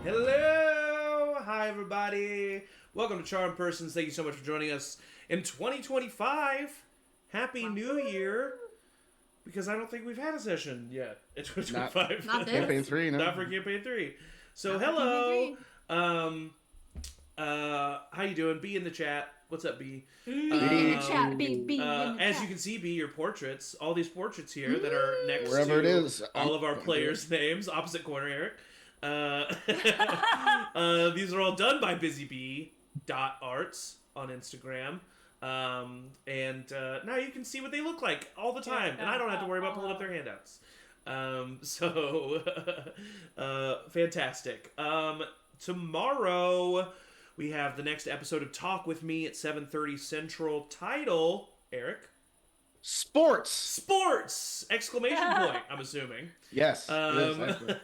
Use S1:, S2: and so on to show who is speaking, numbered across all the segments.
S1: Hello! Hi, everybody. Welcome to Charm Persons. Thank you so much for joining us in 2025. Happy New Year. Because I don't think we've had a session yet in 2025.
S2: Not this.
S3: Campaign 3, no.
S1: Not for Campaign 3. So,
S2: Not for
S1: hello.
S2: Campaign
S1: How you doing? B in the chat. What's up, B?
S2: in the chat, B in the
S1: As
S2: chat.
S1: you can see, B, your portraits. All these portraits here that are next
S3: Wherever
S1: to
S3: it is,
S1: all of our players' names. Opposite corner, Eric. These are all done by busybee.arts on Instagram. And now you can see what they look like all the time. And I don't have to worry about pulling up their handouts. Fantastic. Tomorrow we have the next episode of Talk With Me at 7:30 Central. Title, Eric?
S3: Sports!
S1: Sports! Exclamation point, I'm assuming.
S3: Yes. Exactly.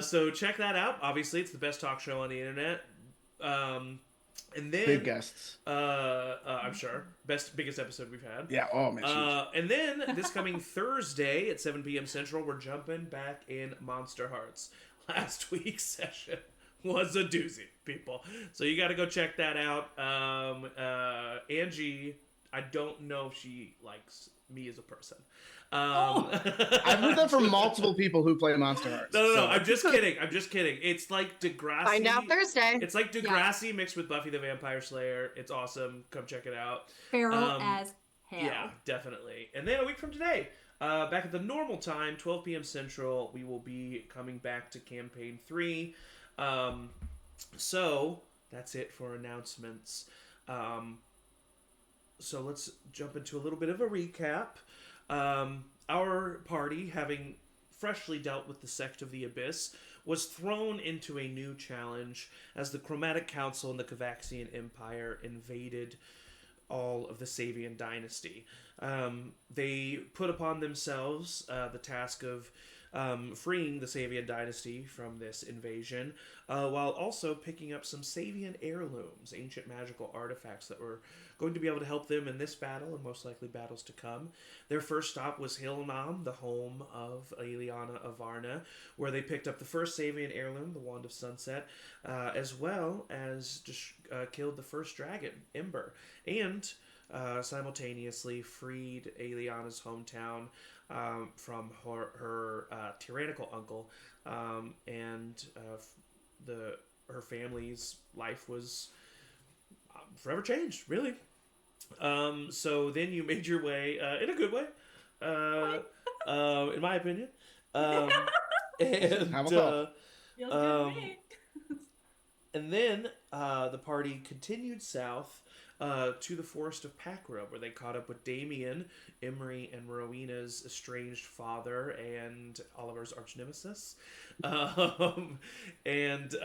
S1: So check that out. Obviously, it's the best talk show on the internet. And then
S3: Big guests.
S1: I'm sure. Biggest episode we've had.
S3: Yeah, oh man.
S1: And then this coming Thursday at 7 p.m. Central, we're jumping back in Monster Hearts. Last week's session was a doozy, people. So you got to go check that out. Angie, I don't know if she likes me as a person.
S3: I've heard that from multiple people who play Monster Hearts.
S1: No. I'm just kidding. It's like Degrassi.
S2: Find out Thursday.
S1: It's like Degrassi mixed with Buffy the Vampire Slayer. It's awesome. Come check it out.
S2: Feral as hell.
S1: Yeah, definitely. And then a week from today, back at the normal time, 12 p.m. Central, we will be coming back to Campaign 3. So that's it for announcements. So let's jump into a little bit of a recap. Our party, having freshly dealt with the Sect of the Abyss, was thrown into a new challenge as the Chromatic Council and the Kavaxian Empire invaded all of the Savian dynasty. They put upon themselves the task of freeing the Savian dynasty from this invasion, while also picking up some Savian heirlooms, ancient magical artifacts that were going to be able to help them in this battle and most likely battles to come. Their first stop was Hilnam, the home of Aeliana of Varna, where they picked up the first Savian heirloom, the Wand of Sunset, as well as killed the first dragon, Ember, and simultaneously freed Aeliana's hometown from her tyrannical uncle, and her family's life was forever changed, really. So then you made your way, in a good way, in my opinion. And then the party continued south to the forest of Pakra, where they caught up with Damien, Imri, and Rowena's estranged father and Oliver's arch-nemesis. And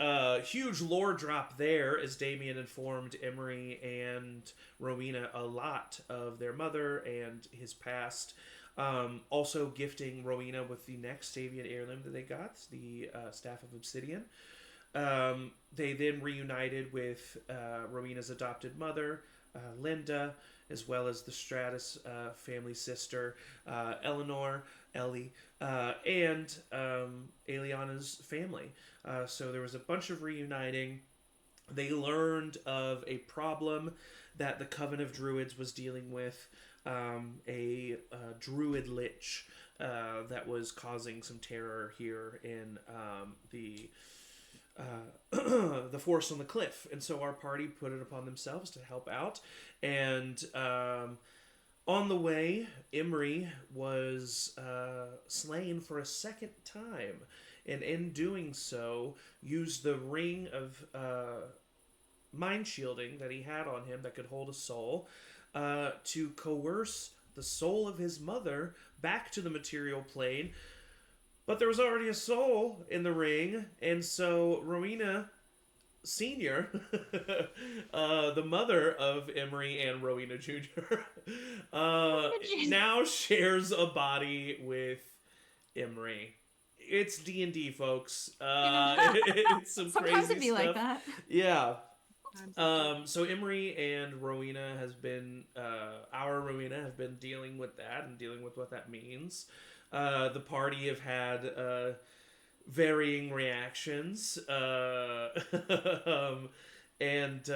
S1: huge lore drop there as Damien informed Imri and Rowena a lot of their mother and his past. Also gifting Rowena with the next Savian heirloom that they got, the Staff of Obsidian. They then reunited with Rowena's adopted mother, Linda, as well as the Stratus family sister, Eleanor, Ellie, and Aeliana's family. So there was a bunch of reuniting. They learned of a problem that the Coven of Druids was dealing with, a druid lich that was causing some terror here in the forest on the cliff. And so our party put it upon themselves to help out. And on the way, Imri was slain for a second time. And in doing so, used the ring of mind shielding that he had on him that could hold a soul to coerce the soul of his mother back to the material plane. But there was already a soul in the ring, and so Rowena Sr., the mother of Imri and Rowena Jr., now shares a body with Imri. It's D&D, folks. It's some
S2: Sometimes
S1: crazy
S2: it'd be
S1: stuff.
S2: like that.
S1: Yeah. So Imri and Rowena our Rowena have been dealing with that and dealing with what that means. The party have had varying reactions. And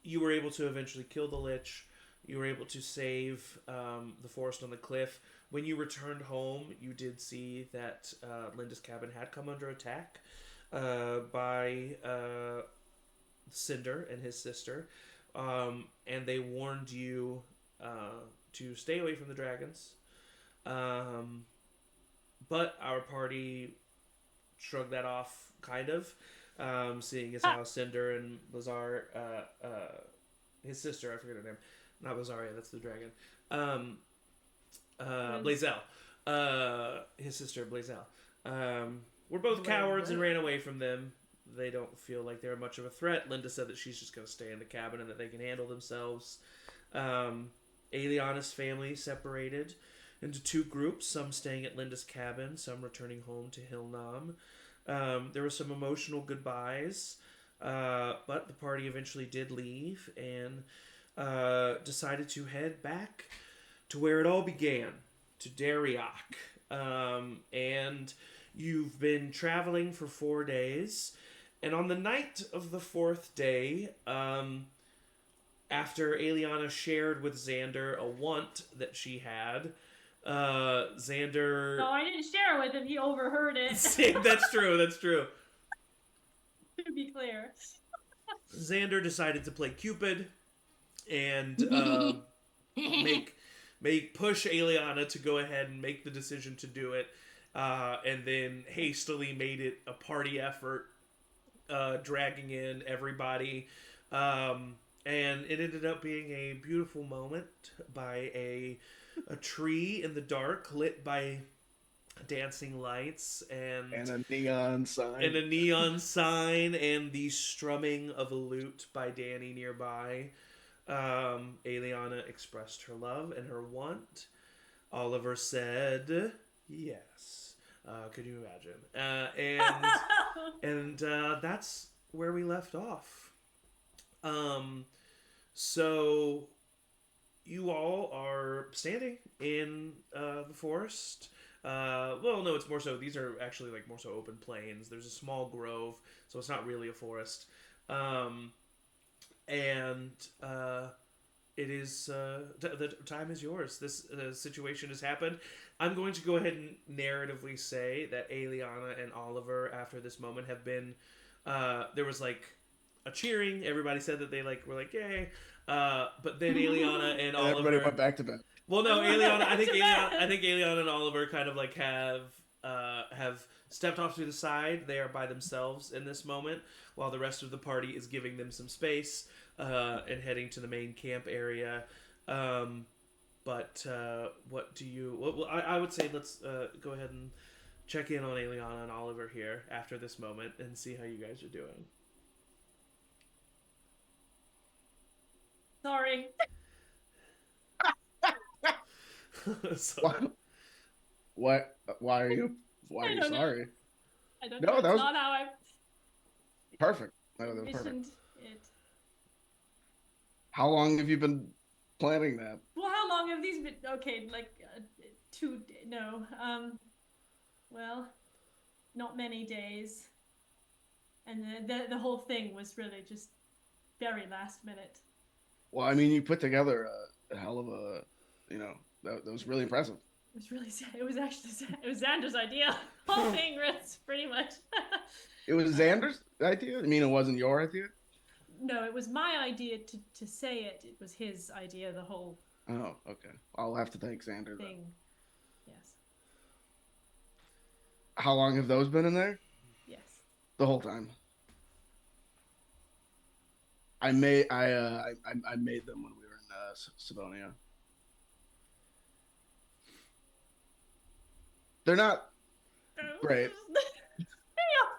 S1: you were able to eventually kill the Lich. You were able to save the forest on the cliff. When you returned home, you did see that Linda's cabin had come under attack by Cinder and his sister. And they warned you to stay away from the dragons. But our party shrugged that off, kind of, seeing as how Cinder and Lazar, his sister, I forget her name, not Lazaria, that's the dragon, Blazel, his sister Blazel, were both cowards and ran away from them. They don't feel like they're much of a threat. Linda said that she's just going to stay in the cabin and that they can handle themselves. Aeliana's family separated into two groups, some staying at Linda's cabin, some returning home to Hilnam. There were some emotional goodbyes, but the party eventually did leave and decided to head back to where it all began, to Dariak. And you've been traveling for 4 days, and on the night of the 4th day, after Aeliana shared with Xander a want that she had, Xander...
S2: No, I didn't share it with him. He overheard it.
S1: That's true.
S2: To be clear.
S1: Xander decided to play Cupid and push Aeliana to go ahead and make the decision to do it, and then hastily made it a party effort, dragging in everybody, and it ended up being a beautiful moment by a tree in the dark lit by dancing lights and
S3: a neon sign
S1: and the strumming of a lute by Danny nearby. Aeliana expressed her love and her want. Oliver said yes. Could you imagine? And that's where we left off. So you all are standing in the forest. Well, no, it's more so. These are actually like more so open plains. There's a small grove, so it's not really a forest. And it is the time is yours. This situation has happened. I'm going to go ahead and narratively say that Aeliana and Oliver, after this moment, have been. There was like a cheering. Everybody said that they were like yay. But then Aeliana and Oliver.
S3: Everybody went back to bed.
S1: Well, no, Aeliana. I think Aeliana and Oliver kind of like have stepped off to the side. They are by themselves in this moment, while the rest of the party is giving them some space and heading to the main camp area. But what do you? Well, I would say let's go ahead and check in on Aeliana and Oliver here after this moment and see how you guys are doing.
S2: Sorry.
S3: What? Why are you? Why are you sorry?
S2: Know. I don't
S3: know.
S2: That
S3: was
S2: not how I
S3: perfect. That was perfect.
S2: It.
S3: How long have you been planning that?
S2: Well, how long have these been? Okay, like 2. No. Well, not many days. And the whole thing was really just very last minute.
S3: Well, I mean, you put together a hell of a, that was really impressive.
S2: It was really sad. It was Xander's idea. The whole thing was pretty much.
S3: It was Xander's idea? I mean, it wasn't your idea?
S2: No, it was my idea to say it. It was his idea, the whole
S3: Oh, okay. I'll have to thank Xander
S2: thing.
S3: then.
S2: Yes.
S3: How long have those been in there?
S2: Yes.
S3: The whole time. I made them when we were in Savonia. They're not great.
S2: They are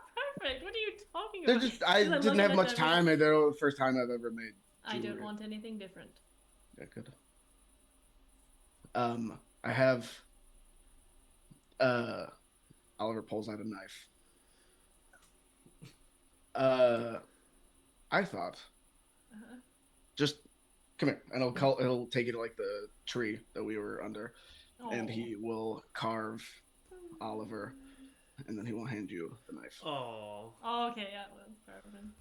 S2: perfect. What are you talking
S3: They're
S2: about?
S3: just I didn't have much time. They're the first time I've ever made
S2: I
S3: jewelry.
S2: don't want anything different.
S3: Yeah, good. I have Oliver pulls out a knife. I thought just come here, and he'll take you to like the tree that we were under, and he will carve Oliver and then he will hand you the knife.
S1: Oh.
S2: Oh, okay, yeah, well, bourbon.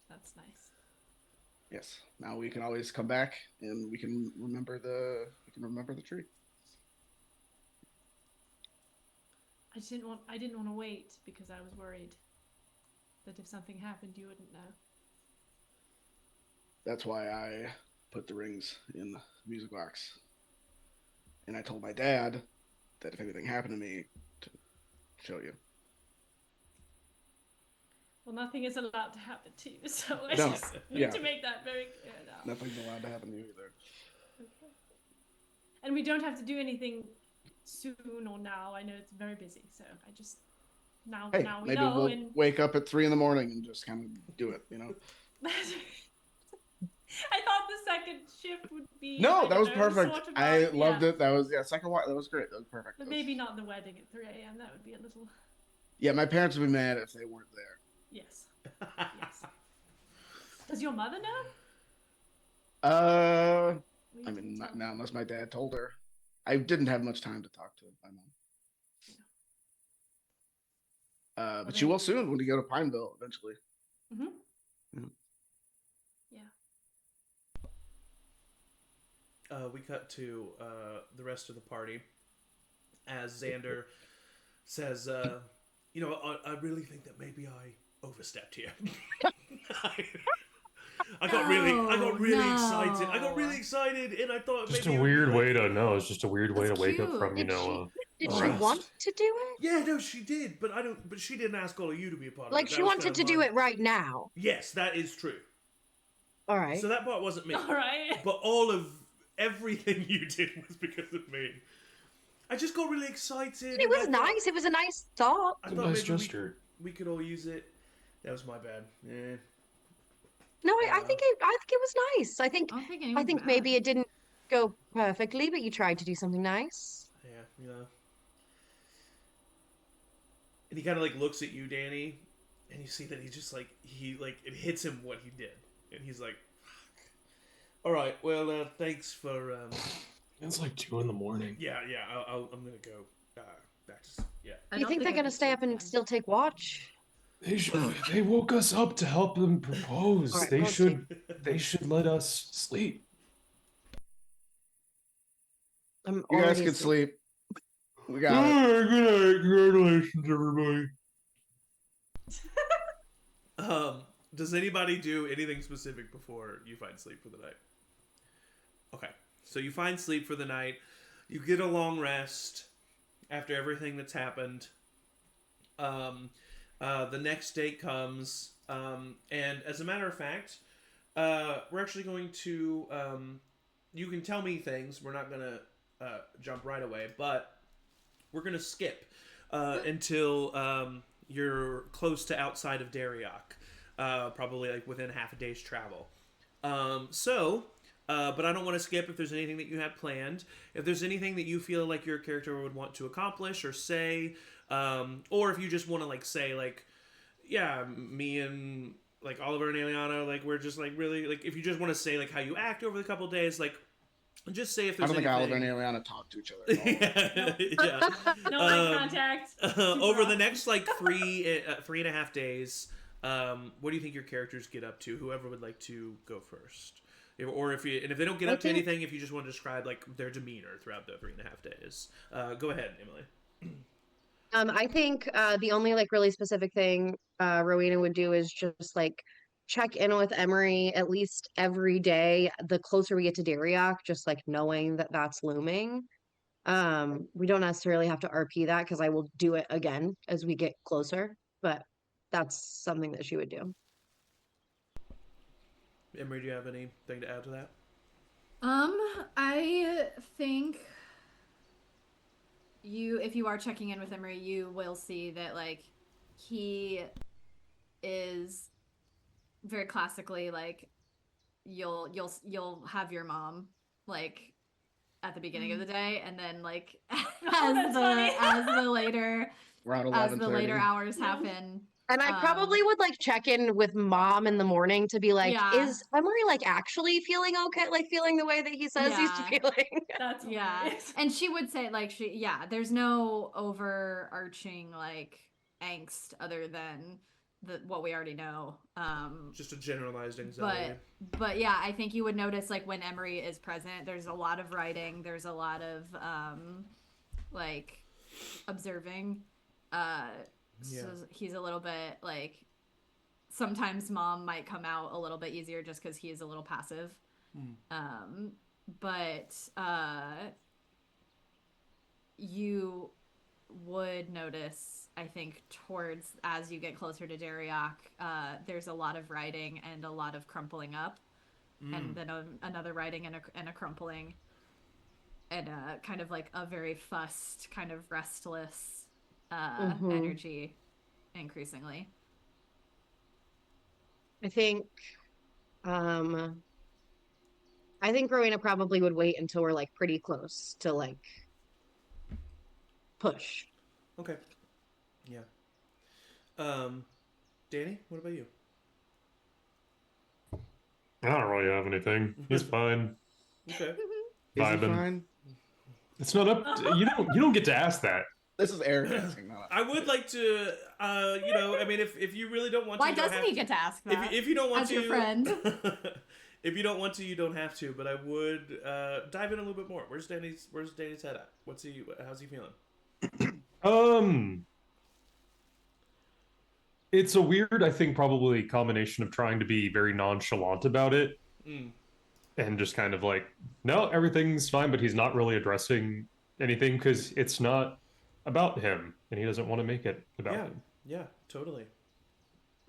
S2: That's nice.
S3: Yes. Now we can always come back, and we can remember the tree.
S2: I didn't want to wait because I was worried that if something happened, you wouldn't know.
S3: That's why I put the rings in the music box. And I told my dad that if anything happened to me, to show you.
S2: Well, nothing is allowed to happen to you, so I
S3: No,
S2: just need
S3: yeah.
S2: to make that very clear now.
S3: Nothing's allowed to happen to you either.
S2: Okay. And we don't have to do anything soon or now. I know it's very busy, so I just now
S3: Hey,
S2: we
S3: maybe
S2: know.
S3: we'll
S2: And
S3: wake up at 3 a.m. and just kind of do it, you know?
S2: I thought the second shift would be
S3: No, that was perfect.
S2: sort of
S3: I
S2: like,
S3: loved it. That was second one. That was great. That was perfect.
S2: But maybe not the wedding at 3 a.m. That would be a little.
S3: Yeah, my parents would be mad if they weren't there.
S2: Yes. Yes. Does your mother know?
S3: I mean, not now, unless my dad told her. I didn't have much time to talk to my mom.
S2: Yeah.
S3: But she will soon when we go to Pineville eventually.
S2: Mm-hmm.
S3: Yeah.
S1: We cut to the rest of the party as Xander says, you know, I really think that maybe I overstepped here. I got really excited. I got really excited, and I thought
S4: Just
S1: maybe
S4: a weird way to know. It's just a weird way to
S5: That's
S4: wake up
S5: cute.
S4: from,
S5: Did she
S4: rest.
S5: want to do it?
S1: Yeah, no, she did, but I don't. But she didn't ask all of you to be a part of it.
S5: Like, she wanted to do it right now.
S1: Yes, that is true.
S5: All right.
S1: So that part wasn't me.
S2: All right.
S1: But everything you did was because of me. I just got really excited.
S5: It was nice. It was a nice thought.
S1: I
S4: It's a
S1: thought
S4: nice
S1: maybe
S4: gesture.
S1: we could all use it. That was my bad. Yeah.
S5: No, I think it was nice. I think maybe it didn't go perfectly, but you tried to do something nice.
S1: Yeah, you know. And he kind of like looks at you, Danny, and you see that he just like it hits him what he did, and he's like, "All right, well, thanks for."
S4: It's like 2 a.m.
S1: Yeah. I'm gonna go back to
S5: Do you think they're gonna stay up and still take watch?
S4: They woke us up to help them propose.
S5: All right,
S4: They
S5: we'll
S4: should let us sleep.
S5: I'm
S3: You guys
S5: already
S3: can
S5: asleep.
S3: sleep. We got it.
S4: Good night. Congratulations, everybody.
S1: Does anybody do anything specific before you find sleep for the night? Okay, so you find sleep for the night. You get a long rest after everything that's happened. The next day comes, and as a matter of fact, we're actually going to. You can tell me things. We're not gonna jump right away, but we're gonna skip until you're close to outside of Darioch. Probably like within half a day's travel. But I don't want to skip if there's anything that you had planned. If there's anything that you feel like your character would want to accomplish or say, or if you just want to like say like, yeah, me and like Oliver and Eliana, like we're just like really like if you just want to say like how you act over the couple days, like just say if
S3: I
S1: there's
S3: don't think
S1: anything.
S3: Oliver and Eliana talk to each other at all.
S1: Yeah.
S2: No eye contact.
S1: Over the next like 3.5 days, what do you think your characters get up to? Whoever would like to go first, if they don't get up to anything, if you just want to describe like their demeanor throughout the 3.5 days, go ahead, Emily.
S5: I think the only like really specific thing Rowena would do is just like check in with Emery at least every day. The closer we get to Darioch, just like knowing that that's looming. We don't necessarily have to RP that because I will do it again as we get closer, but that's something that she would do.
S1: Emery, do you have anything to add to that?
S6: I think if you are checking in with Emery, you will see that like he is very classically like you'll have your mom like at the beginning of the day, and then like as the later
S3: Around
S6: as the
S3: 11:30.
S6: later hours happen,
S5: And I probably would like check in with mom in the morning to be like,
S6: Yeah.
S5: is Emery like actually feeling okay? Like feeling the way that he says he's
S6: Yeah.
S5: feeling?
S2: That's
S6: Yeah.
S2: hilarious.
S6: And she would say like there's no overarching like angst other than what we already know.
S1: Just a generalized anxiety.
S6: But yeah, I think you would notice like when Emery is present, there's a lot of writing, there's a lot of like observing. So he's a little bit like sometimes mom might come out a little bit easier just because he is a little passive. But you would notice, I think, towards as you get closer to Dariok, there's a lot of writing and a lot of crumpling up, and then another writing and a crumpling, and kind of like a very fussed, kind of restless energy, increasingly.
S5: I think Rowena probably would wait until we're like pretty close to like push.
S1: Okay. Yeah. Danny, what about you?
S4: I don't really have anything. He's fine.
S1: Okay.
S3: Is he
S4: Vibing.
S3: fine?
S4: It's not up. You don't get to ask that.
S3: This is Eric asking. Not
S1: I would like to, I mean, if you really don't want to,
S6: Why
S1: you don't
S6: doesn't
S1: have
S6: he
S1: to.
S6: get to ask that?
S1: If you don't want
S6: as
S1: to,
S6: your friend?
S1: If you don't want to, you don't have to. But I would dive in a little bit more. Where's Danny's head at? How's he feeling?
S4: It's a weird, I think, probably combination of trying to be very nonchalant about it and just kind of like, no, everything's fine, but he's not really addressing anything because it's not about him and he doesn't want to make it about him.
S1: Yeah, totally.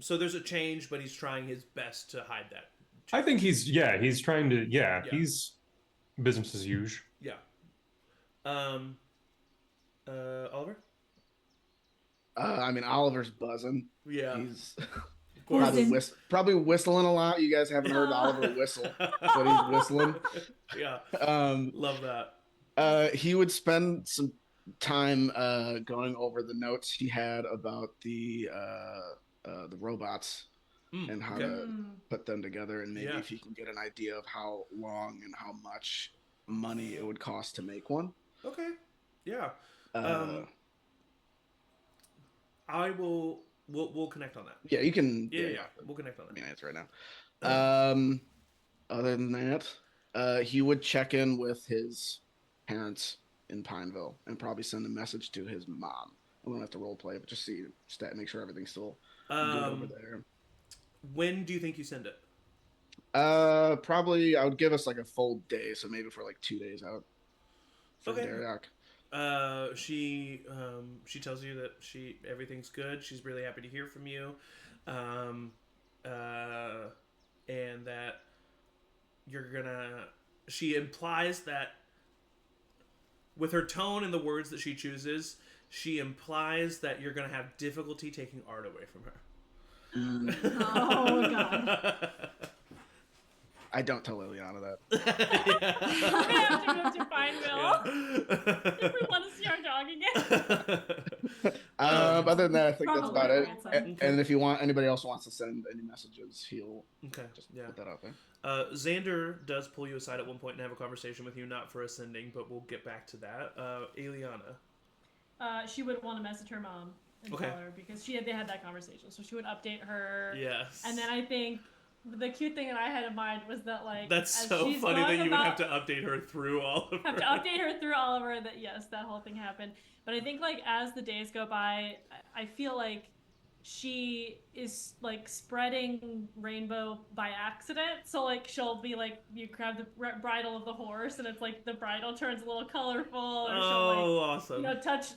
S1: So there's a change, but he's trying his best to hide that.
S4: I think he's trying to, he's business as usual.
S1: Yeah. Oliver?
S3: I mean, Oliver's buzzing.
S1: Yeah.
S3: He's
S1: Of
S3: probably whistling a lot. You guys haven't heard Oliver whistle, but he's whistling.
S1: Yeah. Love
S3: that. He would spend some time going over the notes he had about the robots and how to put them together, and maybe if he can get an idea of how long and how much money it would cost to make one.
S1: Okay. Yeah. We'll connect on that.
S3: Yeah, you can.
S1: Yeah. We'll connect on that.
S3: Answer right now. Other than that, he would check in with his parents in Pineville and probably send a message to his mom. We don't have to role play, but just make sure everything's still good over there.
S1: When do you think you send it?
S3: Probably I would give us like a full day, so maybe for like 2 days out. From Dariok.
S1: She tells you that everything's good. She's really happy to hear from you, and that you're gonna. She implies that with her tone and the words that she chooses, she implies that you're gonna have difficulty taking art away from her.
S6: Oh god.
S3: I don't tell Liliana that.
S2: We're gonna have to go to Pineville if we want to see our dog again.
S3: Other than that, I think that's about it.
S6: Grandson.
S3: And if anybody else wants to send any messages, he'll just put that out there.
S1: Xander does pull you aside at one point and have a conversation with you, not for ascending, but we'll get back to that. Eliana.
S2: She would want to message her mom and tell her because they had that conversation, so she would update her.
S1: Yes.
S2: And then I think the cute thing that I had in mind was that like
S1: that's so funny that you would have to update her through Oliver.
S2: Have to update her through Oliver that yes, that whole thing happened. But I think like as the days go by, I feel like she is like spreading rainbow by accident. So like she'll be like, you grab the bridle of the horse and it's like the bridle turns a little colorful, or she'll like
S1: awesome.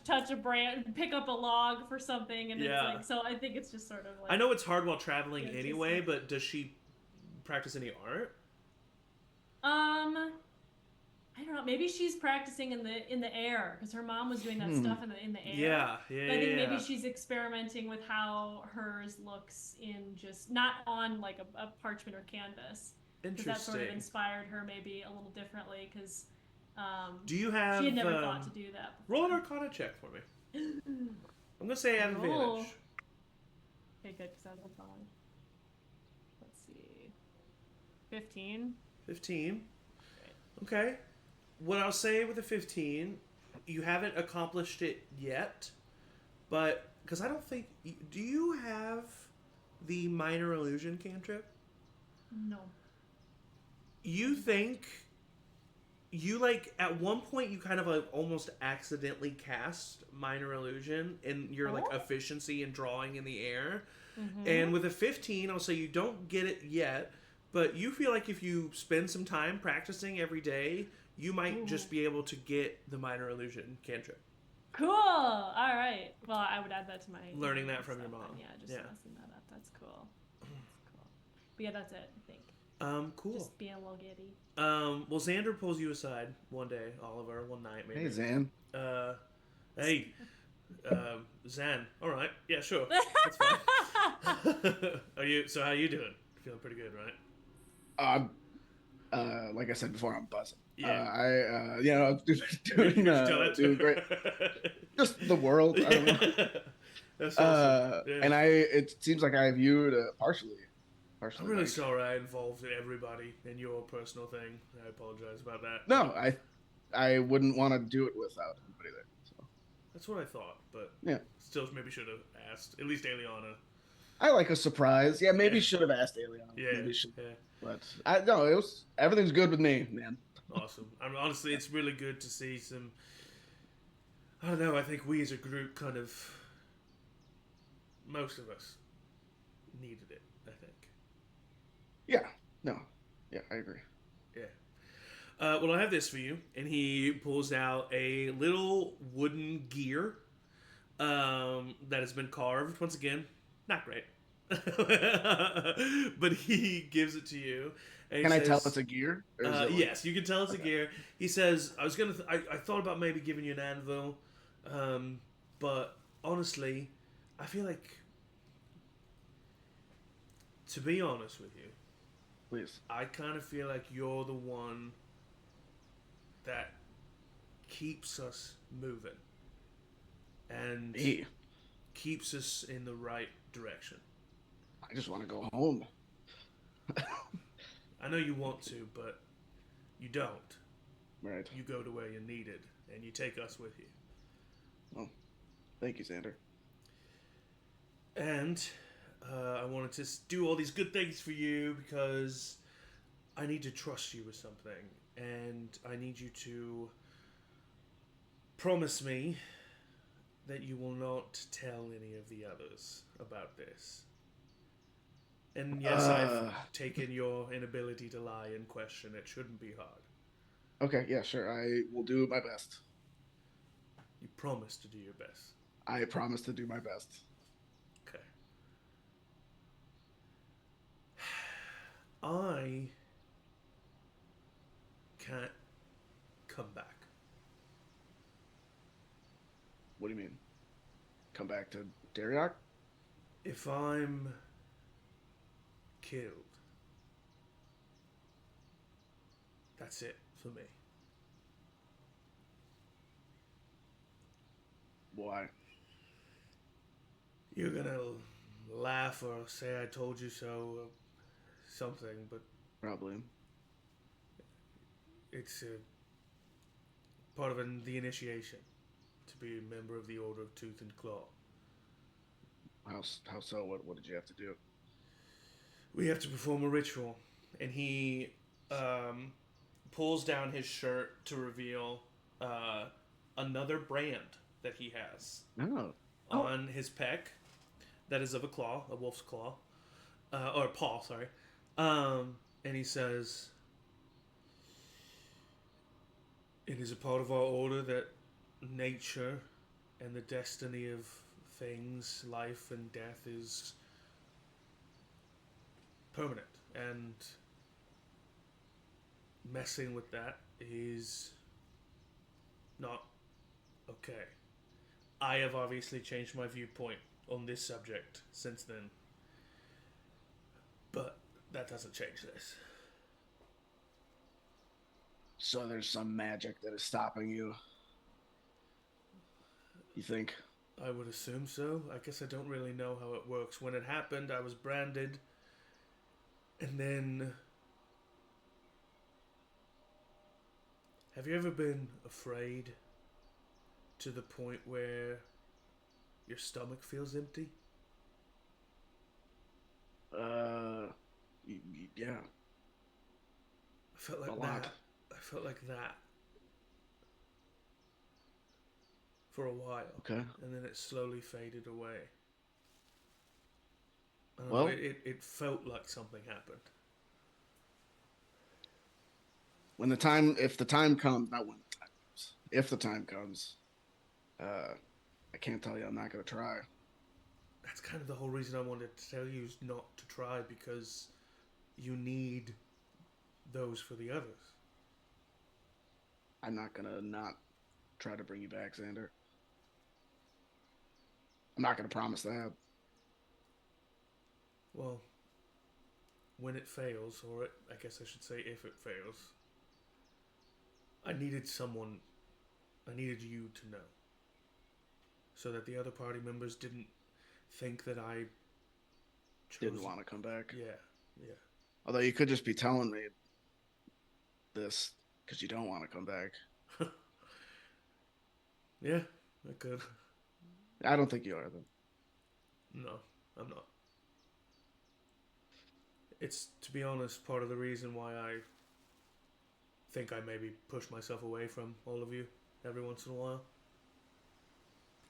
S2: touch a branch, pick up a log for something, and it's like, so I think it's just sort of like,
S1: I know it's hard while traveling anyway, but does she practice any art?
S2: I don't know. Maybe she's practicing in the air because her mom was doing that stuff in the air.
S1: Yeah.
S2: But I think maybe she's experimenting with how hers looks in just not on like a parchment or canvas.
S1: Interesting.
S2: Because that sort of inspired her maybe a little differently because
S1: do you have?
S2: She had never thought to do that before.
S1: Roll an Arcana check for me. I'm gonna say advantage.
S2: good because I was wrong. Let's see. 15.
S1: 15. Okay. What I'll say with the 15, you haven't accomplished it yet, but because I don't think. Do you have the minor illusion cantrip?
S2: No.
S1: You think you like at one point you kind of like almost accidentally cast minor illusion in your like efficiency in drawing in the air. And with a 15, I'll say you don't get it yet, but you feel like if you spend some time practicing every day, you might just be able to get the minor illusion cantrip.
S2: Cool. All right. Well, I would add that to my
S1: learning that from your mom.
S2: Then. Yeah, just messing that up. That's cool. That's cool. But yeah, that's it. I think.
S1: Cool.
S2: Just being a little giddy.
S1: Well, Xander pulls you aside one day, Oliver, one night maybe.
S3: Hey, Zan.
S1: Hey, Zan. All right. Yeah, sure. That's fine. So how you doing? Feeling pretty good, right?
S3: Like I said before, I'm buzzing.
S1: Yeah.
S3: I'm doing great. Just the world. I don't know.
S1: That's awesome. Yeah.
S3: And it seems like I viewed partially.
S1: I'm really sorry I involved everybody in your personal thing. I apologize about that.
S3: No, I wouldn't want to do it without anybody there. So.
S1: That's what I thought, but
S3: yeah,
S1: still maybe should have asked. At least Eliana.
S3: I like a surprise. Yeah, maybe should have asked Eliana.
S1: Yeah,
S3: maybe should.
S1: Yeah.
S3: But everything's good with me, man.
S1: Awesome. Honestly, it's really good to see some. I don't know. I think we as a group kind of. Most of us needed it. I think.
S3: Yeah. No. Yeah, I agree.
S1: Yeah. Well, I have this for you, and he pulls out a little wooden gear that has been carved. Once again, not great, but he gives it to you. And
S3: can I tell it's a gear?
S1: Yes, you can tell it's a gear. He says, "I was gonna. I thought about maybe giving you an anvil, but honestly, I feel like, to be honest with you."
S3: Please.
S1: I kind of feel like you're the one that keeps us moving and keeps us in the right direction.
S3: I just want to go home.
S1: I know you want to, but you don't.
S3: Right.
S1: You go to where you're needed, and you take us with you.
S3: Well, thank you, Xander.
S1: And I wanted to do all these good things for you because I need to trust you with something, and I need you to promise me that you will not tell any of the others about this. And yes, I've taken your inability to lie in question. It shouldn't be hard.
S3: Okay, yeah, sure. I will do my best.
S1: You promise to do your best.
S3: I promise to do my best.
S1: Okay. I can't come back.
S3: What do you mean? Come back to Dariok?
S1: If I'm killed, that's it for me.
S3: Why?
S1: You're gonna laugh or say I told you so or something, but
S3: Probably.
S1: it's a part of the initiation to be a member of the Order of Tooth and Claw.
S3: How so? What did you have to do?
S1: We have to perform a ritual, and he pulls down his shirt to reveal another brand that he has on his pec that is of a wolf's claw, or paw, sorry. And he says, "It is a part of our order that nature and the destiny of things, life and death, is permanent, and messing with that is not okay. I have obviously changed my viewpoint on this subject since then, but that doesn't change this."
S3: So there's some magic that is stopping you. You think?
S1: I would assume so. I guess I don't really know how it works. When it happened, I was branded. And then... Have you ever been afraid to the point where your stomach feels empty?
S3: Yeah.
S1: I felt like
S3: A
S1: that.
S3: lot.
S1: I felt like that. For a while.
S3: Okay.
S1: And then it slowly faded away. I don't
S3: Well-
S1: know, it felt like something happened.
S3: If the time comes, not when the time comes, if the time comes, I can't tell you I'm not going to try.
S1: That's kind of the whole reason I wanted to tell you is not to try, because you need those for the others.
S3: I'm not going to not try to bring you back, Xander. I'm not going to promise that.
S1: Well, when it fails, or I guess I should say if it fails, I needed you to know. So that the other party members didn't think that I
S3: Didn't want to come back.
S1: Yeah.
S3: Although you could just be telling me this because you don't want to come back.
S1: Yeah, I could.
S3: I don't think you are, though.
S1: No, I'm not. It's, to be honest, part of the reason why I think I maybe push myself away from all of you every once in a while.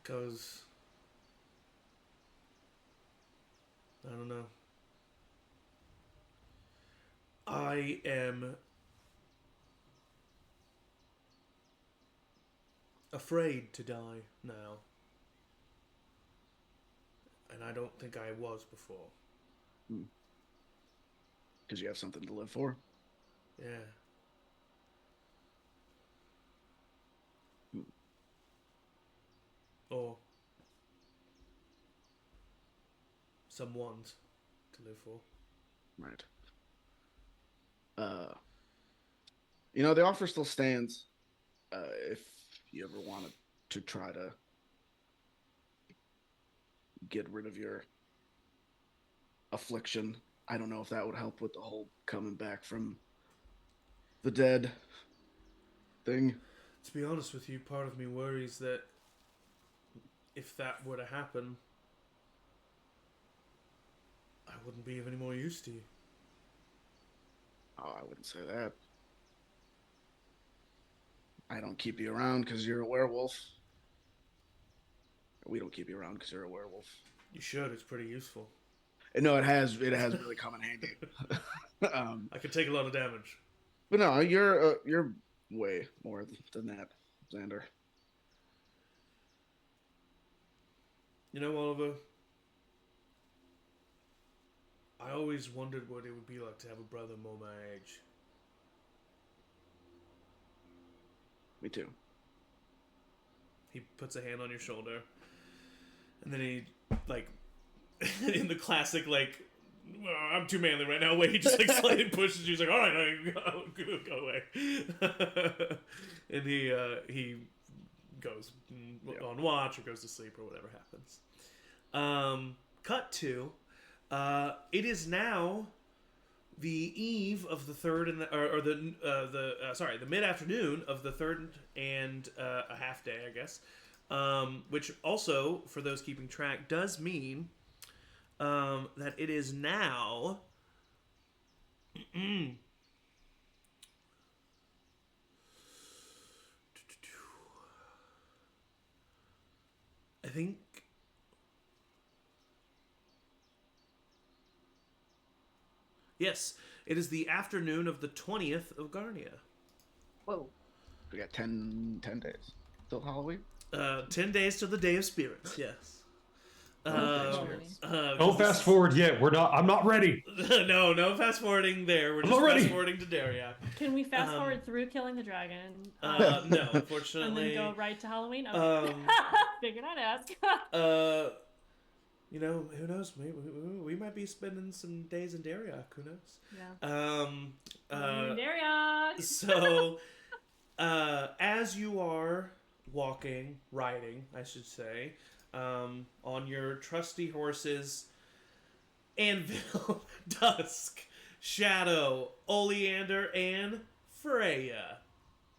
S1: Because, I don't know. I am afraid to die now. And I don't think I was before.
S3: Because you have something to live for.
S1: Yeah. Or someone's to live for.
S3: Right. The offer still stands. If you ever wanted to try to get rid of your affliction, I don't know if that would help with the whole coming back from the dead thing.
S1: To be honest with you, part of me worries that if that were to happen, I wouldn't be of any more use to you.
S3: Oh, I wouldn't say that. I don't keep you around because you're a werewolf. We don't keep you around because you're a werewolf.
S1: You should. It's pretty useful.
S3: No, it has really come in handy.
S1: I could take a lot of damage.
S3: But no, you're way more than that, Xander.
S1: You know, Oliver, I always wondered what it would be like to have a brother more my age.
S3: Me too.
S1: He puts a hand on your shoulder, and then he, like, in the classic, like, I'm too manly right now way, he just, like, slightly pushes you. He's like, all right, go away. And he goes on watch or goes to sleep or whatever happens. Cut to, it is now the eve of the third and the mid-afternoon of the third and a half day, I guess. Which also, for those keeping track, does mean that it is now I think yes, it is the afternoon of the 20th of Garnia.
S5: Whoa.
S3: We got 10 days till Halloween.
S1: 10 days to the Day of Spirits, yes.
S4: Don't fast forward yet. I'm not ready.
S1: No fast forwarding there. We're just fast forwarding to Dariak.
S2: Can we fast forward through killing the dragon?
S1: No, unfortunately.
S2: And then go right to Halloween? Okay. Figured I'd ask.
S1: Who knows? We might be spending some days in Dariak. Who knows?
S2: Yeah. Dariak!
S1: So, as you are riding, I should say, on your trusty horses, Anvil, Dusk, Shadow, Oleander, and Freya.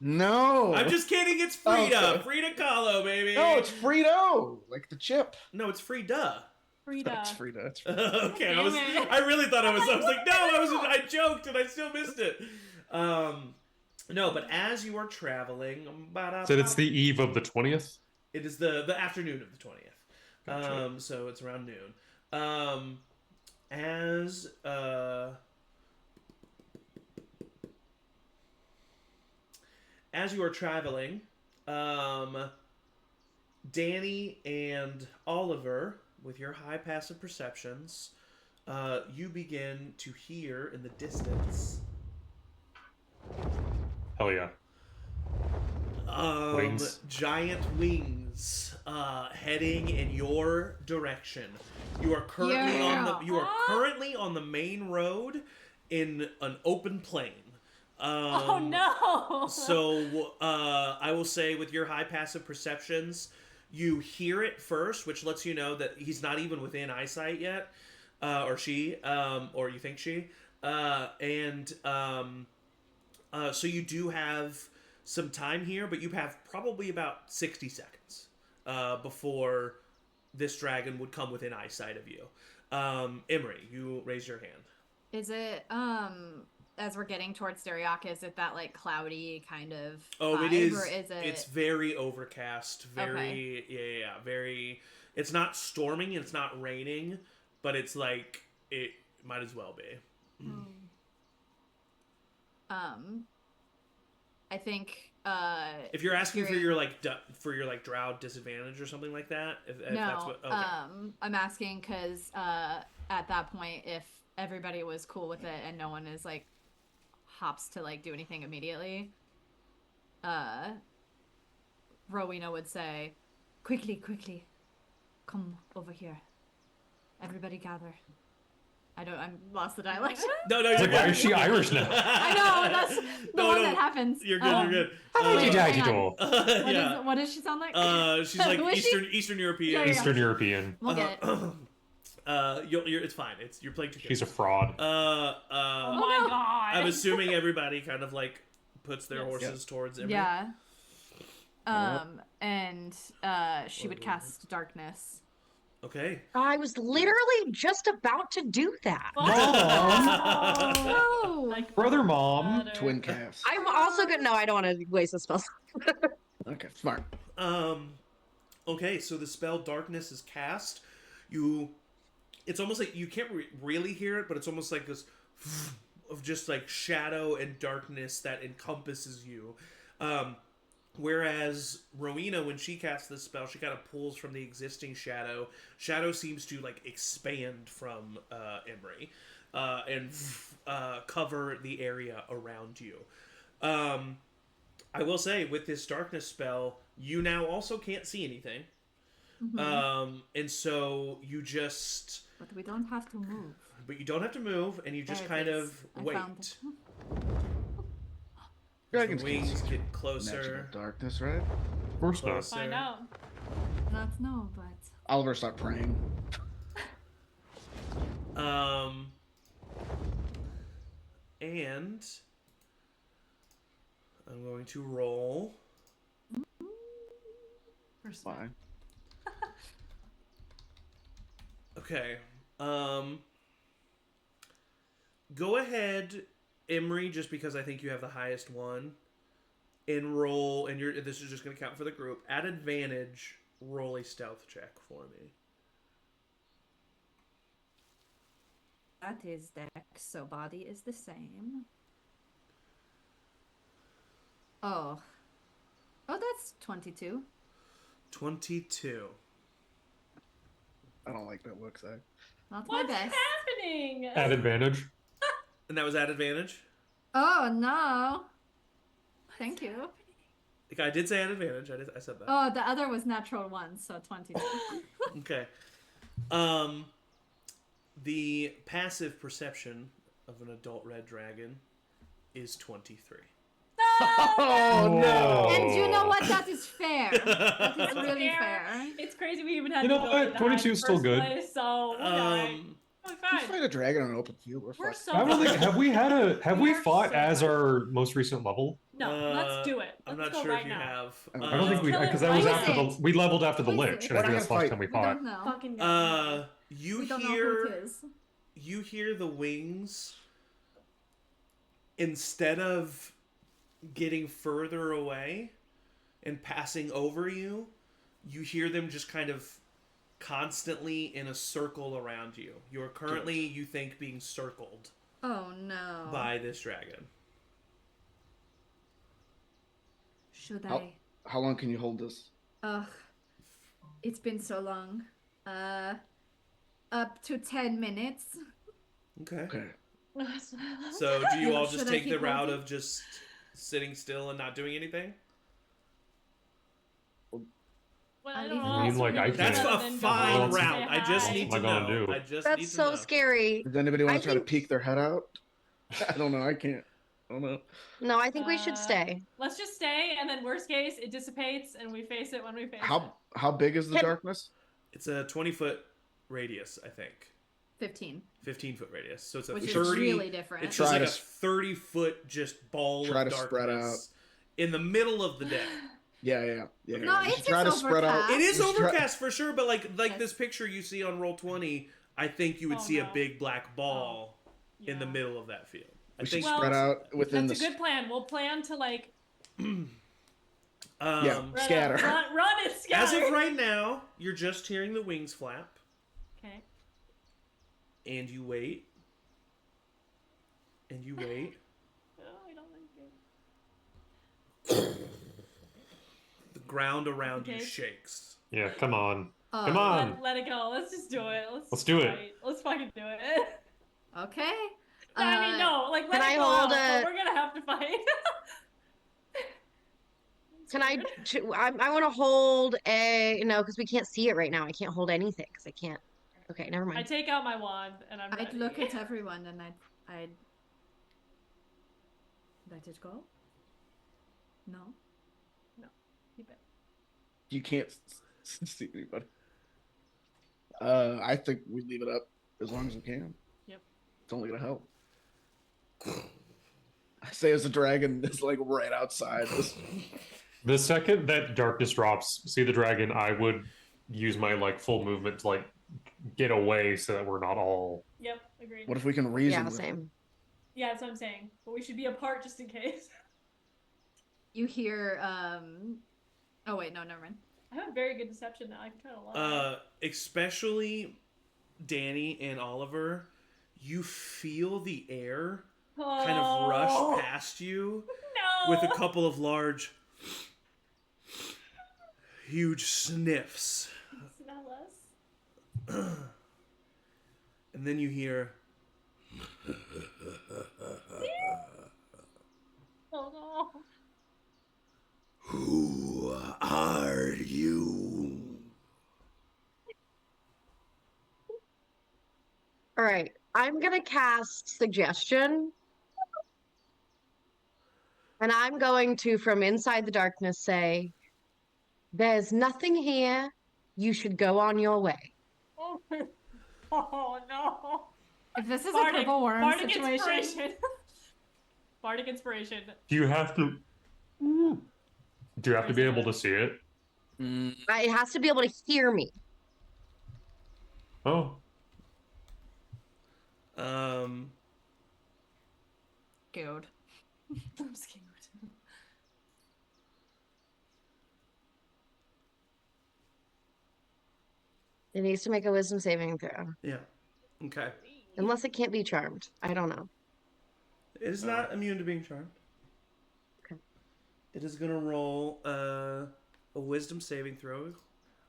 S3: No.
S1: I'm just kidding. It's Frida.
S3: Okay.
S1: Frida Kahlo, baby.
S3: No, it's Frito, like the chip.
S1: No, it's Frida.
S2: Frida.
S3: It's Frida. It's Frida.
S1: Okay,
S2: Damn it.
S1: I really thought I was like, no, I joked and I still missed it. No, but as you are traveling,
S4: So it's the eve of the 20th?
S1: it is the afternoon of the 20th.
S4: Gotcha.
S1: So it's around noon. As you are traveling, Danny and Oliver, with your high passive perceptions, you begin to hear in the distance
S4: Hell yeah. Wings.
S1: giant wings heading in your direction. You are currently on the main road in an open plain.
S2: Oh no!
S1: So I will say, with your high passive perceptions, you hear it first, which lets you know that he's not even within eyesight yet, or she, or you think she, so you do have some time here, but you have probably about 60 seconds before this dragon would come within eyesight of you. Emery, you raise your hand.
S6: Is it as we're getting towards Dariak, is it that like cloudy kind of
S1: Oh, it
S6: vibe,
S1: is.
S6: or is it?
S1: It's very overcast. Very,
S6: Okay.
S1: yeah. Very. It's not storming. It's not raining, but it's like it might as well be.
S6: I think.
S1: If you're asking for
S6: hearing-
S1: your like drow disadvantage or something like that, if
S6: no,
S1: that's what. Okay.
S6: I'm asking because at that point, if everybody was cool with it and no one is like hops to like do anything immediately, Rowena would say, quickly, come over here. Everybody gather. I'm lost the dialect.
S1: No, you're
S4: It's like, why
S1: good.
S4: is she Irish now?
S6: I know, that's the one that happens.
S1: You're good. You're good.
S6: Wait, hang on.
S1: Yeah.
S6: What does she sound like?
S1: She's like
S6: Who is she?
S1: Eastern European.
S6: Yeah.
S4: Eastern European.
S6: We'll get it.
S1: It's fine. You're playing too good.
S4: She's a fraud.
S2: Oh my god!
S1: I'm assuming everybody kind of like puts their horses towards Emery.
S6: Yeah. And she would cast darkness.
S1: Okay.
S5: I was literally just about to do that.
S6: Oh,
S2: Like,
S4: Brother mom.
S3: Twin calves.
S5: I'm also good. No, I don't want to waste a spell.
S3: Okay, smart.
S1: Okay, so the spell Darkness is cast. It's almost like you can't really hear it, but it's almost like this of just like shadow and darkness that encompasses you. Whereas Rowena, when she casts this spell, she kind of pulls from the existing shadow. Shadow seems to like expand from Emery and cover the area around you. I will say, with this darkness spell, you now also can't see anything. And so you just...
S6: but we don't have to move.
S1: But you don't have to move, and you just
S6: There it
S1: kind
S6: is.
S1: of
S6: I
S1: wait.
S6: found it.
S3: Dragons
S1: The
S3: can
S1: wings
S3: see
S1: get
S3: magical
S1: closer.
S3: darkness, right?
S4: Of course not.
S1: Closer.
S2: find out.
S6: Not no, but
S3: Oliver, start praying.
S1: And I'm going to roll.
S3: Fine.
S1: Okay. Go ahead, Emery, just because I think you have the highest one. And roll, and this is just going to count for the group. At advantage, roll a stealth check for me.
S6: that is dex, so body is the same. Oh, that's 22.
S1: 22.
S3: I don't like that look, Zach.
S6: Not my
S2: What's
S6: best.
S2: happening?
S4: At advantage.
S1: And that was at advantage?
S6: Oh no. Thank you.
S1: Like, I did say at advantage. I said that.
S6: Oh, the other was natural 1, so 22.
S1: Okay. The passive perception of an adult red dragon is 23.
S3: Oh no!
S6: And you know what? That is fair. That is really
S2: Fair.
S6: fair.
S2: It's crazy we even had
S4: You
S2: to
S4: know
S2: build
S4: what?
S2: it
S4: 22 is still good.
S2: Place, so we're alright. We're
S3: You
S2: fine.
S3: fight a dragon on an open field. We're
S2: We're
S3: fucked.
S2: so
S4: I don't think have we
S2: We're
S4: fought
S2: so
S4: as
S2: fine.
S4: our most recent level?
S2: No, let's do it.
S1: I'm
S2: Let's
S1: not
S2: go
S1: sure
S2: right
S1: if you
S2: now.
S1: have.
S4: I don't think we
S2: kill it
S4: because that was
S2: right
S4: after
S6: now.
S4: we leveled after the
S6: Who is
S4: lich,
S6: it?
S4: and I think
S3: We're
S4: that's the
S3: not
S4: last
S3: gonna
S4: time we
S6: We
S4: fought.
S6: don't know.
S2: Fucking go.
S1: You
S6: We don't know
S1: hear
S6: who it is.
S1: you hear the wings instead of getting further away and passing over you, you hear them just kind of constantly in a circle around you. You're currently, you think, being circled
S6: Oh no.
S1: by this dragon.
S6: Should
S3: How-
S6: I?
S3: How long can you hold this?
S6: Ugh. It's been so long. Up to 10 minutes.
S1: Okay.
S3: Okay.
S1: So do you all
S6: Should
S1: just
S6: I
S1: take the
S6: keep
S1: route
S6: holding?
S1: of just sitting still and not doing anything?
S2: Well, I
S6: I
S2: don't know.
S6: mean,
S2: else we're
S4: like,
S2: gonna
S4: I
S2: do
S1: That's
S4: can't-
S2: other
S1: a
S2: than go
S1: fine
S2: home and say
S1: route. I just
S2: hi.
S1: need
S4: What
S1: to
S4: am I gonna
S1: know.
S4: do?
S1: I just need
S5: That's
S1: to
S5: so
S1: know.
S5: scary.
S3: Does anybody want
S5: I
S3: to try to
S5: think-
S3: peek their head out? I don't know. I can't. I don't know.
S5: No, I think we should stay.
S2: Let's just stay, and then worst case, it dissipates, and we face it when we face it.
S3: How big is the
S5: Can-
S3: darkness?
S1: It's a 20-foot radius, I think.
S6: 15.
S1: 15-foot radius. So it's a
S6: Which
S1: 30.
S6: is really different.
S1: It's just
S3: Try
S1: like
S3: to
S1: a 30-foot just ball
S3: try
S1: of
S3: to
S1: darkness
S3: spread out.
S1: in the middle of the day.
S3: Yeah.
S6: No,
S3: You
S6: it's
S3: should try to
S6: just
S3: spread out.
S6: overcast.
S1: It is
S3: You should try-
S1: overcast for sure, but like
S6: Yes.
S1: this picture you see on roll 20, I think you would
S2: Oh,
S1: see a
S2: no.
S1: big black ball in the
S2: Yeah.
S1: middle of that field. I
S3: We should
S1: think
S2: Well,
S3: spread out within
S2: That's
S3: the.
S2: a good plan. We'll plan to like
S3: Yeah,
S2: run,
S3: scatter.
S2: run and scatter.
S1: as of right now, you're just hearing the wings flap,
S2: Okay.
S1: and you wait, and you wait.
S2: Oh, I don't like it.
S1: The ground around you
S2: Okay.
S1: shakes.
S4: Yeah, come on.
S6: Oh,
S4: Come on.
S2: Let it go. Let's just do it.
S4: Let's do it.
S2: fight. Let's fucking do it.
S6: Okay.
S2: I mean, no, like let
S5: Can
S2: it
S5: I
S2: go
S5: hold
S2: out, but
S5: a-
S2: we're gonna have to fight.
S5: Can I? I want to hold a no because we can't see it right now. I can't hold anything because I can't. Okay, never
S2: I
S5: mind.
S2: take out my wand and I'm
S6: I'd
S2: ready.
S6: look at everyone and I'd let it go. No.
S2: Keep it.
S3: You can't see anybody. I think we leave it up as long as we can.
S2: Yep.
S3: It's only gonna help. I say as the dragon is like right outside.
S4: The second that darkness drops, see the dragon, I would use my like full movement to like get away so that we're not all.
S2: Yep, agreed.
S3: What if we can reason?
S5: Yeah,
S3: with it?
S5: same.
S2: Yeah, that's what I'm saying. But we should be apart just in case.
S6: You hear oh wait, no, never mind.
S2: I have a very good deception now. I can try to lie.
S1: Especially Danny and Oliver, you feel the air kind of rush past you
S2: No.
S1: with a couple of large, huge sniffs.
S2: Smell us.
S1: And then you hear,
S2: Oh no.
S1: "Who are you?"
S5: All right, I'm gonna cast suggestion, and I'm going to, from inside the darkness, say, "There's nothing here. You should go on your way."
S2: Oh, oh no.
S6: If this is
S2: Bardic,
S6: a purple worm
S2: Bardic
S6: situation,
S2: inspiration. Bardic inspiration.
S4: Do you have to? Do you have to be able to see it?
S5: It has to be able to hear me.
S4: Oh,
S6: good.
S2: I'm scared.
S5: It needs to make a wisdom saving throw,
S1: Yeah. Okay.
S5: unless it can't be charmed. I don't know.
S1: It is not immune to being charmed.
S5: Okay.
S1: It is gonna roll a wisdom saving throw.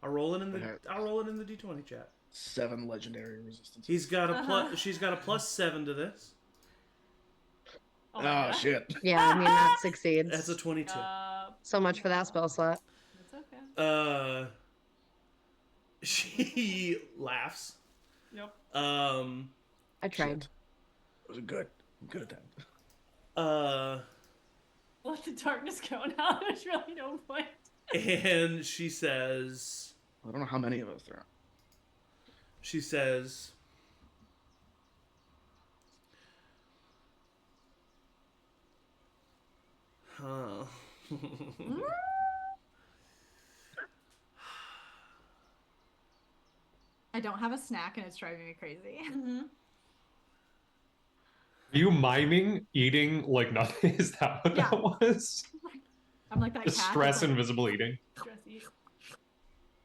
S1: I'll roll it in the D20 chat.
S3: 7 legendary resistance.
S1: He's got a plus. She's got a +7 to this.
S2: Oh,
S3: Oh shit!
S5: Yeah, I mean that succeeds.
S1: That's a 22.
S5: So much for that spell slot.
S2: That's okay.
S1: She laughs.
S2: Yep.
S5: I tried.
S3: Shit. It was good. I'm good at that.
S2: let the darkness go now. There's really no point.
S1: And she says,
S3: I don't know how many of us there are.
S1: She says, huh.
S6: I don't have a snack and it's driving me crazy.
S2: Mm-hmm.
S4: Are you miming eating like nothing? Is that what that was?
S6: I'm like that
S4: Just
S6: cat.
S4: stress
S6: Like,
S4: invisible eating.
S2: Stress eat.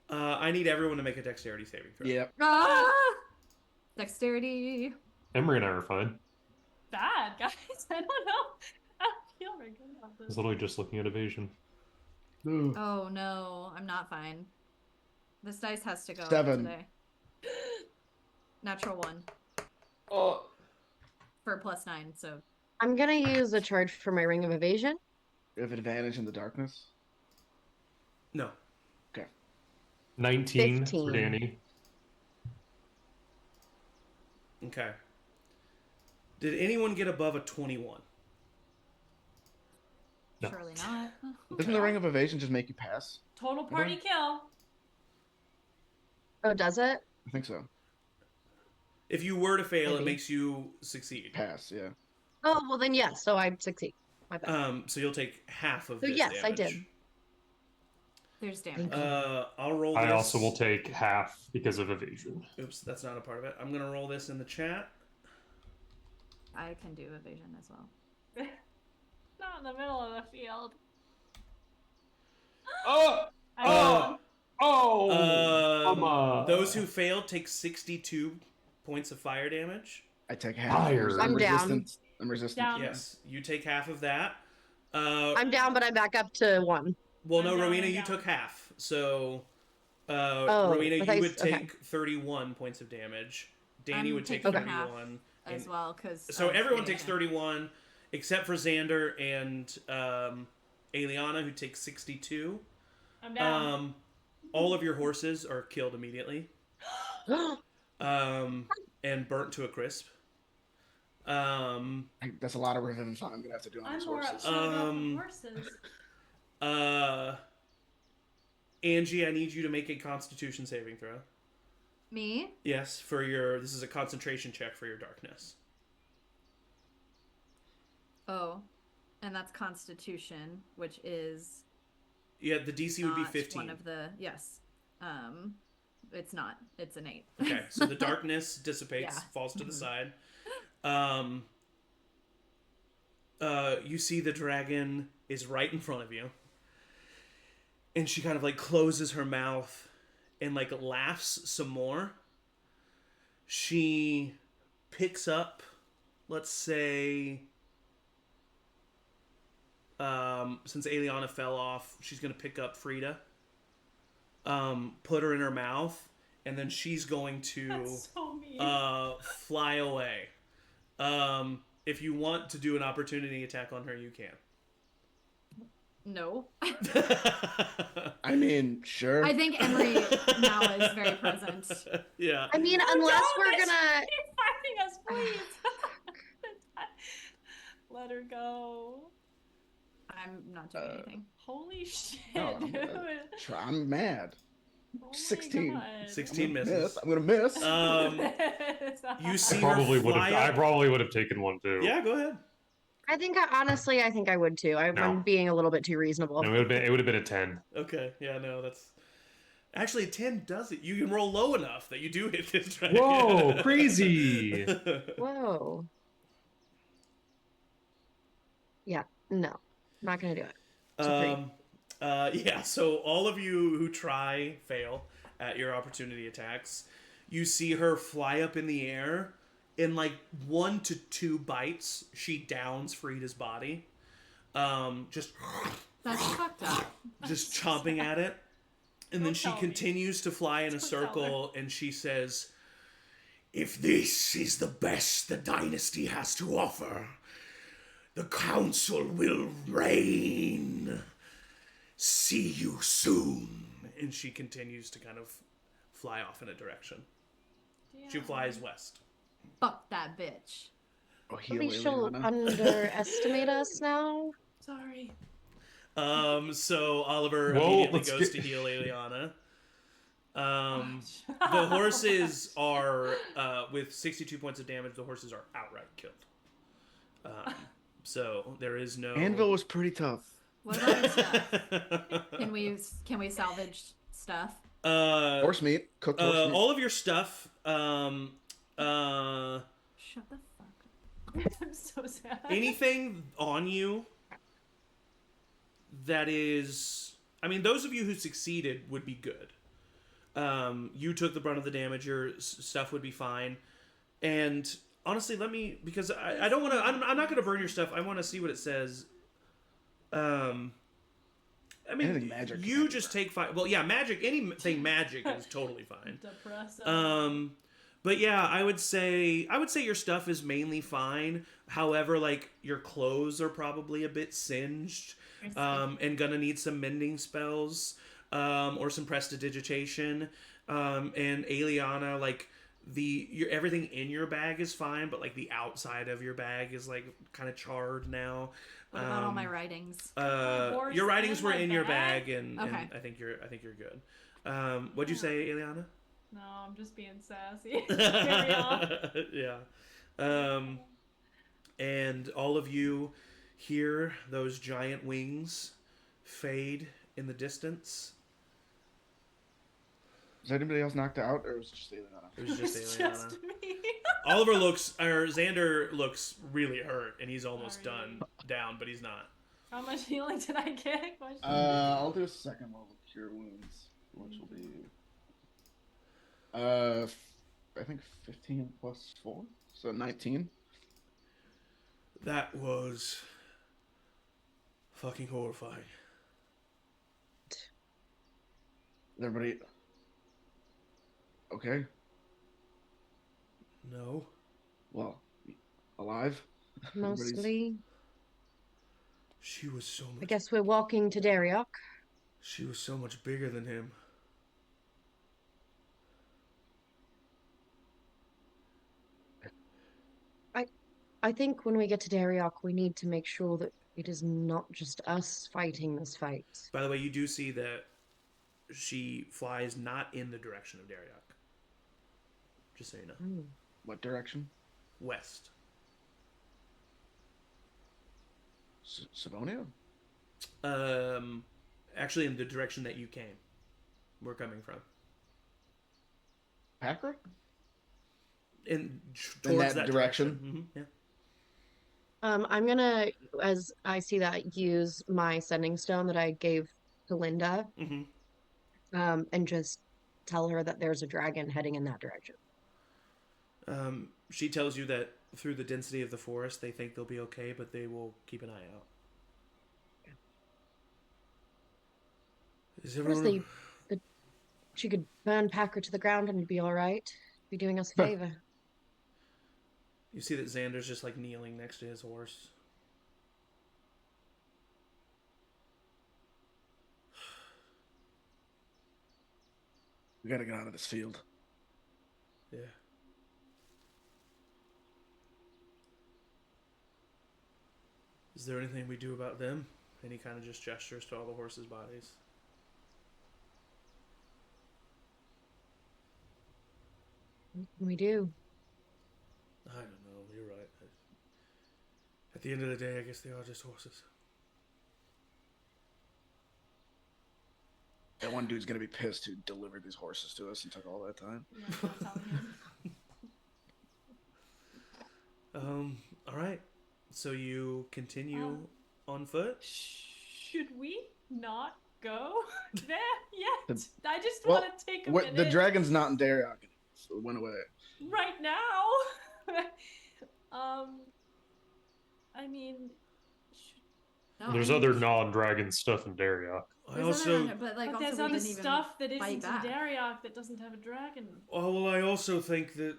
S1: I need everyone to make a dexterity saving throw.
S3: Yep.
S6: ah! Dexterity.
S4: Emery and I are fine.
S2: Bad, guys. I don't know. I don't feel very good about
S4: I was
S2: this.
S4: literally just looking at evasion.
S6: Oh no, I'm not fine. This dice has to go
S3: 7.
S6: today. Natural 1.
S4: Oh.
S6: For +9, so.
S5: I'm gonna use a charge for my ring of evasion.
S3: You have advantage in the darkness.
S1: No.
S4: 19
S5: 15.
S4: for Danny.
S1: Okay. Did anyone get above a 21?
S4: No.
S6: Surely not.
S3: Doesn't the ring of evasion just make you pass?
S2: Total party kill.
S5: Oh, does it?
S3: I think so.
S1: If you were to fail, it
S5: Maybe.
S1: makes you succeed.
S3: Pass, yeah.
S5: Oh, well then yes, so I succeed. My bad.
S1: So you'll take half of
S5: So
S1: this
S5: yes, I
S1: damage.
S5: did.
S6: There's damage.
S1: I'll roll this.
S4: I also will take half because of evasion.
S1: Oops, that's not a part of it. I'm gonna roll this in the chat.
S6: I can do evasion as well.
S2: Not in the middle of the field.
S4: Oh!
S2: I
S1: Those who failed take 62 points of fire damage.
S3: I take half.
S4: Fire.
S5: I'm down.
S3: resistant. I'm resistant.
S2: Down.
S1: Yes, you take half of that.
S5: I'm down, but I'm back up to 1.
S1: Well,
S2: I'm
S1: no,
S2: down,
S1: Rowena,
S2: I'm
S1: you
S2: down.
S1: took half. So,
S5: Oh,
S1: Rowena,
S5: I thought
S1: you
S5: you
S1: would
S5: okay.
S1: take 31 points of damage. Danny
S6: I'm
S1: would take
S6: taking
S1: 31.
S6: half as well, because.
S1: So everyone takes 31, except for Xander and Aliana, who takes 62.
S2: I'm down.
S1: All of your horses are killed immediately. And burnt to a crisp.
S3: That's a lot of revenge I'm gonna have to do on
S2: I'm
S3: these
S2: more
S3: horses.
S2: upset about the horses.
S1: Angie, I need you to make a Constitution saving throw.
S6: Me?
S1: Yes, for your. This is a concentration check for your darkness.
S6: Oh. And that's Constitution, which is.
S1: Yeah, the DC would be
S6: not
S1: 15.
S6: One of the. Yes. It's not. It's an 8.
S1: Okay, so the darkness dissipates,
S6: Yeah.
S1: falls to the side. You see the dragon is right in front of you. And she kind of like closes her mouth and like laughs some more. She picks up, let's say, since Aliana fell off, she's going to pick up Frida, put her in her mouth, and then she's going to
S2: That's so mean.
S1: fly away. If you want to do an opportunity attack on her, you can.
S6: No.
S3: I mean, sure.
S6: I think Emery now is very present.
S1: Yeah.
S5: I mean, unless
S2: No,
S5: we're
S2: she's
S5: gonna.
S2: fighting us, please. Let her go.
S6: I'm not doing anything.
S2: Holy shit,
S3: No, I'm
S2: dude.
S3: gonna I'm mad.
S2: Oh my
S3: 16.
S2: God.
S1: 16 misses.
S3: I'm gonna miss.
S1: You see
S4: I
S1: her
S4: probably would
S1: fly
S4: have. I
S1: up.
S4: probably would have taken one too.
S1: Yeah, go ahead.
S5: I think honestly, I think I would too. I'm
S4: No.
S5: being a little bit too reasonable.
S4: And it would have been a 10.
S1: Okay. Yeah, no, that's actually a 10 does it. You can roll low enough that you do hit this dragon.
S4: Whoa, crazy!
S5: Whoa. Yeah, no, I'm not gonna do it. It's a 3.
S1: Yeah, so all of you who try fail at your opportunity attacks. You see her fly up in the air. In like 1 to 2 bites, she downs Frida's body. Just
S6: That's fucked up.
S1: just chomping at it. And then
S2: Don't
S1: she
S2: tell me.
S1: continues to fly in a
S2: Don't tell
S1: circle and she says, "If this is the best the dynasty has to offer, the council will reign. See you soon." And she continues to kind of fly off in a direction. She flies west.
S6: Fuck that bitch.
S3: Oh,
S5: I
S3: heal
S5: think she'll
S3: Aliana.
S5: underestimate us now.
S2: Sorry.
S1: So Oliver
S4: Well,
S1: immediately
S4: let's
S1: goes
S4: get-
S1: to heal Eliana. The horses are, with 62 points of damage, the horses are outright killed. So there is no...
S3: Anvil was pretty tough.
S6: What about our stuff? Can we salvage stuff?
S3: Horse meat, cooked horse meat.
S1: All of your stuff,
S6: Shut the fuck up.
S2: I'm so sad.
S1: anything on you that is... I mean, those of you who succeeded would be good. You took the brunt of the damage. Your stuff would be fine. And honestly, let me... Because I don't want to... I'm not going to burn your stuff. I want to see what it says. I mean,
S3: Anything magic
S1: you
S3: can
S1: just take 5... Well, yeah, magic. Anything magic is totally fine.
S2: Depressing.
S1: But yeah, I would say your stuff is mainly fine. However, like, your clothes are probably a bit singed, and gonna need some mending spells, or some prestidigitation. And Eliana, like, everything in your bag is fine, but like the outside of your bag is like kind of charred now.
S6: What about all my writings?
S1: Your writings were
S2: my
S1: in your
S2: bag?
S1: bag, and
S6: Okay.
S1: I think you're good. What'd you say, Eliana?
S2: No, I'm just being sassy. Carry on.
S1: Yeah. And all of you hear those giant wings fade in the distance.
S3: Is anybody else knocked out, or was it just Eliana?
S1: It was just
S2: It's
S1: Eliana.
S2: just me.
S1: Xander looks really hurt, and he's almost
S2: Sorry.
S1: done down, but he's not.
S2: How much healing did I get?
S3: I'll do a second level cure wounds, which will be, I think 15 plus 4, so 19.
S1: That was fucking horrifying.
S3: Is everybody okay?
S1: No.
S3: Well, alive? Everybody's-
S5: Mostly.
S1: She was so
S5: I
S1: much...
S5: guess we're walking to Dariok.
S1: She was so much bigger than him.
S5: I think when we get to Dariok, we need to make sure that it is not just us fighting this fight.
S1: By the way, you do see that she flies not in the direction of Dariok. Just so you know.
S3: What direction?
S1: West.
S3: Savonia?
S1: Actually in the direction that you came. We're coming from.
S3: Pakra?
S1: Towards
S3: that direction?
S1: Mm-hmm, yeah.
S5: I'm gonna, as I see that, use my sending stone that I gave to Linda,
S1: Mm-hmm.
S5: and just tell her that there's a dragon heading in that direction.
S1: She tells you that through the density of the forest, they think they'll be okay, but they will keep an eye out. Is everyone...
S5: Honestly, she could burn Packer to the ground and it'd be all right. Be doing us a favor.
S1: You see that Xander's just like kneeling next to his horse.
S3: We gotta get out of this field.
S1: Yeah. Is there anything we do about them? And he kind of just gestures to all the horses' bodies.
S5: What can we do?
S1: I don't know. You're right. At the end of the day, I guess they are just horses.
S3: That one dude's gonna be pissed who delivered these horses to us and took all that time.
S2: Yeah, don't tell him.
S1: All right. So you continue on foot?
S2: Should we not go there yet?
S3: The-
S2: I just
S3: well,
S2: want to take a minute.
S3: The dragon's not in Dariok, so it went away.
S2: Right now. I mean,
S6: No,
S4: There's
S6: I mean,
S4: other non-dragon stuff in Dariok.
S1: I
S6: there's
S1: also...
S6: other, but like
S2: but
S6: also
S2: there's
S6: we
S2: other
S6: didn't even
S2: stuff that
S6: fight
S2: isn't in
S6: back.
S2: Dariok that doesn't have a dragon.
S1: Oh, well, I also think that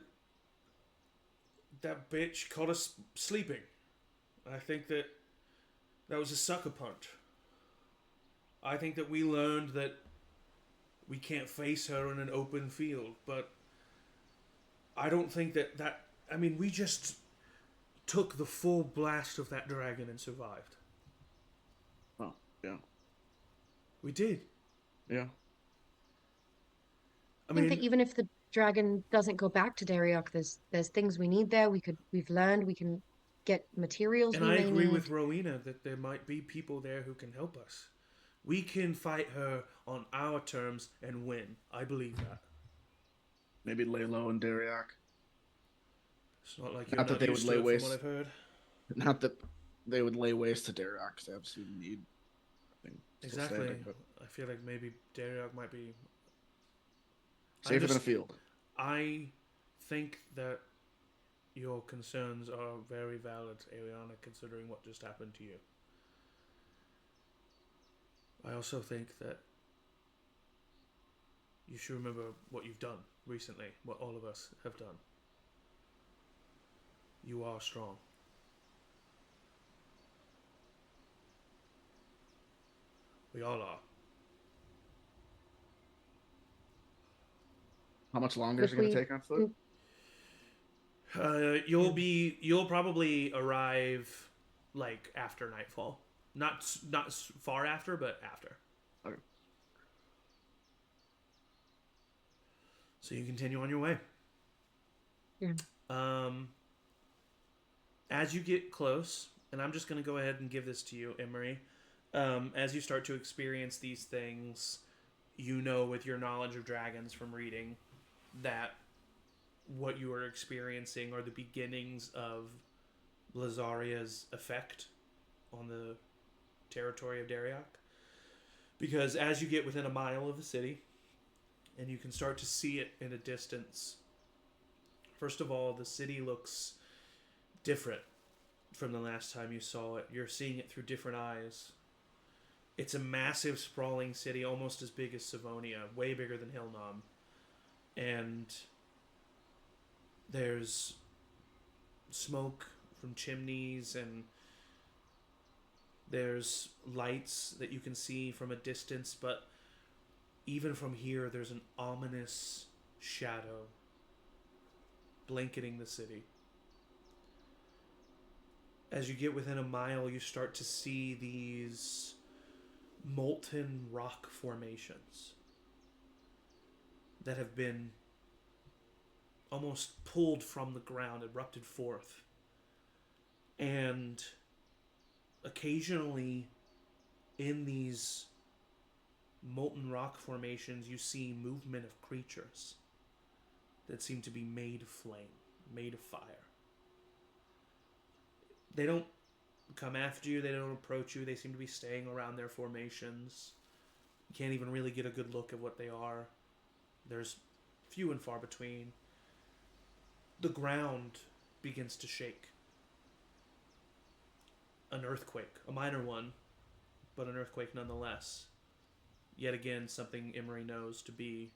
S1: that bitch caught us sleeping. I think that was a sucker punch. I think that we learned that we can't face her in an open field, but I don't think that I mean, we just took the full blast of that dragon and survived.
S3: Yeah.
S1: We did.
S3: Yeah.
S5: I think that even if the dragon doesn't go back to Dariok, there's things we need there. We've learned we can get materials
S1: and
S5: we
S1: I
S5: may
S1: agree
S5: need.
S1: with Rowena that there might be people there who can help us. We can fight her on our terms and win. I believe that.
S3: Maybe lay low in Dariok.
S1: It's not like you're
S3: Not that
S1: not
S3: they would
S1: used
S3: lay
S1: to it from what
S3: waste.
S1: I've heard.
S3: Not that they would lay waste to Dariok because they absolutely need thing still
S1: Exactly.
S3: standing, but
S1: I feel like maybe Dariok might be
S3: safer than a field.
S1: I think that your concerns are very valid, Ariana, considering what just happened to you. I also think that you should remember what you've done recently, what all of us have done. You are strong. We all are.
S3: How much longer is it going to take on foot?
S1: You'll probably arrive like after nightfall. Not far after, but after.
S3: Okay.
S1: So you continue on your way.
S5: Yeah.
S1: As you get close, and I'm just going to go ahead and give this to you, Emery. As you start to experience these things, you know with your knowledge of dragons from reading that what you are experiencing are the beginnings of Blazaria's effect on the territory of Dariok. Because as you get within a mile of the city, and you can start to see it in a distance, first of all, the city looks different from the last time you saw it. You're seeing it through different eyes. It's a massive, sprawling city, almost as big as Savonia, way bigger than Hillnom. And there's smoke from chimneys, and there's lights that you can see from a distance, but even from here, there's an ominous shadow blanketing the city. As you get within a mile, you start to see these molten rock formations that have been almost pulled from the ground, erupted forth. And occasionally in these molten rock formations, you see movement of creatures that seem to be made of flame, made of fire. They don't come after you, they don't approach you, they seem to be staying around their formations. You can't even really get a good look at what they are. There's few and far between. The ground begins to shake. An earthquake, a minor one, but an earthquake nonetheless. Yet again, something Emery knows to be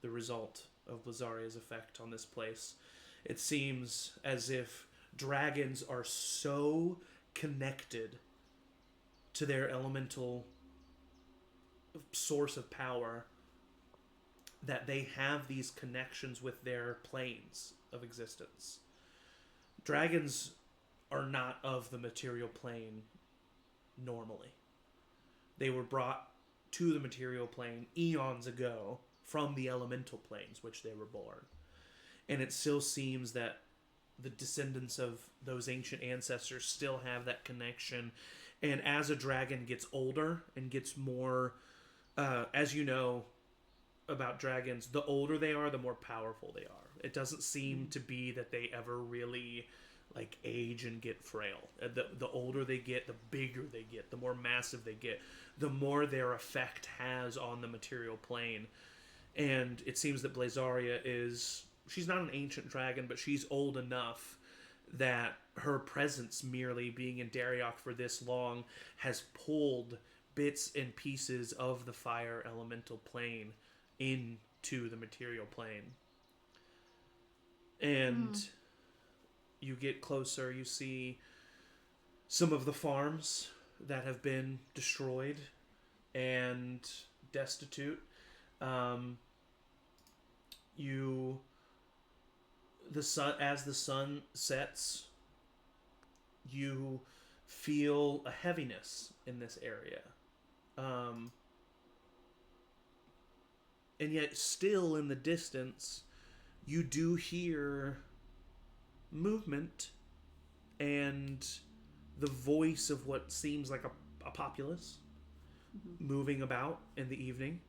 S1: the result of Blazaria's effect on this place. It seems as if dragons are so connected to their elemental source of power that they have these connections with their planes of existence. Dragons are not of the material plane normally. They were brought to the material plane eons ago from the elemental planes which they were born. And it still seems that the descendants of those ancient ancestors still have that connection. And as a dragon gets older and gets more, as you know about dragons, the older they are, the more powerful they are. It doesn't seem to be that they ever really like age and get frail. The older they get, the bigger they get, the more massive they get, the more their effect has on the material plane. And it seems that Blazaria is, she's not an ancient dragon, but she's old enough that her presence merely being in Dariok for this long has pulled bits and pieces of the fire elemental plane into the material plane. And you get closer, you see some of the farms that have been destroyed and destitute. As the sun sets, you feel a heaviness in this area. And yet still in the distance, you do hear movement and the voice of what seems like a populace moving about in the evening.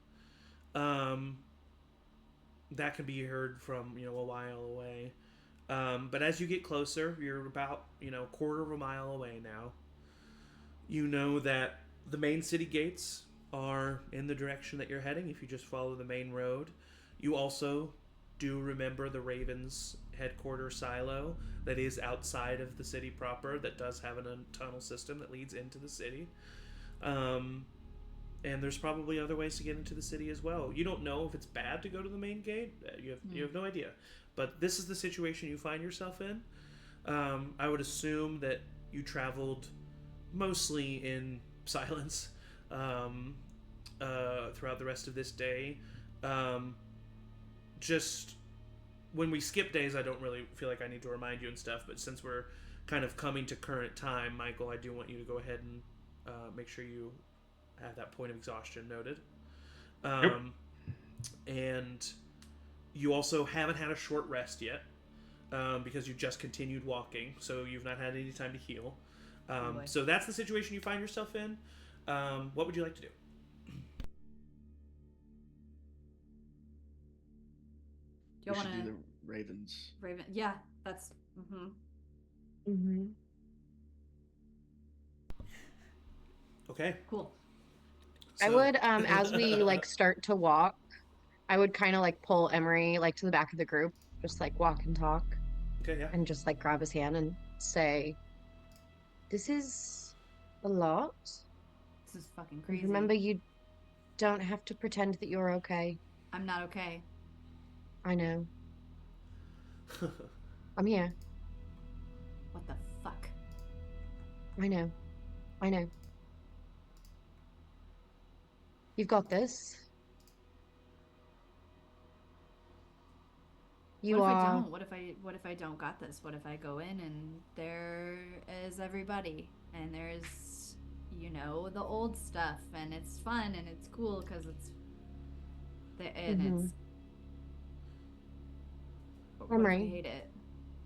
S1: That can be heard from, a while away. But as you get closer, you're about, quarter of a mile away now. You know that the main city gates are in the direction that you're heading if you just follow the main road. You also do remember the Ravens headquarters silo that is outside of the city proper that does have a tunnel system that leads into the city. And there's probably other ways to get into the city as well. You don't know if it's bad to go to the main gate. You have no idea. But this is the situation you find yourself in. I would assume that you traveled mostly in silence throughout the rest of this day. Just when we skip days, I don't really feel like I need to remind you and stuff, but since we're kind of coming to current time, Michael, I do want you to go ahead and make sure you have that point of exhaustion noted. And you also haven't had a short rest yet because you just continued walking, so you've not had any time to heal. So that's the situation you find yourself in. What would you like to do?
S6: Do you want to
S3: do the Ravens?
S6: Yeah, that's.
S1: Okay.
S6: Cool.
S5: I would, as we start to walk, I would kind of pull Emery to the back of the group, just walk and talk.
S1: Okay, yeah.
S5: And just grab his hand and say, "This is a lot.
S6: This is fucking crazy.
S5: Remember, you don't have to pretend that you're okay.
S6: I'm not okay.
S5: I know. I'm here.
S6: What the fuck?
S5: I know. You've got this.
S6: What if I don't got this? What if I go in and there is everybody and there's the old stuff and it's fun and it's cool because it's it's. What if I hate it?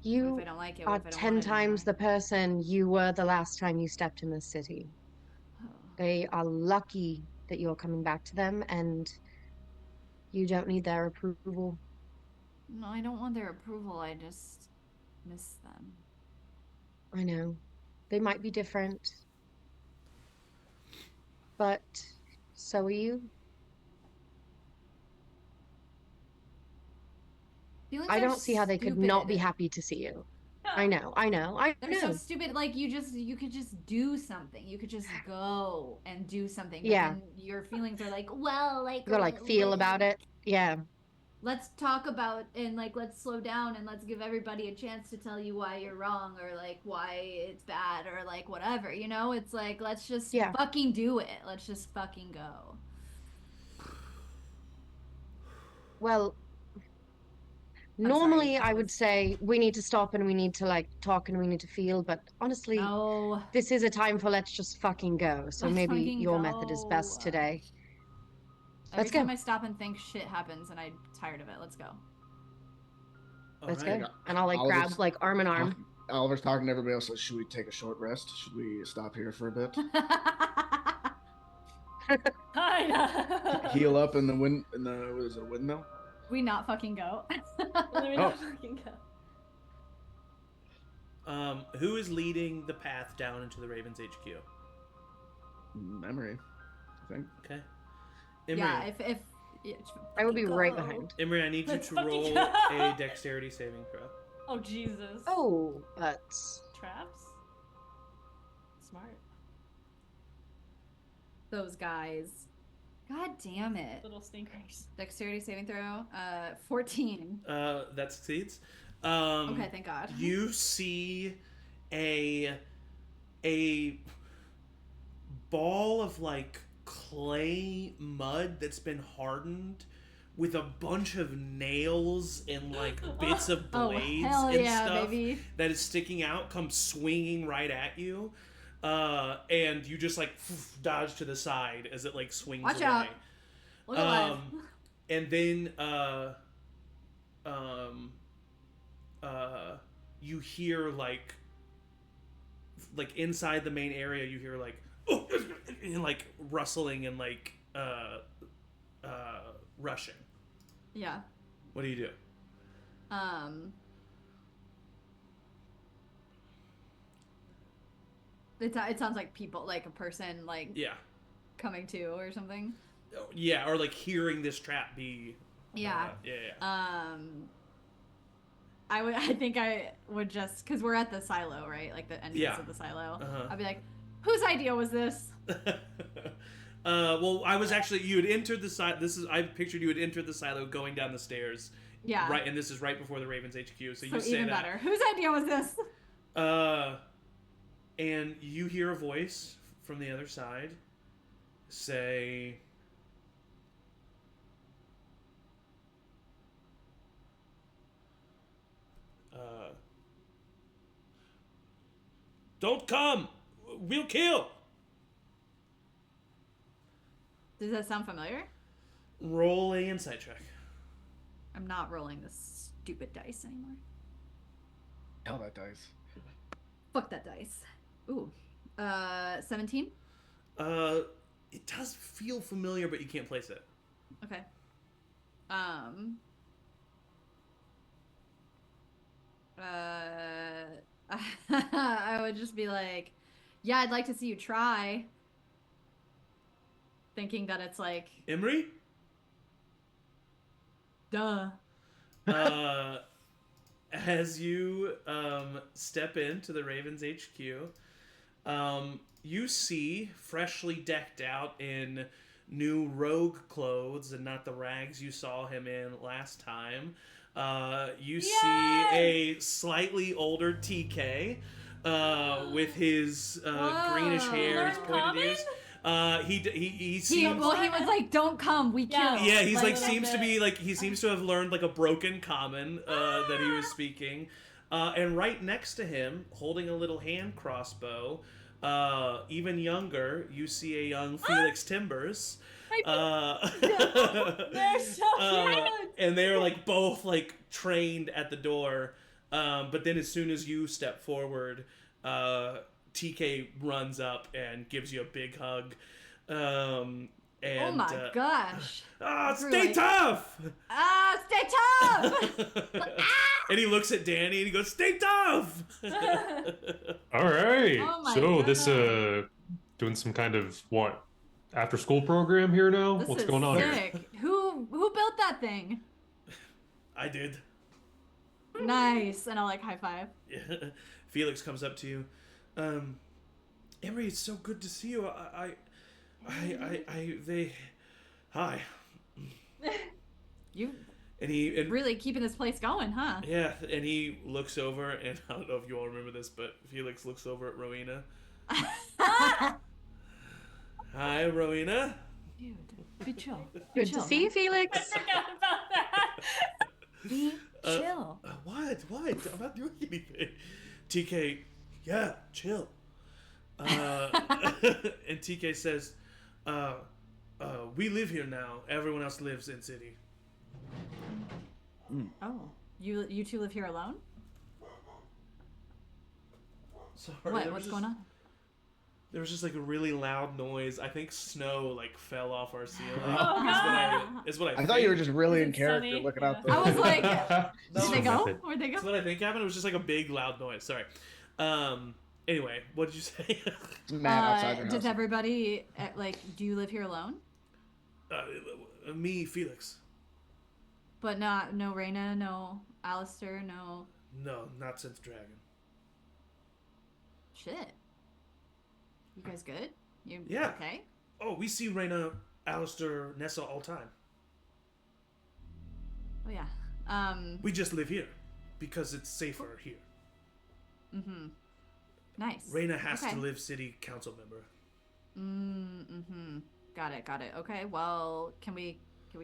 S5: You
S6: what if I don't like it?
S5: are 10 times the person you were the last time you stepped in this city.
S6: Oh.
S5: They are lucky that you're coming back to them, and you don't need their approval.
S6: No, I don't want their approval. I just miss them.
S5: I know. They might be different, but so are you. I don't see how they could not be happy to see you. I know.
S6: They're so stupid. You could just do something. You could just go and do something. But
S5: yeah.
S6: then your feelings are
S5: you gotta feel about it. Yeah.
S6: Let's talk about and let's slow down and let's give everybody a chance to tell you why you're wrong or why it's bad or whatever. It's let's just fucking do it. Let's just fucking go.
S5: Well. Normally, I would say we need to stop and we need to talk and we need to feel, but honestly, this is a time for let's just fucking go. So maybe your method is best today.
S6: Every time I stop and think, shit happens and I'm tired of it. Let's go.
S5: Let's go. And I'll grab arm in arm.
S3: Oliver's talking to everybody else. Should we take a short rest? Should we stop here for a bit? Heal up in the wind. What is it, a windmill?
S6: We not fucking go.
S2: Not fucking
S1: go. Who is leading the path down into the Ravens HQ?
S3: Emery, I think.
S1: Okay. Emery.
S6: Yeah, if
S5: I would be right behind.
S1: Emery, I need you to roll a dexterity saving throw.
S2: Oh Jesus.
S5: Oh, but
S2: traps. Smart.
S6: Those guys. God damn it.
S2: Little stinkers.
S6: Dexterity saving throw. 14.
S1: That succeeds.
S6: Okay, thank God.
S1: You see a ball of clay mud that's been hardened with a bunch of nails and bits of blades and stuff
S6: baby.
S1: that is sticking out, comes swinging right at you. and you just like dodge to the side as it like swings
S6: Watch
S1: away.
S6: out. Look alive.
S1: And then you hear like inside the main area you hear like and like rustling and like rushing.
S6: Yeah.
S1: What do you do?
S6: It sounds like people, like a person, like
S1: Yeah.
S6: coming to or something.
S1: Yeah, or like hearing this trap be.
S6: Yeah.
S1: Yeah.
S6: I think I would just, because we're at the silo, right? Like the entrance of the silo.
S1: Uh-huh.
S6: I'd be like, whose idea was this?
S1: Well, I was actually, you had entered the silo. I pictured you had entered the silo going down the stairs.
S6: Yeah.
S1: Right, and this is right before the Ravens HQ. So you say
S6: even
S1: that.
S6: better. Whose idea was this?
S1: And you hear a voice from the other side say, "Don't come! We'll kill!"
S6: Does that sound familiar?
S1: Roll a insight check.
S6: I'm not rolling this stupid dice anymore.
S3: Hell, that dice.
S6: Fuck that dice. Ooh. 17?
S1: It does feel familiar, but you can't place it.
S6: Okay. I would just be like, yeah, I'd like to see you try. Thinking that it's like,
S1: Emery?
S6: duh.
S1: As you step into the Ravens HQ, you see, freshly decked out in new rogue clothes and not the rags you saw him in last time, you see a slightly older TK with his greenish hair, his pointed ears. He seems.
S6: Well, he was like, "Don't come, we kill."
S1: Yeah, he's like seems to be like he seems to have learned like a broken common that he was speaking, and right next to him, holding a little hand crossbow, even younger, you see a young Felix Timbers.
S2: They're so cute.
S1: And they're like both like trained at the door, but then as soon as you step forward, TK runs up and gives you a big hug. And,
S6: oh my gosh.
S1: Stay tough!
S6: Stay tough!
S1: And he looks at Danny and he goes, "Stay tough!"
S4: All right.
S6: Oh my
S4: so
S6: God.
S4: this doing some kind of what after school program here now?
S6: This
S4: What's
S6: is
S4: going on here?
S6: sick. Who built that thing?
S1: I did.
S6: Nice. And I'll like high five.
S1: Felix comes up to you. Emery, it's so good to see you. Hi.
S6: You
S1: And he
S6: really keeping this place going, huh?
S1: yeah, and he looks over, and I don't know if you all remember this, but Felix looks over at Rowena. Hi, Rowena.
S6: Dude, be chill.
S5: Good to see you, Felix.
S2: I forgot about that.
S6: Be chill.
S1: What? I'm not doing anything. TK, yeah, chill. And TK says, we live here now. Everyone else lives in city.
S6: Oh, you two live here alone?
S1: Sorry.
S6: What's going on?
S1: There was just like a really loud noise. I think snow like fell off our ceiling.
S2: Oh,
S1: Is what I
S3: I
S1: think.
S3: thought you were just really
S2: Is
S3: in
S2: it
S3: character
S2: sunny?
S3: looking out the.
S6: I was like,
S1: No,
S6: did they go?
S4: method.
S6: Where'd they go?
S1: That's what I think happened. It was just like a big loud noise. Sorry. Anyway, what did you say?
S3: mad outside your house.
S6: Does everybody like? Do you live here alone?
S1: Me, Felix.
S6: But no Reyna, no Alistair, no
S1: No, not since Dragon.
S6: shit. You guys good? You
S1: Yeah.
S6: okay?
S1: Oh, we see Reyna, Alistair, Nessa all time.
S6: Oh yeah.
S1: We just live here because it's safer here.
S6: Mm-hmm. Nice.
S1: Reyna has
S6: Okay.
S1: to live city council member.
S6: Mm-hmm. Got it. Okay. Well, can we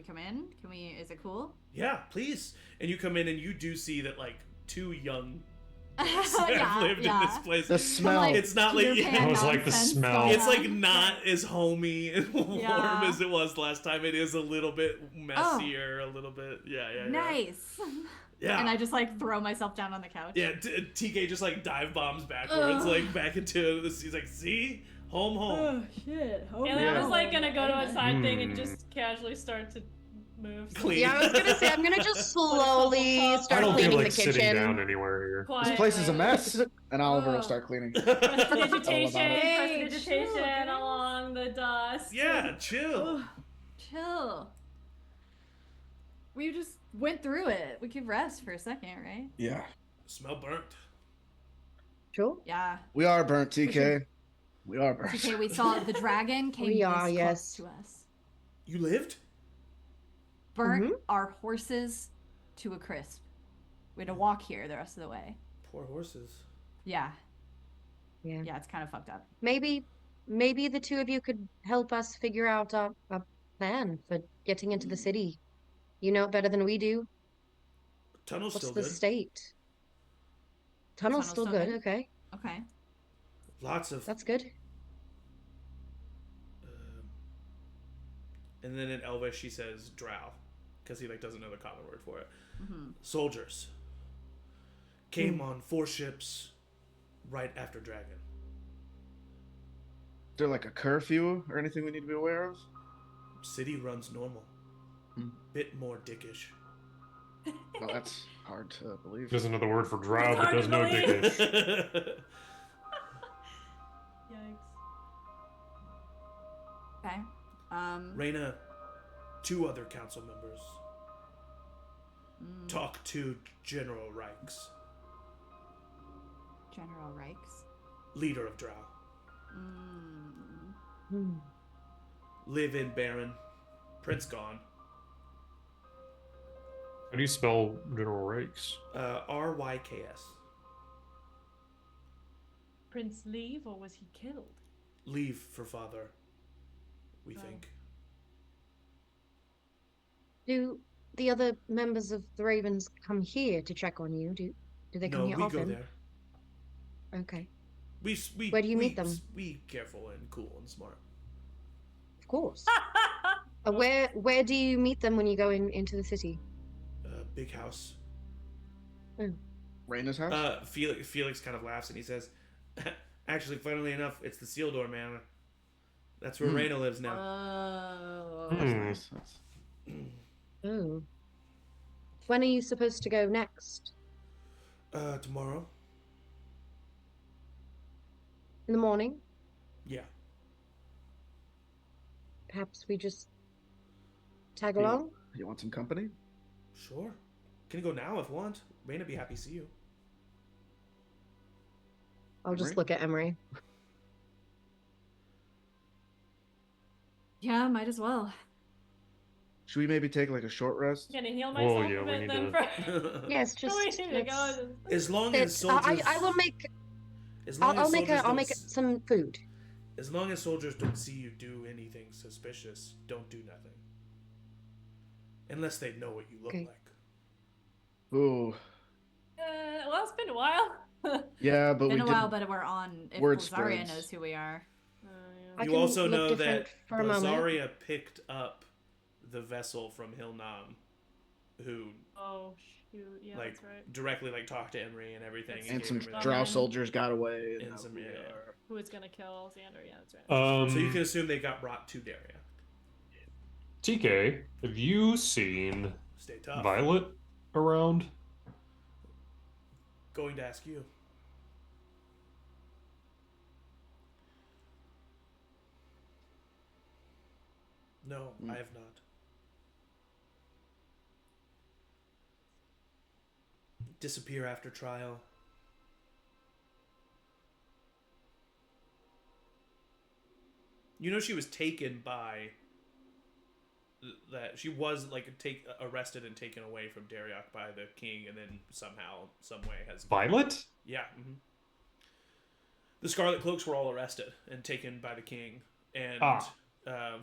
S6: come in? Is it cool?
S1: Yeah, please. And you come in and you do see that like two young place.
S6: Yeah,
S1: I've lived in this place.
S3: The smell.
S1: It's not like
S4: It was like the smell.
S1: it's like not as homey and warm
S6: Yeah.
S1: as it was last time. It is a little bit messier, a little bit. Yeah.
S6: Nice.
S1: Yeah.
S6: And I just like throw myself down on the couch.
S1: Yeah, TK just like dive bombs backwards, like back into this. He's like, see? Home.
S2: Oh shit. And I was like gonna go to a side thing and just casually start to move.
S1: Clean.
S5: Yeah, I was gonna say I'm gonna just slowly
S4: I
S5: start
S4: don't feel
S5: cleaning
S4: like
S5: the
S4: sitting
S5: kitchen.
S4: down anywhere here.
S3: This place is a mess, and Oliver will start cleaning.
S2: Prestidigitation,
S6: Hey,
S2: prestidigitation
S6: chill,
S2: along the dust.
S1: Yeah, chill.
S6: Chill. We just went through it. We could rest for a second, right?
S3: Yeah.
S1: Smell burnt.
S5: Sure.
S6: Yeah.
S3: We are burnt, TK. We are burnt.
S6: Okay, we saw the dragon came
S5: We are,
S6: this
S5: yes.
S6: close to us.
S1: You lived?
S6: Burnt our horses to a crisp. We had to walk here the rest of the way.
S1: Poor horses.
S6: Yeah.
S5: Yeah.
S6: Yeah, it's kind of fucked up.
S5: Maybe the two of you could help us figure out a plan for getting into the city. You know it better than we do.
S1: Tunnel's
S5: What's
S1: still
S5: the
S1: good.
S5: state? Tunnel's still good. Okay,
S6: Okay.
S1: Lots of.
S5: that's good.
S1: And then in Elvish she says drow, because he like doesn't know the common word for it.
S6: Mm-hmm.
S1: Soldiers came on 4 ships right after Dragon.
S3: Is there like a curfew or anything we need to be aware of?
S1: City runs normal. Bit more dickish.
S3: Well, that's hard to believe.
S4: There's another word for drow,
S2: It's
S4: but
S2: hard
S4: there's
S2: to
S4: no
S2: believe.
S4: dickish.
S2: Yikes.
S6: Okay.
S1: Reyna, 2 other council members. Talk to General Reichs,
S6: General Reichs.
S1: leader of drow.
S5: Hmm.
S1: Live in Baron. Prince gone.
S4: How do you spell General Rakes?
S1: RYKS.
S2: Prince leave or was he killed?
S1: Leave for father, we think.
S5: Do the other members of the Ravens come here to check on you? Do they come
S1: No,
S5: here
S1: we
S5: often?
S1: go there.
S5: Okay,
S1: We
S5: Where do you meet them?
S1: We careful and cool and smart.
S5: of course. Where do you meet them when you go into the city?
S1: Big house.
S3: Raina's house?
S1: Felix kind of laughs and he says, actually, funnily enough, it's the Seal Door Manor. That's where Reyna lives now.
S6: Oh.
S3: That's nice.
S5: Oh. When are you supposed to go next?
S1: Tomorrow?
S5: In the morning?
S1: Yeah.
S5: Perhaps we just tag
S3: Yeah.
S5: along?
S3: You want some company?
S1: Sure. Can go now if you want. Reyna be happy to see you.
S5: I'll just
S3: Emery?
S5: look at Emery.
S6: Yeah, might as well.
S3: Should we maybe take like a short rest?
S2: I'm gonna heal
S4: Whoa,
S2: myself
S4: yeah,
S2: a
S4: we
S2: bit
S4: need
S2: then.
S4: to-
S5: Yes, just
S2: We need to
S5: let's
S2: go.
S1: As long as
S5: sit.
S1: soldiers,
S5: I will make.
S1: as long
S5: I'll
S1: as
S5: make
S1: soldiers
S5: I'll
S1: don't
S5: make
S1: s-
S5: some food.
S1: As long as soldiers don't see you do anything suspicious, don't do nothing. Unless they know what you look
S5: Okay.
S1: like.
S3: Ooh.
S2: Well, it's been a while.
S3: Yeah, but
S6: Been
S3: we
S6: a
S3: did.
S6: while, but we're on. If
S3: Word
S6: Rosaria
S3: spreads.
S6: knows who we are.
S5: I
S1: You
S5: can
S1: also
S5: look
S1: know
S5: different
S1: that
S5: for a moment.
S1: Rosaria picked up the vessel from Hilnam, who
S2: Oh shoot! Yeah,
S1: like
S2: that's right.
S1: directly like talked to Emery and everything.
S2: That's
S3: And
S1: gave
S3: some
S1: him everything.
S3: drow soldiers got away.
S1: And
S3: now
S1: some-
S3: we
S1: yeah.
S3: are-
S2: Who was gonna kill Xander? Yeah, that's right.
S1: So you can assume they got brought to Daria.
S4: TK, have you seen
S1: Stay tough.
S4: Violet around?
S1: Going to ask you. No, I have not. Disappear after trial. You know she was taken by that she was like arrested and taken away from Dariok by the king, and then somehow, some way has
S4: Violet?
S1: yeah. The Scarlet Cloaks were all arrested and taken by the king, and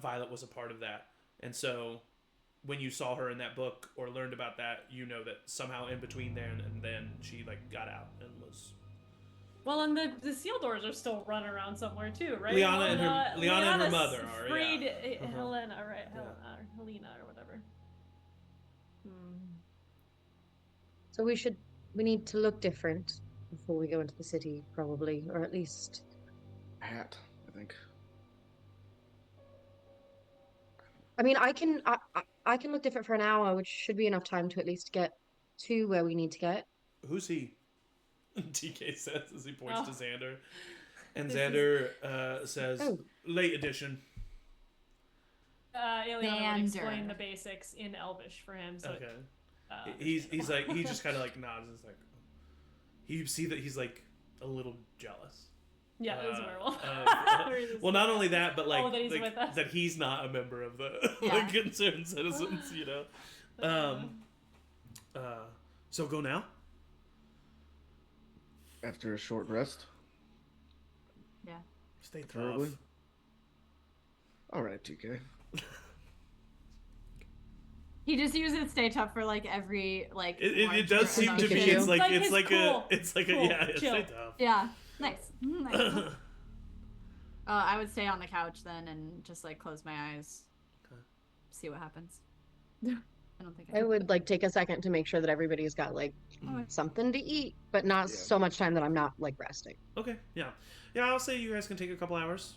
S1: Violet was a part of that. And so when you saw her in that book or learned about that, you know that somehow in between there and then she like got out and was.
S2: Well, and the seal doors are still running around somewhere too, right?
S1: Leanna and her mother are.
S2: Afraid,
S1: Yeah.
S2: Helena, right?
S1: Yeah.
S2: Helena or whatever.
S5: So we need to look different before we go into the city, probably, or at least
S3: Hat, I think.
S5: I mean, I can look different for an hour, which should be enough time to at least get to where we need to get.
S1: Who's he? TK says as he points to Xander. And
S2: This
S1: Xander says, late edition.
S2: Ileana would explain the basics in Elvish for him. So
S1: okay. He's like, he just kind of like nods. It's like, you see that he's like a little jealous.
S2: Yeah, he's a werewolf.
S1: Well, not only that, but like,
S2: that he's with us.
S1: that he's not a member of the like concerned citizens, you know. So go now.
S3: After a short rest.
S6: Yeah.
S1: Stay tough.
S3: Preferably. All right, TK.
S6: He just uses stay tough for like every like.
S1: It does seem to be. It's like
S2: cool.
S1: stay tough.
S6: Yeah. Nice. Nice. I would stay on the couch then and just like close my eyes.
S1: Okay.
S6: See what happens. I don't think
S5: I would like take a second to make sure that everybody's got like something to eat, but not so much time that I'm not like resting.
S1: Okay. Yeah. I'll say you guys can take a couple hours.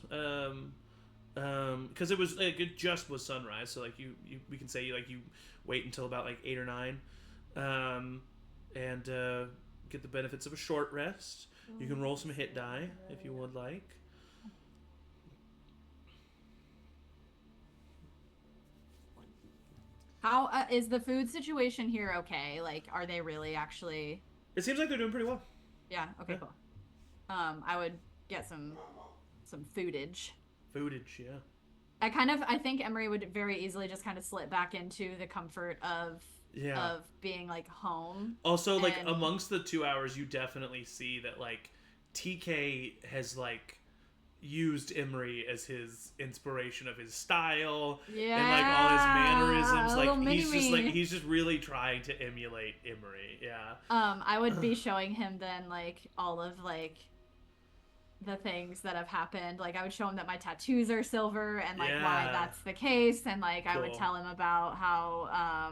S1: Because it was like it just was sunrise, so like we can say you wait until about like 8 or 9, and get the benefits of a short rest. You can roll some hit die if you would like.
S6: How is the food situation here? Okay, like are they really actually?
S1: It seems like they're doing pretty well.
S6: Yeah. Okay. Cool. I would get some foodage.
S1: Foodage, yeah.
S6: I think Emery would very easily just kind of slip back into the comfort of being like home.
S1: Also, like amongst the 2 hours, you definitely see that like TK has like used Emery as his inspiration of his style and like all his mannerisms. Like he's just really trying to emulate Emery. Yeah.
S6: I would be showing him then like all of like the things that have happened. Like I would show him that my tattoos are silver and like why that's the case, and like I would tell him about how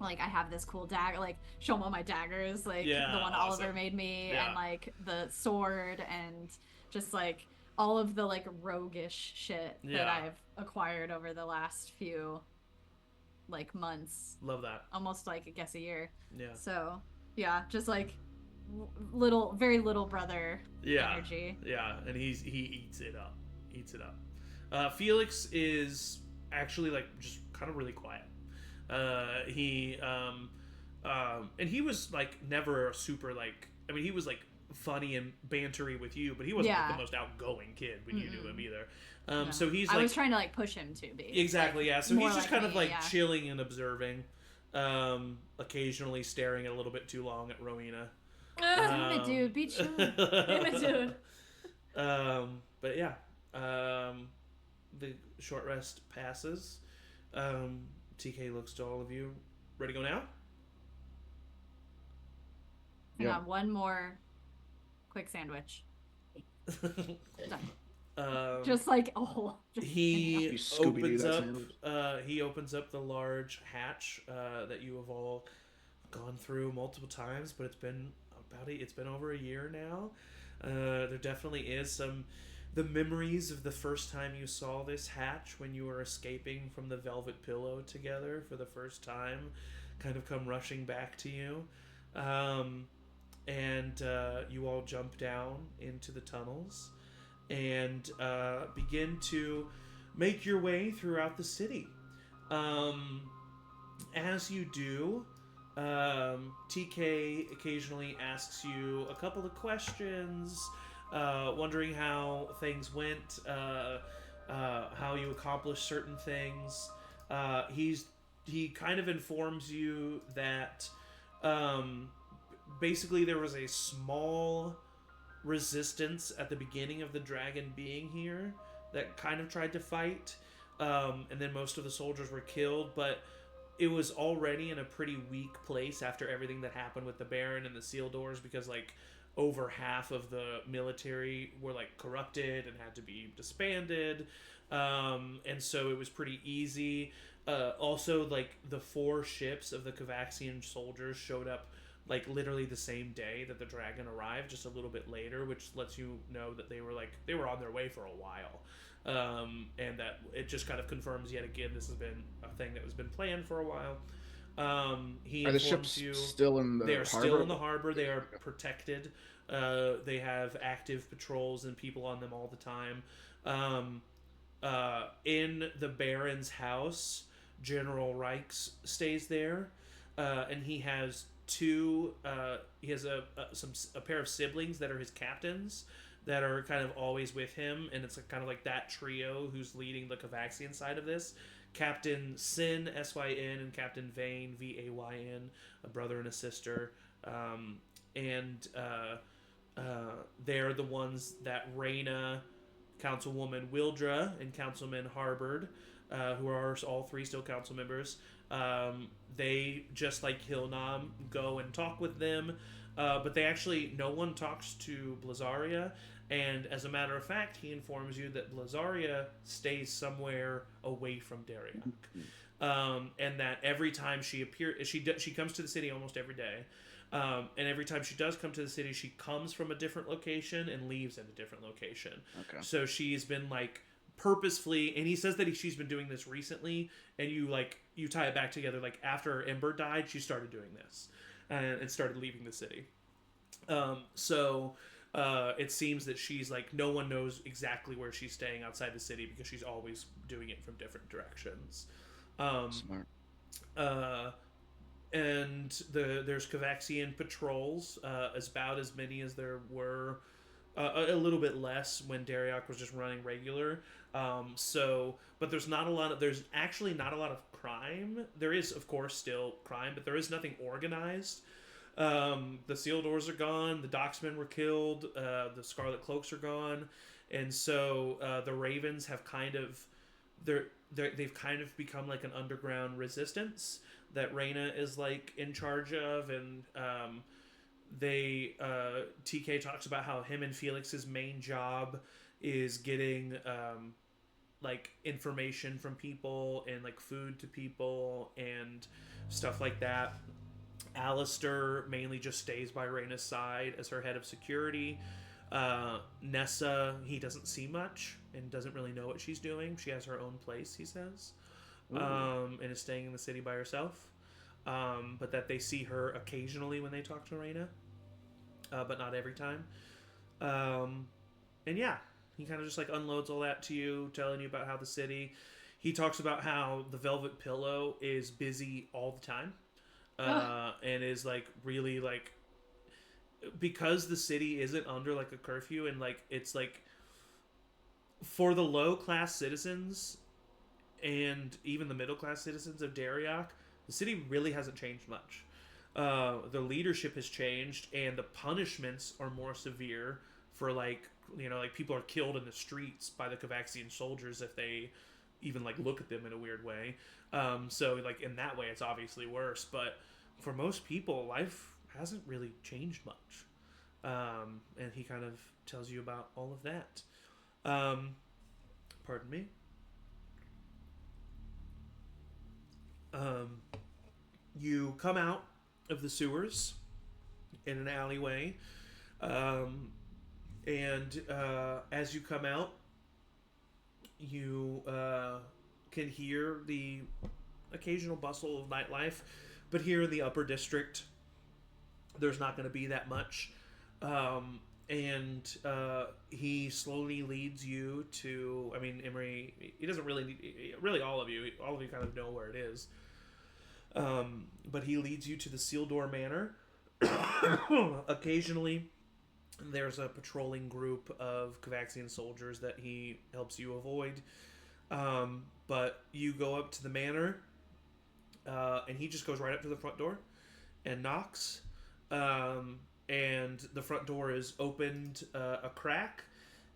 S6: like I have this cool dagger, like show him all my daggers, like the one Oliver made me, and like the sword, and just like all of the like roguish shit that I've acquired over the last few like months.
S1: Love that.
S6: Almost like I guess a year.
S1: Yeah.
S6: So yeah, just like very little brother energy.
S1: Yeah, and he eats it up. Felix is actually like just kind of really quiet. And he was like never super like, I mean, he was like funny and bantery with you, but he wasn't like, the most outgoing kid when you knew him either. So he's like,
S6: I was trying to like push him to be
S1: exactly,
S6: like,
S1: yeah. So he's just kind of like
S6: yeah.
S1: chilling and observing, occasionally staring a little bit too long at Rowena.
S6: Damn it, dude, be chill.
S2: Damn it, dude.
S1: But yeah, the short rest passes. TK looks to all of you. Ready to go now?
S6: Hang on, one more quick sandwich. Done. Just like
S1: he opens up the large hatch that you have all gone through multiple times, but it's been over a year now. There definitely is the memories of the first time you saw this hatch when you were escaping from the velvet pillow together for the first time kind of come rushing back to you. And you all jump down into the tunnels and begin to make your way throughout the city. As you do, TK occasionally asks you a couple of questions, wondering how things went, how you accomplished certain things. He kind of informs you that basically there was a small resistance at the beginning of the dragon being here that kind of tried to fight, and then most of the soldiers were killed, but it was already in a pretty weak place after everything that happened with the Baron and the Seal Doors, because like over half of the military were like corrupted and had to be disbanded, and so it was pretty easy. Also, like the 4 ships of the Kavaxian soldiers showed up like literally the same day that the dragon arrived, just a little bit later, which lets you know that they were on their way for a while. And that it just kind of confirms yet again this has been a thing that has been planned for a while. He
S3: Are the
S1: informs
S3: ships
S1: you
S3: still in the
S1: they are
S3: harbor?
S1: still in the harbor. They are protected. They have active patrols and people on them all the time. In the Baron's house, General Reichs stays there, and he has two. He has a pair of siblings that are his captains that are kind of always with him, and it's kind of like that trio who's leading the Kavaxian side of this. Captain Sin, S-Y-N, and Captain Vane, V-A-Y-N, a brother and a sister. They're the ones that Reyna, Councilwoman Wildra, and Councilman Harbord, who are all 3 still council members, they, just like Hilnam, go and talk with them, but they actually, no one talks to Blazaria, and as a matter of fact, he informs you that Blazaria stays somewhere away from Dariak. And that every time she appears, she comes to the city almost every day, and every time she does come to the city, she comes from a different location and leaves at a different location. Okay. So she's been like purposefully, and he says that she's been doing this recently, and you tie it back together, like after Ember died, she started doing this and started leaving the city. It seems that she's like, no one knows exactly where she's staying outside the city because she's always doing it from different directions.
S3: Smart.
S1: And there's Kavaxian patrols, about as many as there were, a little bit less when Dariak was just running regular. But there's actually not a lot of crime. There is, of course, still crime, but there is nothing organized. The Seal Doors are gone, the Docksmen were killed, the Scarlet Cloaks are gone, and so the Ravens have kind of they've kind of become like an underground resistance that Reyna is like in charge of, and TK talks about how him and Felix's main job is getting like information from people and like food to people and stuff like that. Alistair mainly just stays by Reyna's side as her head of security. Nessa, he doesn't see much and doesn't really know what she's doing. She has her own place, he says, and is staying in the city by herself. But that they see her occasionally when they talk to Reyna, but not every time. And yeah, he kind of just like unloads all that to you, telling you about how the city. He talks about how the Velvet Pillow is busy all the time. And is like really like, because the city isn't under like a curfew, and like it's like for the low class citizens and even the middle class citizens of Dariak, the city really hasn't changed much. The leadership has changed, and the punishments are more severe for like people are killed in the streets by the Kavaxian soldiers if they even like look at them in a weird way. So like in that way it's obviously worse, but for most people life hasn't really changed much. And he kind of tells you about all of that. Pardon me. You come out of the sewers in an alleyway, and as you come out, you can hear the occasional bustle of nightlife, but here in the upper district there's not going to be that much. And he slowly leads you to, Emery, he doesn't really need, really all of you kind of know where it is. But he leads you to the Seal Door Manor. Occasionally there's a patrolling group of Kavaxian soldiers that he helps you avoid. But you go up to the manor, and he just goes right up to the front door and knocks. And the front door is opened a crack,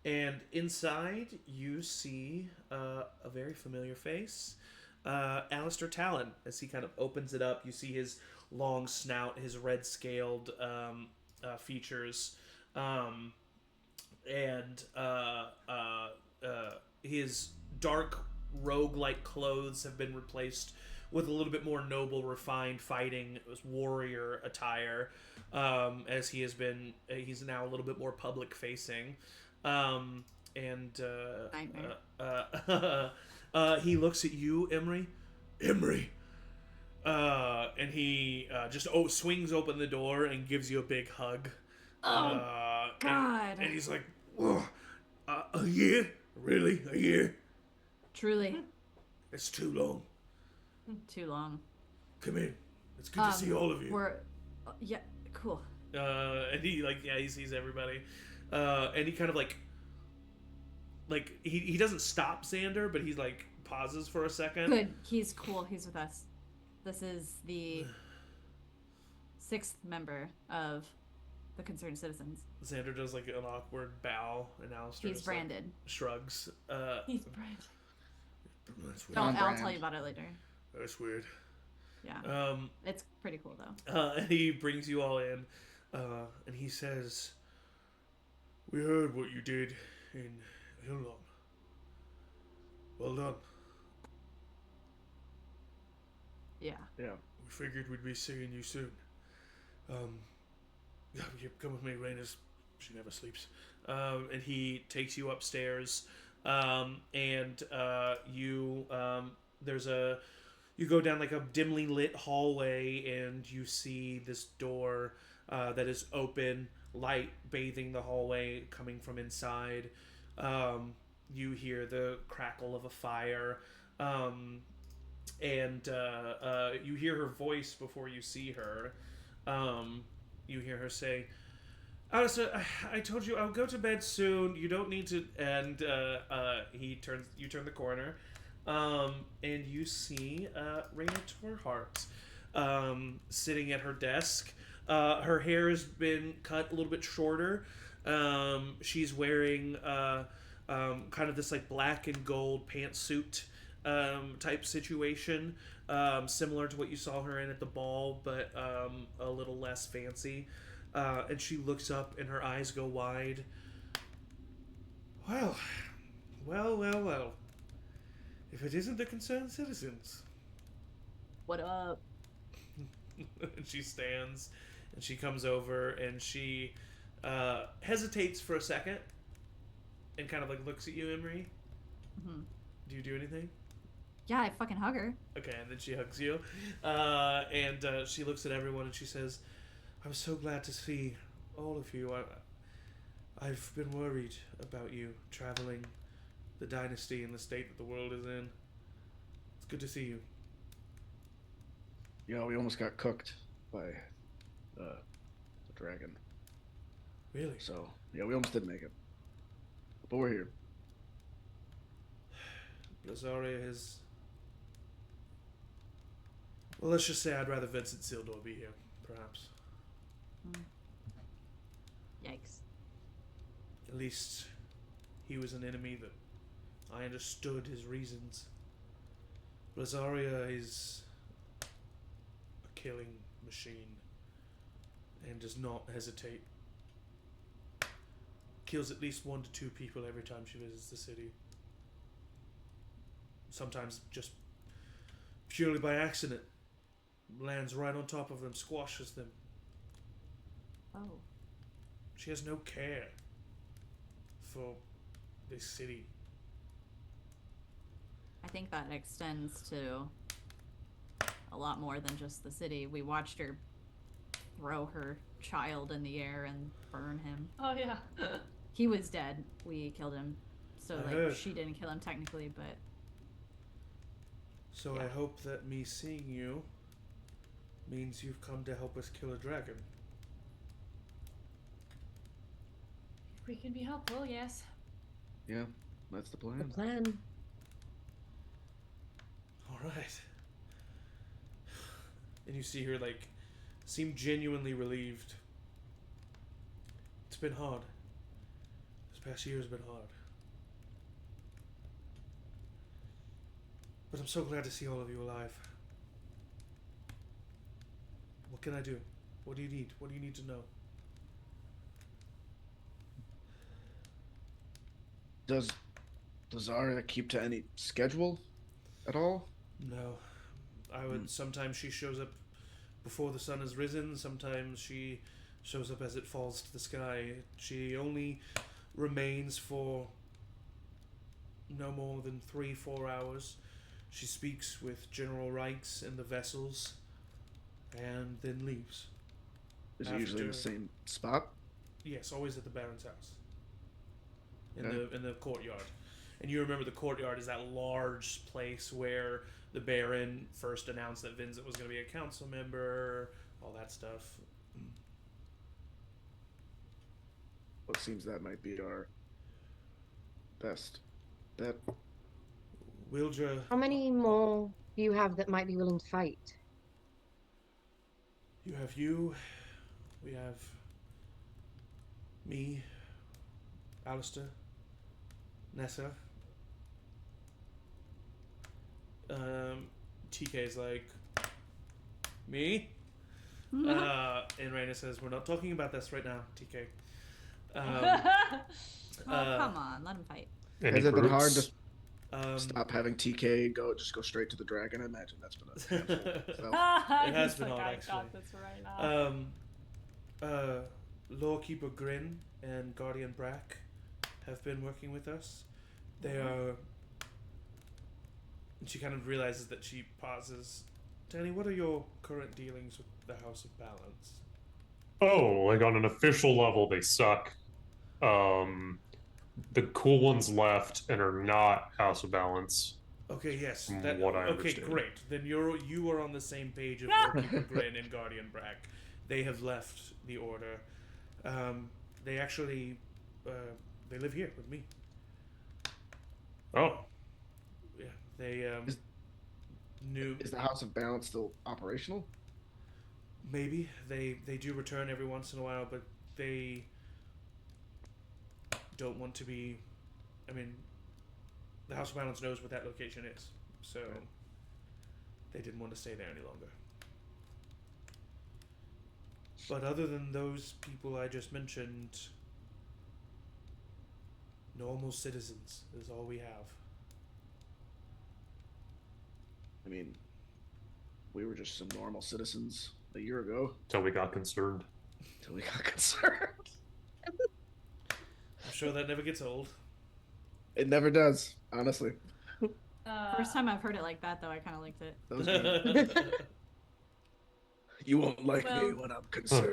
S1: and inside you see a very familiar face. Alistair Talon, as he kind of opens it up. You see his long snout, his red scaled features, and his dark rogue-like clothes have been replaced with a little bit more noble, refined fighting warrior attire, as he's now a little bit more public facing, and he looks at you, Emery, and he just swings open the door and gives you a big hug.
S6: Oh God!
S1: And he's like, a year? Really? A year?
S6: Truly.
S1: It's too long.
S6: Too long.
S1: Come in. It's good to see all of you.
S6: Yeah, cool.
S1: And he sees everybody. And he kind of like he doesn't stop Xander, but he's like pauses for a second.
S6: Good. He's cool. He's with us. This is the 6th member of the Concerned Citizens.
S1: Xander does like an awkward bow, and Alistair
S6: He's branded.
S1: Shrugs.
S2: He's branded.
S1: That's weird.
S6: I'll tell you about it later.
S1: That's weird.
S6: Yeah. It's pretty cool though.
S1: And he brings you all in, and he says, "We heard what you did in Younglove. Well done.
S6: Yeah.
S3: Yeah.
S1: We figured we'd be seeing you soon. Come with me, Raina's. She never sleeps." And he takes you upstairs, and you go down like a dimly lit hallway, and you see this door that is open, light bathing the hallway coming from inside. You hear the crackle of a fire, and you hear her voice before you see her. You hear her say, "Alistair, I told you I'll go to bed soon. You don't need to." And you turn the corner, and you see Raina Torhart sitting at her desk. Her hair has been cut a little bit shorter. She's wearing kind of this like black and gold pantsuit type situation, similar to what you saw her in at the ball, but a little less fancy. And she looks up and her eyes go wide. Well. If it isn't the Concerned Citizens.
S6: What up?
S1: And she stands and she comes over and she hesitates for a second and kind of like looks at you, Emery.
S6: Mm-hmm.
S1: Do you do anything?
S6: Yeah, I fucking hug her.
S1: Okay, and then she hugs you. And she looks at everyone and she says, "I'm so glad to see all of you. I've been worried about you traveling the dynasty and the state that the world is in. It's good to see you."
S3: Yeah, we almost got cooked by the dragon.
S1: Really?
S3: So, yeah, we almost didn't make it. But we're here.
S1: Lazaria is... Well, let's just say I'd rather Vincent Sildor be here, perhaps.
S6: Yikes.
S1: At least he was an enemy that I understood his reasons. Lazaria is a killing machine and does not hesitate. Kills at least 1 to 2 people every time she visits the city. Sometimes just purely by accident. Lands right on top of them, squashes them.
S6: Oh.
S1: She has no care for this city.
S6: I think that extends to a lot more than just the city. We watched her throw her child in the air and burn him.
S2: Oh yeah.
S6: He was dead. We killed him. So
S1: I
S6: like
S1: heard.
S6: she didn't kill him technically, but
S1: So
S6: yeah.
S1: I hope that me seeing you means you've come to help us kill a dragon.
S2: If we can be helpful, yes.
S3: Yeah, that's the plan.
S5: The plan.
S1: Alright. And you see her like seem genuinely relieved. It's been hard. This past year has been hard. But I'm so glad to see all of you alive. What can I do? What do you need? What do you need to know?
S3: Does Zarya keep to any schedule at all?
S1: No. I would sometimes she shows up before the sun has risen, sometimes she shows up as it falls to the sky. She only remains for no more than 3-4 hours. She speaks with General Reichs and the vessels and then leaves.
S3: Is it usually in the same spot?
S1: Yes, always at the Baron's house. In the courtyard. And you remember the courtyard is that large place where the Baron first announced that Vincent was going to be a council member, all that stuff.
S3: Well, it seems that might be our best bet.
S1: Wildra...
S5: How many more do you have that might be willing to fight?
S1: You have you. We have me, Alistair, Nessa. TK's like, me? And Raina says, we're not talking about this right now, TK.
S6: Come on, let him fight.
S3: Has it been hard to stop having TK just go straight to the dragon? I imagine that's been a
S1: it has been hard, actually. Lawkeeper Grin and Guardian Brack have been working with us. They are... And she kind of realizes that she pauses. Danny, what are your current dealings with the House of Balance?
S4: Oh, like on an official level, they suck. The cool ones left and are not House of Balance.
S1: Okay, yes.
S4: What I
S1: okay,
S4: understand.
S1: Great. Then you are on the same page of Lawkeeper Grin and Guardian Brack. They have left the Order. They actually they live here with me.
S4: Oh.
S1: Yeah, they knew.
S3: Is the House of Balance still operational?
S1: Maybe they do return every once in a while, but they don't want to be. I mean, the House of Balance knows what that location is, so they didn't want to stay there any longer. But other than those people I just mentioned, normal citizens is all we have.
S3: I mean, we were just some normal citizens a year ago.
S4: Till we got concerned.
S1: I'm sure that never gets old.
S3: It never does, honestly.
S6: First time I've heard it like that, though, I kind of liked it.
S3: That was good. You won't like me when I'm concerned.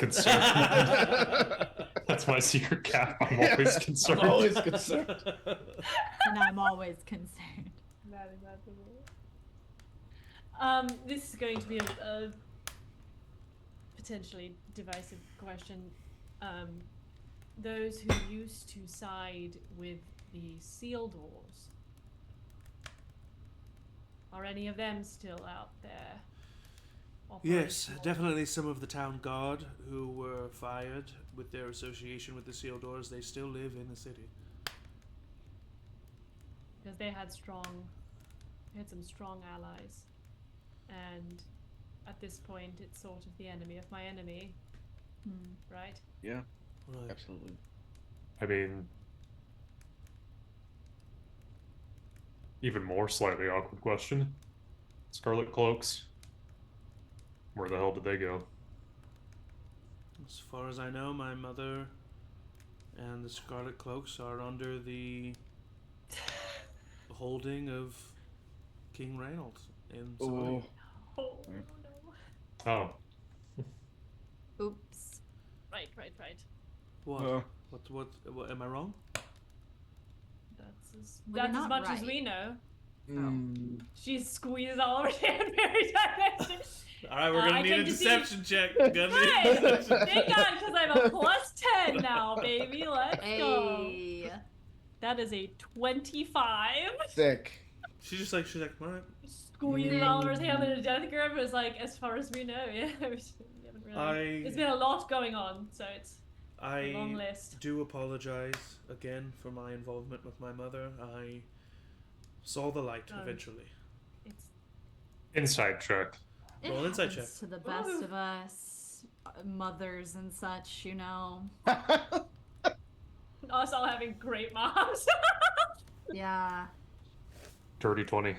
S4: That's my secret cap. I'm always concerned.
S3: I'm always concerned.
S6: And I'm always concerned.
S2: That is absolutely. This is going to be a potentially divisive question. Those who used to side with the seal doors, are any of them still out there?
S1: Yes, definitely some of the town guard who were fired with their association with the seal doors, they still live in the city.
S2: Because they had some strong allies. And at this point, it's sort of the enemy of my enemy. Right?
S3: Yeah,
S1: Right.
S3: absolutely.
S4: I mean, even more slightly awkward question. Scarlet Cloaks. Where the hell did they go?
S1: As far as I know, my mother and the Scarlet Cloaks are under the holding of King Reynolds in Savoy.
S2: Oh, no.
S4: Oh.
S6: Oops.
S2: Right.
S1: What? What? Am I wrong?
S2: That's as
S6: not
S2: much as
S6: right.
S2: we know. She squeezes all over Danbury direction.
S1: Alright, we're gonna need a deception check. Gonna need a
S2: Right!
S1: deception
S2: Thank
S1: check.
S2: God, because I'm a +10 now, baby. Let's go.
S6: Hey.
S2: That is a 25.
S3: Sick.
S1: She's like, what?
S2: Squeezes all over his hand, and I think everyone's like, as far as we know, yeah. We haven't really. There's been a lot going on, so it's a long
S1: I
S2: list.
S1: do apologize again for my involvement with my mother. I saw the light eventually.
S4: Inside check.
S6: It
S1: Roll an insight
S6: happens
S1: check.
S6: to the best of us, mothers and such, you know.
S2: Us all having great moms.
S6: Yeah.
S4: Dirty 20.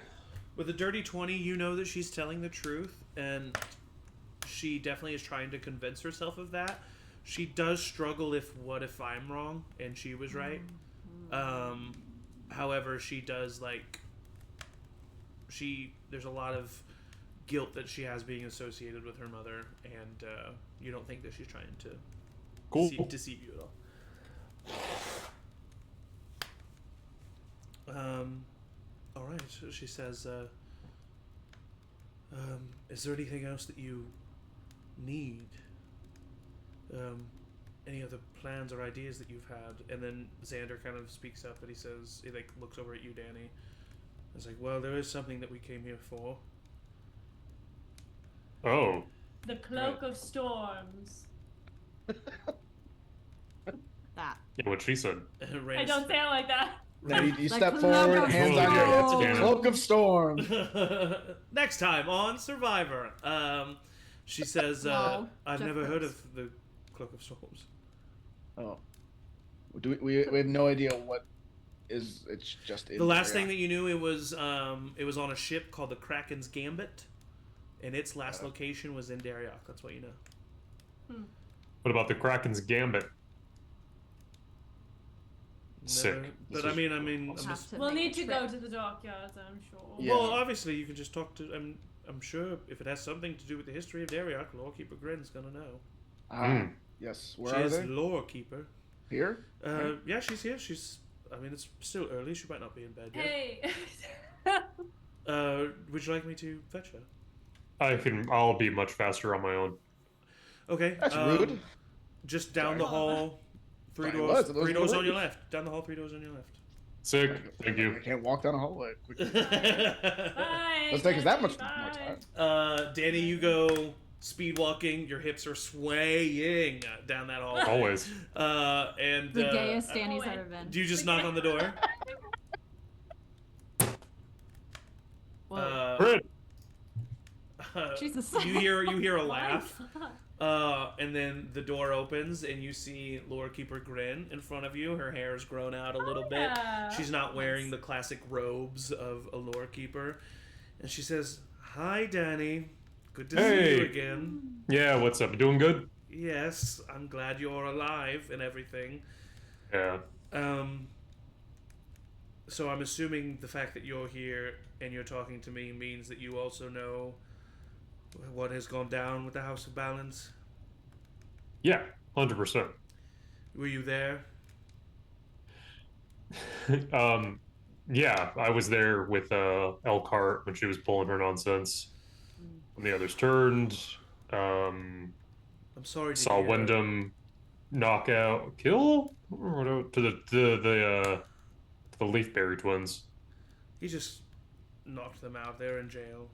S1: With a dirty 20, you know that she's telling the truth, and she definitely is trying to convince herself of that. She does struggle what if I'm wrong and she was right. However, she does there's a lot of guilt that she has being associated with her mother, and you don't think that she's trying to deceive you at all. All right. So she says, "Is there anything else that you need? Any other plans or ideas that you've had?" And then Xander kind of speaks up, and he says, he looks over at you, Danny. He's like, "Well, there is something that we came here for."
S4: Oh.
S2: The Cloak of Storms.
S6: That.
S4: Yeah, what she said.
S2: I don't say it like that.
S3: Now you
S6: Like
S3: step
S6: Cloak
S3: forward,
S6: of
S3: hands on your
S6: Storm.
S3: Cloak of Storm.
S1: Next time on Survivor. She says,
S6: Well,
S1: "I've
S6: Jeff
S1: never heard
S6: Brooks.
S1: of the Cloak of Storms."
S3: Oh, we have no idea what is. It's just in
S1: The last
S3: there.
S1: thing that you knew, it was on a ship called the Kraken's Gambit, and its last location was in Darioch. That's what you know.
S4: What about the Kraken's Gambit? Sick.
S1: But I mean, I'm
S6: We'll have
S1: just.
S6: to
S2: We'll
S6: make
S2: need
S6: a
S2: to go
S6: trip.
S2: to the dockyards, I'm sure.
S3: Yeah.
S1: Well, obviously, you can just talk to. I'm sure if it has something to do with the history of Darioch, Lorekeeper Grin's gonna know.
S3: Yes. Where
S1: She
S3: are
S1: is
S3: they?
S1: Lorekeeper.
S3: Here?
S1: Yeah, she's here. I mean, it's still early. She might not be in bed yet.
S2: Hey.
S1: Would you like me to fetch her?
S4: I'll be much faster on my own.
S1: Okay.
S3: That's rude.
S1: Just down
S3: Sorry.
S1: the hall. Three
S3: Thought it
S1: doors.
S3: was. Those
S1: Three
S3: are
S1: doors
S3: the
S1: on your
S3: ladies.
S1: left. Down the hall. 3 doors on your left.
S4: Sick. Thank
S3: I
S4: you.
S3: can't walk down a hallway.
S2: Bye.
S3: Let's take us that much
S2: Bye.
S3: more time.
S1: Danny, you go speed walking. Your hips are swaying down that hall.
S4: Always.
S1: And
S6: The gayest Danny's
S2: wait.
S6: ever been.
S1: do you just knock on the door?
S6: Whoa.
S4: Crit.
S6: Jesus.
S1: You hear a
S2: My
S1: laugh.
S2: God.
S1: And then the door opens and you see Lorekeeper Grin in front of you. Her hair's grown out a little bit.
S2: Yeah.
S1: She's not wearing the classic robes of a Lorekeeper. And she says, "Hi, Danny. Good to see
S4: Hey.
S1: you again.
S4: Yeah, what's up? Doing good?
S1: Yes, I'm glad you're alive and everything."
S4: Yeah.
S1: So I'm assuming the fact that you're here and you're talking to me means that you also know what has gone down with the House of Balance.
S4: Yeah, 100%.
S1: Were you there?
S4: Yeah, I was there with Elkhart when she was pulling her nonsense. When the others turned,
S1: I'm sorry to
S4: saw
S1: hear.
S4: Wyndham knock out, kill to the Leafberry twins.
S1: He just knocked them out. They're in jail.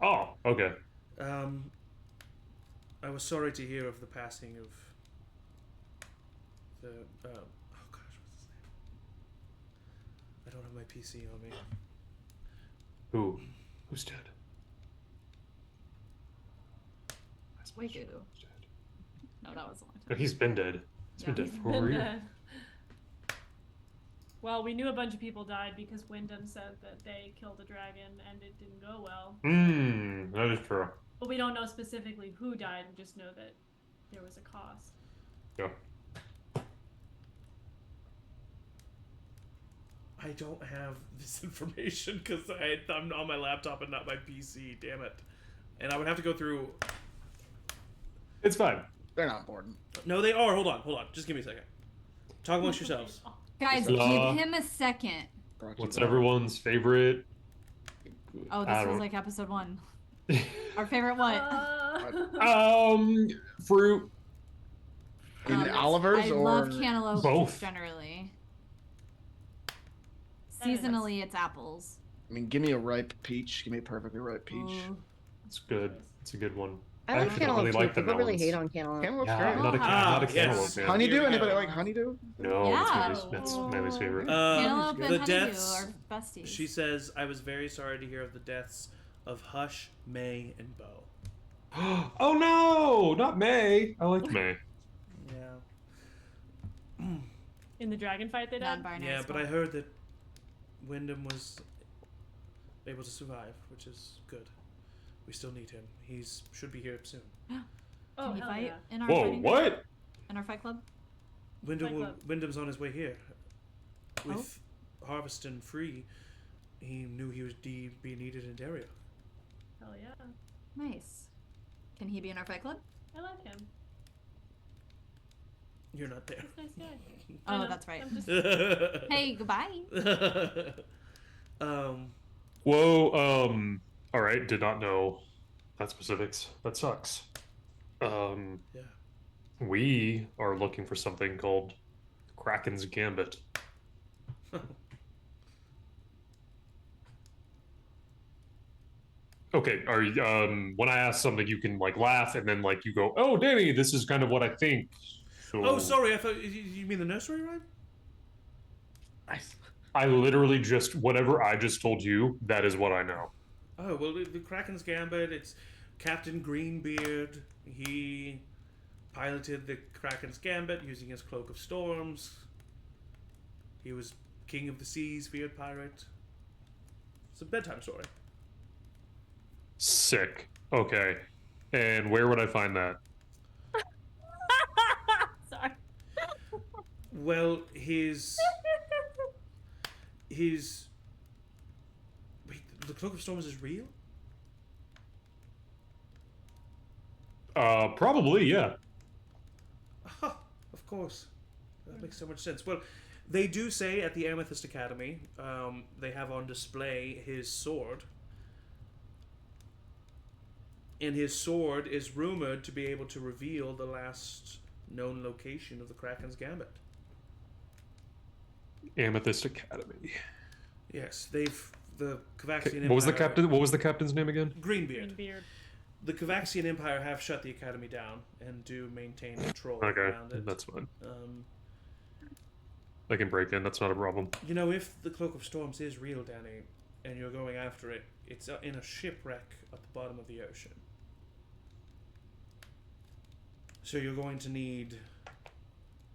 S4: Oh, okay.
S1: I was sorry to hear of the passing of the. Oh gosh, what's his name? I don't have my PC on me.
S4: Who's dead?
S6: Wait, who?
S4: Who's dead?
S6: No, that was a long
S4: No,
S6: time.
S4: he's been dead. He's been
S6: Yeah.
S4: dead for over a year.
S2: Well, we knew a bunch of people died because Wyndham said that they killed a dragon and it didn't go well.
S4: That is true.
S2: But we don't know specifically who died. We just know that there was a cost.
S4: Yeah.
S1: I don't have this information because I'm on my laptop and not my PC. Damn it! And I would have to go through.
S4: It's fine.
S3: They're not important.
S1: No, they are. Hold on. Just give me a second. Talk amongst yourselves.
S6: Guys,
S4: Uh,
S6: give him a second.
S3: Brought to you
S4: What's
S3: by-
S4: everyone's favorite?
S6: Oh,
S4: I
S6: this was
S4: don't-
S6: like episode 1. Our favorite what?
S4: Fruit.
S3: In Oliver's
S6: I
S3: or
S6: love cantaloupe
S4: Both.
S6: generally.
S2: That is-
S6: Seasonally, it's apples.
S3: I mean, give me a ripe peach. Give me a perfectly ripe peach.
S6: Ooh.
S4: It's good. It's a good one.
S5: I like
S4: actually don't
S5: cantaloupe
S4: really
S5: too.
S4: like the
S5: People really
S4: melons.
S5: hate on cantaloupe.
S3: Cantaloupe's
S4: Yeah,
S3: great.
S4: I'm not a,
S1: Ah,
S4: not a cantaloupe
S1: yes.
S4: fan.
S3: Honeydew?
S1: Here we
S3: Anybody
S1: go.
S3: like honeydew?
S4: No,
S6: Yeah.
S4: that's Miley's favorite.
S6: Cantaloupe
S1: The
S6: and honeydew
S1: deaths.
S6: are besties.
S1: She says, "I was very sorry to hear of the deaths of Hush, May, and Bo.
S4: Oh no, not May. I like May.
S1: Yeah.
S2: In the dragon fight they did?
S6: Non-binary.
S1: Yeah, but I heard that Wyndham was able to survive, which is good. We still need him. He's should be here soon.
S2: Oh,
S6: Can he
S2: hell
S6: fight
S2: yeah.
S6: in our
S4: Whoa,
S6: fighting
S4: what?
S6: in our fight club?
S1: Wyndham's on his way here. With Harveston free, he knew he would be needed in Daria.
S2: Hell yeah.
S6: Nice. Can he be in our fight club?
S2: I like him.
S1: You're not there.
S2: He's a nice guy.
S6: Oh, that's right.
S2: I'm just...
S6: Hey, goodbye.
S4: Whoa, all right, did not know that specifics. That sucks.
S1: Yeah.
S4: We are looking for something called Kraken's Gambit. Okay, are you, when I ask something, you can like laugh and then like you go, "Oh, Danny, this is kind of what I think." So
S1: Oh, sorry. I thought you mean the nursery rhyme.
S4: I literally just whatever I just told you. That is what I know.
S1: Oh well, the Kraken's Gambit. It's Captain Greenbeard. He piloted the Kraken's Gambit using his Cloak of Storms. He was King of the Seas, feared pirate. It's a bedtime story.
S4: Sick. Okay, and where would I find that?
S2: Sorry.
S1: Well, his wait, the Cloak of Storms is real?
S4: Probably, yeah.
S1: Of course. That makes so much sense. Well, they do say at the Amethyst Academy, they have on display his sword. And his sword is rumored to be able to reveal the last known location of the Kraken's Gambit.
S4: Amethyst Academy.
S1: Yes, the Kovaxian
S4: What was the
S1: Empire-
S4: captain? What was the captain's name again?
S1: Greenbeard.
S2: Greenbeard.
S1: The Kovaxian Empire have shut the academy down and do maintain control
S4: Okay,
S1: around it.
S4: that's fine.
S1: Um,
S4: I can break in. That's not a problem.
S1: you know, if the Cloak of Storms is real, Danny, and you're going after it, it's in a shipwreck at the bottom of the ocean. So you're going to need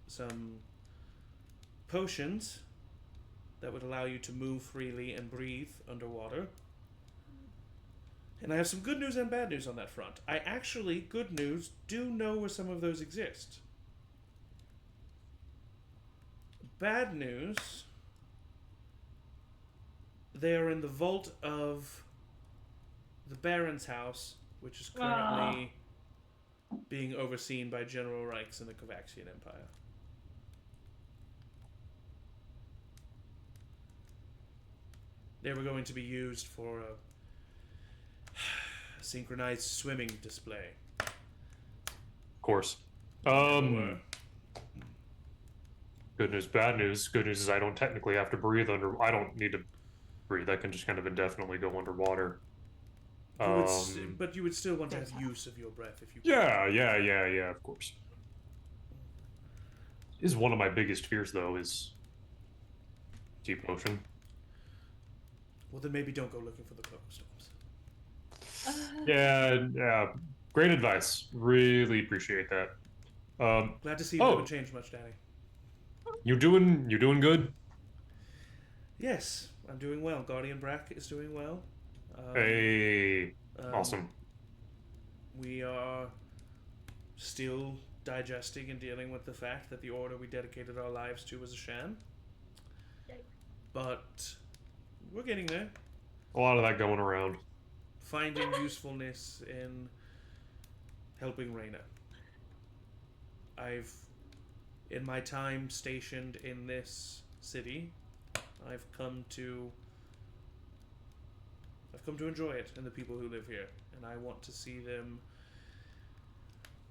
S1: some potions that would allow you to move freely and breathe underwater. And I have some good news and bad news on that front. I actually, good news, do know where some of those exist. Bad news, they are in the vault of the Baron's house, which is currently being overseen by General Reichs in the Kovaxian Empire. They were going to be used for a synchronized swimming display.
S4: Of course. Good news, bad news. Good news is I don't technically have to breathe under. I don't need to breathe. I can just kind of indefinitely go underwater.
S1: But you would still want to have use of your breath if you.
S4: Yeah. Of course. Is one of my biggest fears though is deep ocean.
S1: Well, then maybe don't go looking for the Cloak of Storms.
S4: Yeah. Great advice. Really appreciate that.
S1: Glad to see you haven't changed much, Danny.
S4: You doing good?
S1: Yes, I'm doing well. Guardian Brack is doing well.
S4: Hey, awesome.
S1: We are still digesting and dealing with the fact that the order we dedicated our lives to was a sham. But we're getting there.
S4: A lot of that going around.
S1: Finding usefulness in helping Reyna. In my time stationed in this city, I've come to enjoy it and the people who live here, and I want to see them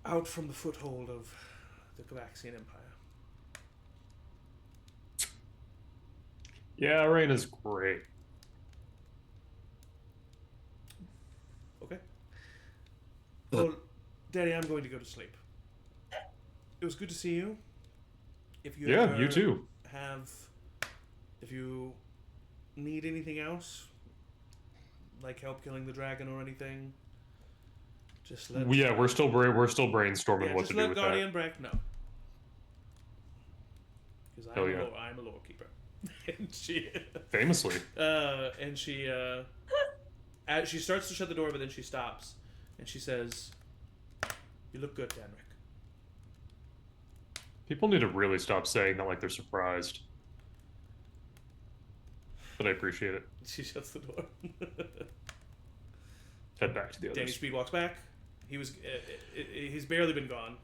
S1: out from the foothold of the Kovaxian Empire.
S4: Yeah, Reyna's great.
S1: Okay. Well, Daddy, I'm going to go to sleep. It was good to see you. If you
S4: you too.
S1: If you need anything else, like help killing the dragon or anything? Just
S4: we're still brainstorming what to do with
S1: Guardian Breck know. Because I'm a lore keeper. And she
S4: famously.
S1: And she she starts to shut the door, but then she stops and she says, "You look good, Danric."
S4: People need to really stop saying that like they're surprised. But I appreciate it.
S1: She shuts the door.
S4: Head back to the others.
S1: Danny Speed walks back. He's barely been gone.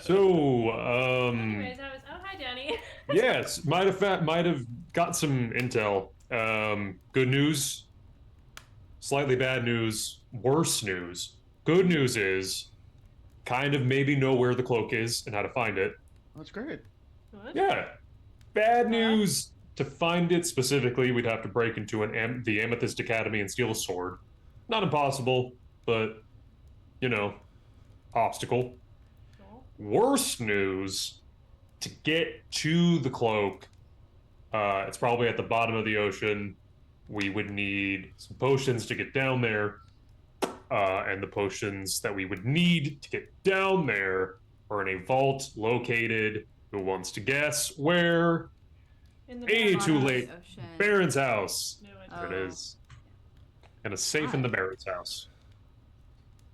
S4: So,
S2: Anyways, oh hi Danny.
S4: yes, might have got some intel. Good news, slightly bad news, worse news. Good news is, kind of maybe know where the cloak is and how to find it.
S3: That's great.
S2: Good.
S4: Yeah. Bad news. To find it specifically, we'd have to break into the Amethyst Academy and steal a sword. Not impossible, but obstacle.
S2: Cool.
S4: Worse news, to get to the cloak, it's probably at the bottom of the ocean. We would need some potions to get down there, and the potions that we would need to get down there are in a vault located, who wants to guess where?
S2: In the
S4: Too
S6: bottom of the
S4: late.
S6: ocean.
S4: Baron's house.
S2: No, I
S4: There
S2: don't.
S4: it is. And a safe in the Baron's house.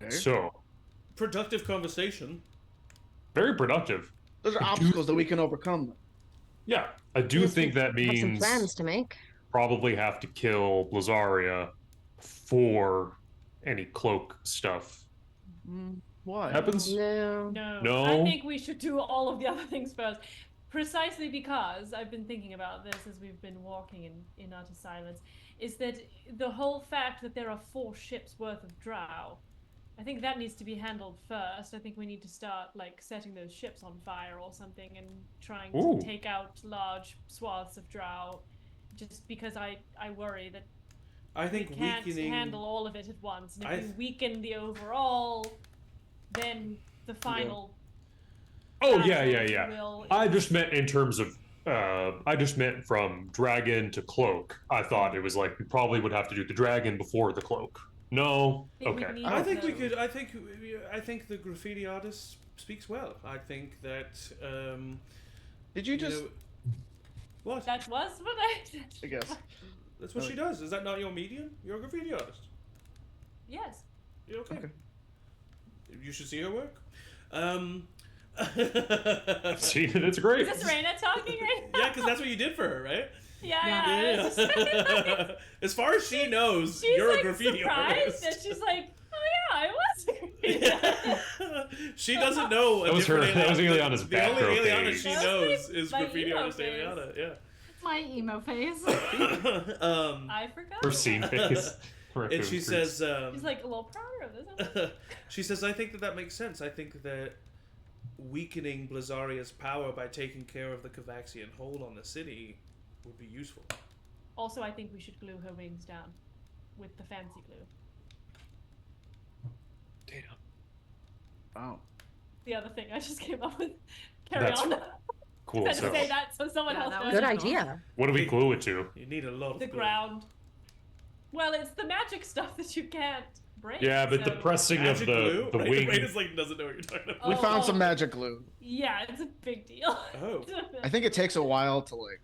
S3: Okay.
S4: So,
S1: Productive conversation.
S4: very productive.
S3: Those are obstacles that we can overcome.
S4: Yeah, I do
S5: Yes,
S4: think that
S5: we have some
S4: means
S5: plans to make.
S4: probably have to kill Blazaria for any cloak stuff.
S3: Why?
S4: Happens?
S5: No.
S4: No?
S2: I think we should do all of the other things first. Precisely because I've been thinking about this as we've been walking in utter silence, is that the whole fact that there are 4 ships worth of drow, I think that needs to be handled first. I think we need to start like setting those ships on fire or something and trying
S4: Ooh.
S2: to take out large swaths of drow, just because I worry that
S1: I think
S2: we can't
S1: weakening.
S2: handle all of it at once. And if we weaken the overall, then the final...
S4: Oh,
S2: battle,
S4: yeah.
S2: if you will,
S4: I just meant in terms of, I just meant from dragon to cloak. I thought it was like we probably would have to do the dragon before the cloak. No?
S2: think we'd
S4: Okay.
S2: need
S1: I think we
S2: to-
S1: could. I think the graffiti artist speaks well. I think that.
S3: Did you just?
S1: What?
S2: That was what I said.
S3: I guess.
S1: That's what she does. Is that not your medium? You're a graffiti artist.
S2: Yes.
S1: You're okay.
S3: Okay.
S1: You should see her work.
S4: I've seen it, it's great.
S2: Is this Raina talking right now?
S1: Yeah, because that's what you did for her, right?
S2: Yeah. It's just like-
S1: As far as she knows,
S2: she's
S1: you're
S2: like
S1: a graffiti
S2: surprised
S1: artist.
S2: that she's like, oh yeah, I was a graffiti artist.
S1: She doesn't know.
S4: That was her-
S1: different
S4: that was
S1: Aliana.
S4: Ileana's
S1: The only
S4: background
S1: Ileana
S4: phase.
S1: she
S2: That was
S1: knows
S2: my-
S1: is
S2: my
S1: graffiti
S2: emo
S1: artist
S2: phase.
S1: Ileana. Yeah.
S6: My emo phase.
S2: I forgot.
S4: Her scene face.
S1: And she says,
S2: She's like a little prouder of this.
S1: she says, I think that makes sense. I think that weakening Blazaria's power by taking care of the Kavaxian hold on the city would be useful.
S2: Also, I think we should glue her wings down with the fancy glue.
S4: Damn.
S3: Wow.
S2: The other thing I just came up with. Carry
S4: That's
S2: on.
S4: Cool.
S2: I had to
S4: So,
S2: say that so someone
S6: Yeah,
S2: else
S6: that
S2: knows.
S6: was
S5: Good
S6: cool.
S5: idea.
S4: what do we glue it to?
S1: You need a lot of
S2: The
S1: glue.
S2: ground. Well, it's the magic stuff that you can't break.
S4: Yeah, but the
S2: so-
S4: pressing
S1: Magic
S4: of
S1: glue?
S4: the
S1: Right,
S4: wing.
S1: Raina's like doesn't know what you're talking about.
S3: We
S2: Oh,
S3: found
S2: oh.
S3: some magic glue.
S2: Yeah, it's a big deal.
S1: Oh.
S3: I think it takes a while to like.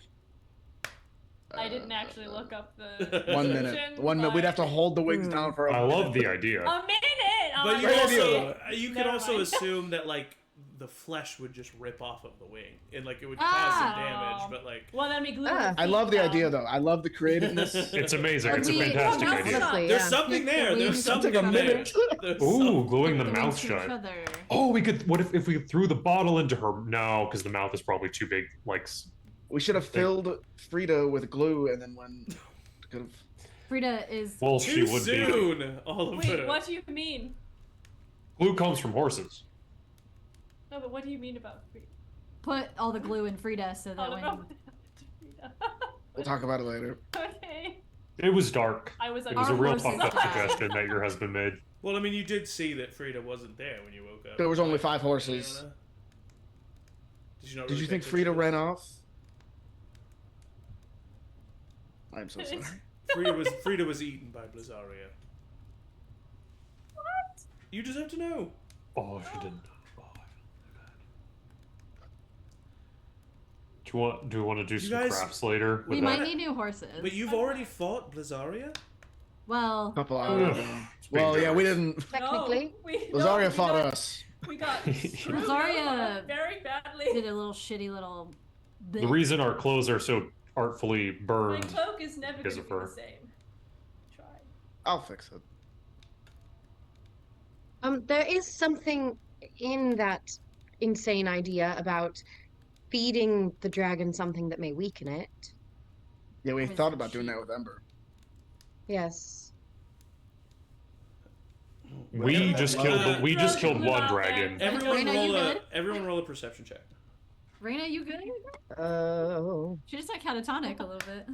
S2: I didn't actually look up the
S3: 1 minute.
S2: description,
S3: 1 minute. We'd
S2: but-
S3: have to hold the wings down for.
S4: I love the idea.
S2: A minute.
S1: But you
S3: Great
S1: also
S3: idea.
S1: you could
S2: Never
S1: also
S2: mind.
S1: assume that like the flesh would just rip off of the wing and like it would cause some damage, but like
S2: Well, then we glue.
S5: Ah.
S2: her
S3: I love the
S2: feet
S3: idea
S2: down.
S3: though. I love the creativeness.
S4: It's amazing. It's a
S6: We-
S4: fantastic
S6: well,
S4: idea.
S5: Honestly,
S1: there's
S5: yeah.
S1: something there.
S6: Wings
S1: There's
S6: to
S1: something
S3: take a
S1: there.
S3: minute.
S1: There's
S4: Ooh, gluing the
S6: Put
S4: mouth
S6: wings to
S4: shut.
S6: each other.
S4: Oh, we could. What if we threw the bottle into her? No, because the mouth is probably too big. Like,
S3: We should have filled Frida with glue and then when could have.
S6: Frida is.
S4: well,
S1: Too
S4: she would be.
S1: soon. All of
S2: Wait,
S1: it.
S2: what do you mean?
S4: Glue comes from horses.
S2: No, but what do you mean about free?
S6: Put all the glue in Frida so that
S2: Oh,
S6: when.
S2: no.
S3: We'll talk about it later.
S2: Okay.
S4: It was dark.
S2: I was like,
S4: It was a
S6: Our
S4: real
S6: horses
S4: fucked up
S6: died.
S4: suggestion that your husband made.
S1: Well, I mean, you did see that Frida wasn't there when you woke up.
S3: There was only 5 horses.
S1: Ileana? Did you not?
S3: Did
S1: really
S3: you
S1: pay
S3: think
S1: attention
S3: Frida
S1: to
S3: ran
S1: this?
S3: off? I'm so sorry.
S1: Frida was eaten by Blizzaria.
S2: What?
S1: You just have to know.
S4: Oh, she didn't. Oh, I feel bad. Do you want to do some
S1: guys-
S4: crafts later?
S6: We
S4: with
S6: might
S4: that?
S6: need new horses.
S1: But you've already fought Blizzaria?
S6: Well,
S3: Couple hours ago. Well, yeah, we didn't.
S5: Technically.
S3: Lazaria fought us.
S2: We got
S6: Rosaria
S2: very badly.
S6: did a little shitty little bit.
S4: The reason our clothes are so artfully
S2: My
S4: burned.
S2: cloak is never going
S4: because
S2: to
S4: of
S2: be
S4: her.
S2: the same. Try.
S3: I'll fix it.
S5: There is something in that insane idea about feeding the dragon something that may weaken it.
S3: Yeah, we
S6: With
S3: thought about doing
S6: sheep.
S3: that with Ember.
S5: Yes.
S4: We just killed
S2: Throw
S4: one
S2: out
S4: dragon.
S2: there.
S6: Raina, you good?
S1: Everyone roll a perception check.
S6: Raina, you good?
S5: Oh.
S6: She just like catatonic a little bit.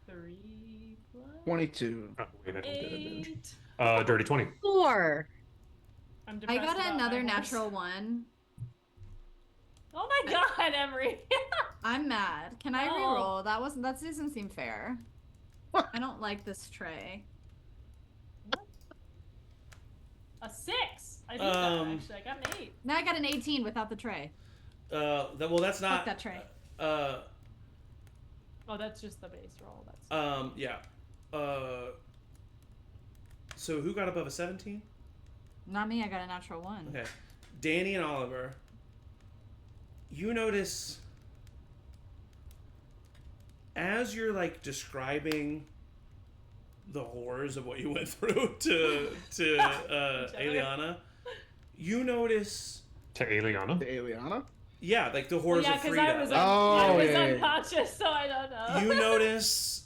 S2: 3 plus
S3: 22.
S4: Oh, wait, I didn't get it.
S2: 8.
S4: Dirty 20.
S5: 4.
S2: I'm
S6: I
S2: depressed
S6: got
S2: about
S6: another
S2: my horse.
S6: natural one.
S2: Oh my god, Emery!
S6: I'm mad. Can I
S2: No.
S6: reroll? That doesn't seem fair. I don't like this tray.
S2: A 6. I beat that actually. I got an 8.
S6: Now I got an 18 without the tray.
S1: That's not.
S6: Fuck that tray.
S2: Oh, that's just the base roll. That's
S1: Yeah. So who got above a 17?
S6: Not me, I got a natural one.
S1: Okay. Danny and Oliver. You notice as you're like describing the horrors of what you went through to Eliana, you notice
S4: To Eliana.
S3: The Aliana?
S1: yeah, like the horrors
S2: yeah,
S1: of
S2: because
S1: Frida.
S2: I was,
S3: Oh, yeah, yeah.
S2: unconscious, so I don't know.
S1: You notice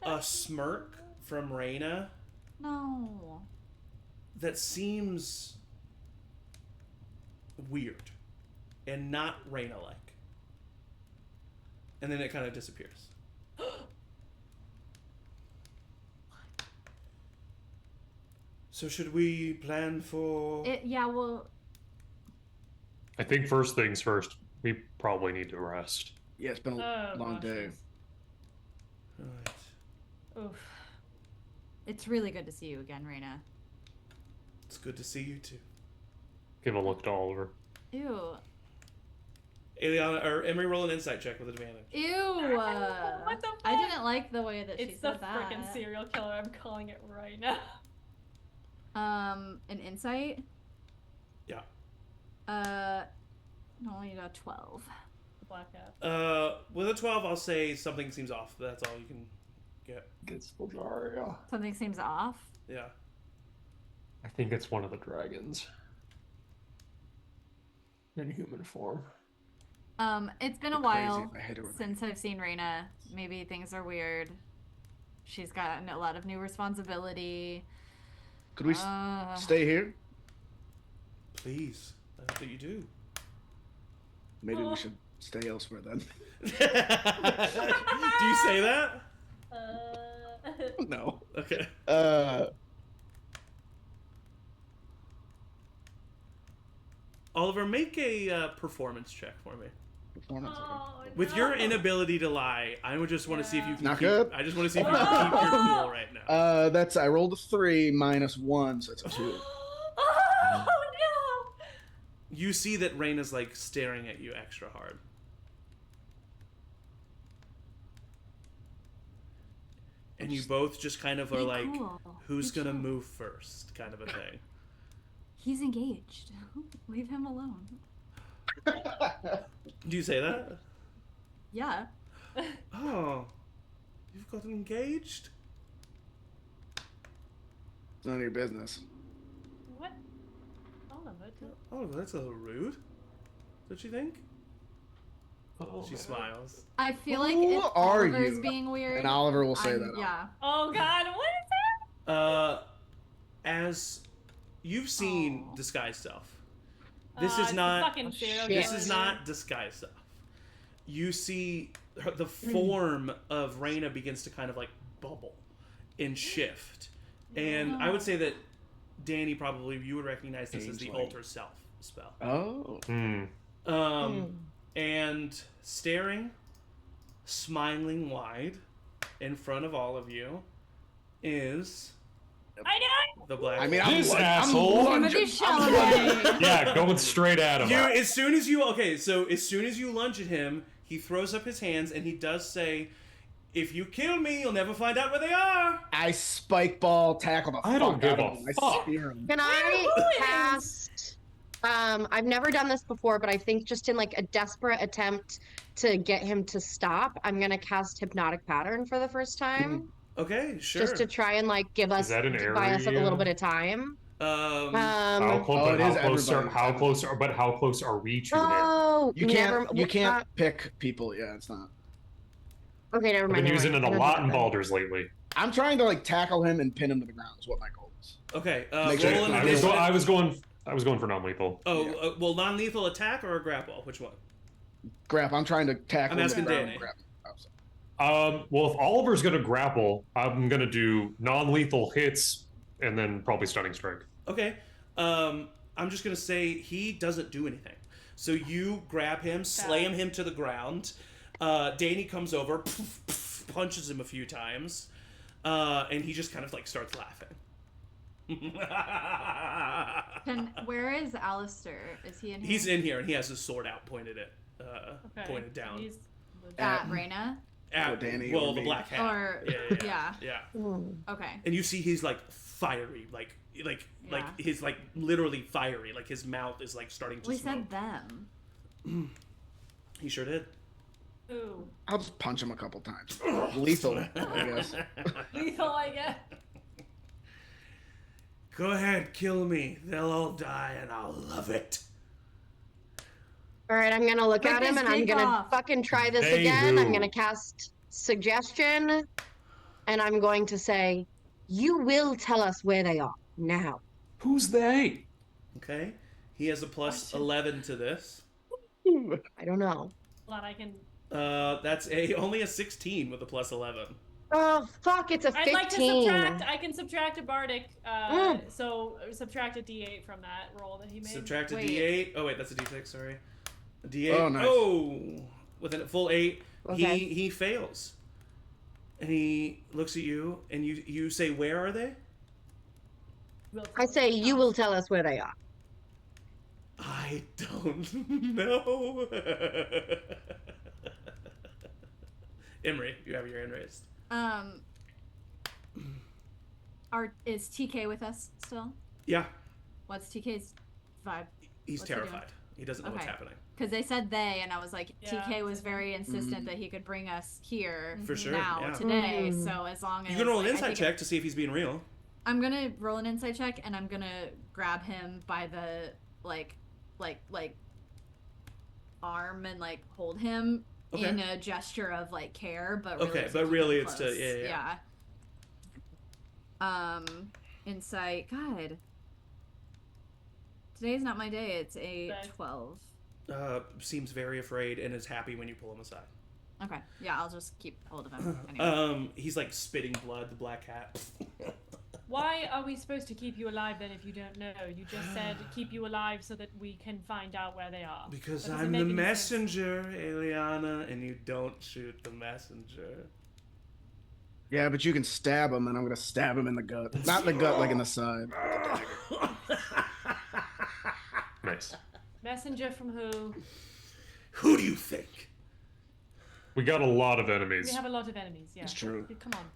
S1: a smirk from Raina
S6: No.
S1: that seems weird and not Raina-like. And then it kind of disappears. So should we plan for...
S6: Yeah, well,
S4: I think first things first, we probably need to rest.
S3: Yeah, it's been a long day.
S1: Alright.
S2: Oof.
S6: it's really good to see you again, Raina.
S1: It's good to see you too.
S4: Give a look to Oliver.
S6: Ew.
S1: Eliana, or Emery, roll an insight check with advantage.
S6: Ew.
S2: What the
S6: I
S2: fuck?
S6: didn't like the way that she
S2: It's the
S6: said that.
S2: freaking serial killer. I'm calling it right now.
S6: An insight?
S1: Yeah.
S6: Only got 12.
S2: Black hat.
S1: With a 12, I'll say something seems off. That's all you can get.
S4: It's Bulgaria.
S6: Something seems off.
S1: Yeah.
S4: I think it's one of the dragons. In human form.
S6: It's been a
S3: Be crazy
S6: while
S3: if I hit her with
S6: since I've seen Raina. Maybe things are weird. She's gotten a lot of new responsibility.
S3: Could we stay here?
S1: Please. I hope that you do.
S3: Maybe we should stay elsewhere then.
S1: Do you say that?
S3: No.
S1: Okay. Oliver, make a performance check for me.
S3: Performance.
S2: Oh,
S1: With your inability to lie, I would just want to see if you can
S3: Not
S1: keep,
S3: good?
S1: I just want to see if you can keep your cool right now.
S3: That's I rolled a 3 minus 1, so it's a 2.
S2: Oh no!
S1: You see that Raina's like staring at you extra hard. And you both just kind of are
S6: Be
S1: like,
S6: cool.
S1: who's
S6: Be
S1: gonna
S6: chill.
S1: move first, kind of a thing.
S6: He's engaged. Leave him alone.
S1: Do you say that?
S6: Yeah.
S1: Oh, you've gotten engaged?
S3: It's none of your business.
S2: What? Oliver,
S1: Oh, that's a little rude. Don't you think?
S4: Oh,
S1: She smiles.
S6: I feel like
S3: Who
S6: if
S3: are
S6: Oliver's
S3: you?
S6: being weird.
S3: And Oliver will say that.
S6: Yeah.
S2: Oh god, what is that?
S1: As you've seen
S6: Aw.
S1: disguise self. This
S2: It's
S1: is
S2: the
S1: not.
S2: fucking serial
S1: This
S2: killer,
S1: is
S2: dude.
S1: not disguise self. You see the form of Raina begins to kind of like bubble and shift, and I would say that Danny probably you would recognize this as the
S3: Changeling.
S1: alter self spell.
S3: Oh.
S1: And staring, smiling wide in front of all of you, is
S2: I know.
S1: the black.
S3: I mean,
S4: This
S3: I'm
S4: asshole.
S3: lunging.
S4: Yeah, going straight at him.
S1: As soon as you lunge at him, he throws up his hands and he does say, "If you kill me, you'll never find out where they are."
S3: I spike ball tackle the
S4: I don't
S3: fuck out
S4: give
S3: of
S4: a
S3: him. I
S4: fuck.
S3: spear him.
S5: Can I
S2: Who is?
S5: cast? I've never done this before, but I think just in like a desperate attempt to get him to stop, I'm gonna cast Hypnotic Pattern for the first time,
S1: Okay, sure.
S5: just to try and like give us
S4: that an
S5: buy us a little
S4: area?
S5: bit of time.
S4: How close?
S3: Oh, it is
S4: How
S3: everybody.
S4: close? But how close are we to him?
S5: Oh,
S3: You can't pick people. Yeah, it's not.
S5: Okay, never
S4: I've
S5: mind.
S4: been using it a lot in
S5: Baldur's.
S4: Baldur's lately.
S3: I'm trying to like tackle him and pin him to the ground. Is what my goal is.
S1: Okay,
S3: Make
S1: roll
S3: sure-
S1: an
S3: I
S1: initiative.
S4: I was going for non-lethal.
S1: Oh,
S3: Yeah.
S1: well, non-lethal attack or a grapple? Which one?
S3: Grab. I'm trying to tackle
S1: I'm
S3: him to
S1: asking
S3: the ground
S1: Danny.
S3: and grab him. Oh, sorry.
S4: Well, if Oliver's gonna grapple, I'm gonna do non-lethal hits and then probably stunning strike.
S1: Okay. I'm just gonna say he doesn't do anything. So you grab him, slam him to the ground. Danny comes over, punches him a few times, and he just kind of like starts laughing.
S6: Where is Alistair? Is he in here?
S1: He's in here and he has his sword out, pointed pointed down.
S2: He's
S6: At Reyna?
S1: At
S3: Danny
S1: well,
S3: or
S1: the
S3: me.
S1: black hat.
S6: Or
S1: Yeah.
S6: Okay.
S1: And you see he's like fiery, like his like literally fiery, like his mouth is like starting to
S6: We
S1: smoke.
S6: said them.
S1: He sure did.
S2: Ooh.
S3: I'll just punch him a couple times. Lethal, I guess.
S2: Lethal, I guess.
S1: Go ahead, kill me. They'll all die, and I'll love it.
S5: All right, I'm gonna look
S6: Break
S5: at him
S6: his
S5: and I'm
S6: dick
S5: gonna
S6: off.
S5: fucking try this
S4: They
S5: again. I'm
S4: who?
S5: gonna cast Suggestion, and I'm going to say, "You will tell us where they are now."
S4: Who's they?
S1: Okay. He has a plus 11 to this.
S5: I don't know.
S2: Hold on, I can.
S1: That's only a 16 with a plus 11.
S5: Oh fuck! It's a 15.
S2: I'd like to subtract. I can subtract a bardic. So subtract a D8 from that roll that he made.
S1: Subtract a
S6: Wait.
S1: D8. Oh wait, that's a D6. Sorry. A D8.
S3: Oh, nice.
S1: Oh, with a full 8,
S5: Okay.
S1: he fails. And he looks at you, and you say, "Where are they?"
S5: I say, "You will tell us where they are."
S1: I don't know. Imri, you have your hand raised.
S6: Is TK with us still?
S1: Yeah,
S6: What's TK's vibe?
S1: he's
S6: What's he doing?
S1: terrified. He doesn't know what's
S6: Okay.
S1: happening.
S6: Because they said they, and I was like,
S2: Yeah,
S6: TK was
S2: mhm.
S6: very insistent that he could bring us here
S1: For sure,
S6: now
S1: yeah.
S6: today.
S5: Mm.
S6: So as long as
S1: You can roll an
S6: like, I
S1: insight
S6: think
S1: check to see if he's being real.
S6: I'm gonna roll an insight check, and I'm gonna grab him by the like arm and like hold him
S1: Okay.
S6: in a gesture of like care, but really
S1: Okay,
S6: to
S1: but
S6: keep
S1: really
S6: him
S1: it's to-
S6: close.
S1: yeah.
S6: Insight. God. Today's not my day. It's a
S2: Okay.
S6: 12.
S1: Seems very afraid and is happy when you pull him aside.
S6: Okay. Yeah, I'll just keep hold of him. Anyway.
S1: He's like spitting blood, the black hat.
S2: Why are we supposed to keep you alive then if you don't know? You just said keep you alive so that we can find out where they are.
S1: Because
S2: That doesn't
S1: I'm
S2: make
S1: the
S2: any sense.
S1: messenger, Eliana, and you don't shoot the messenger.
S3: Yeah, but you can stab him, and I'm gonna stab him in the gut. Not in the gut, like in the side.
S4: Nice.
S2: Messenger from who?
S1: Who do you think?
S4: We got a lot of enemies.
S2: We have a lot of enemies, yeah.
S3: It's true.
S2: Come on.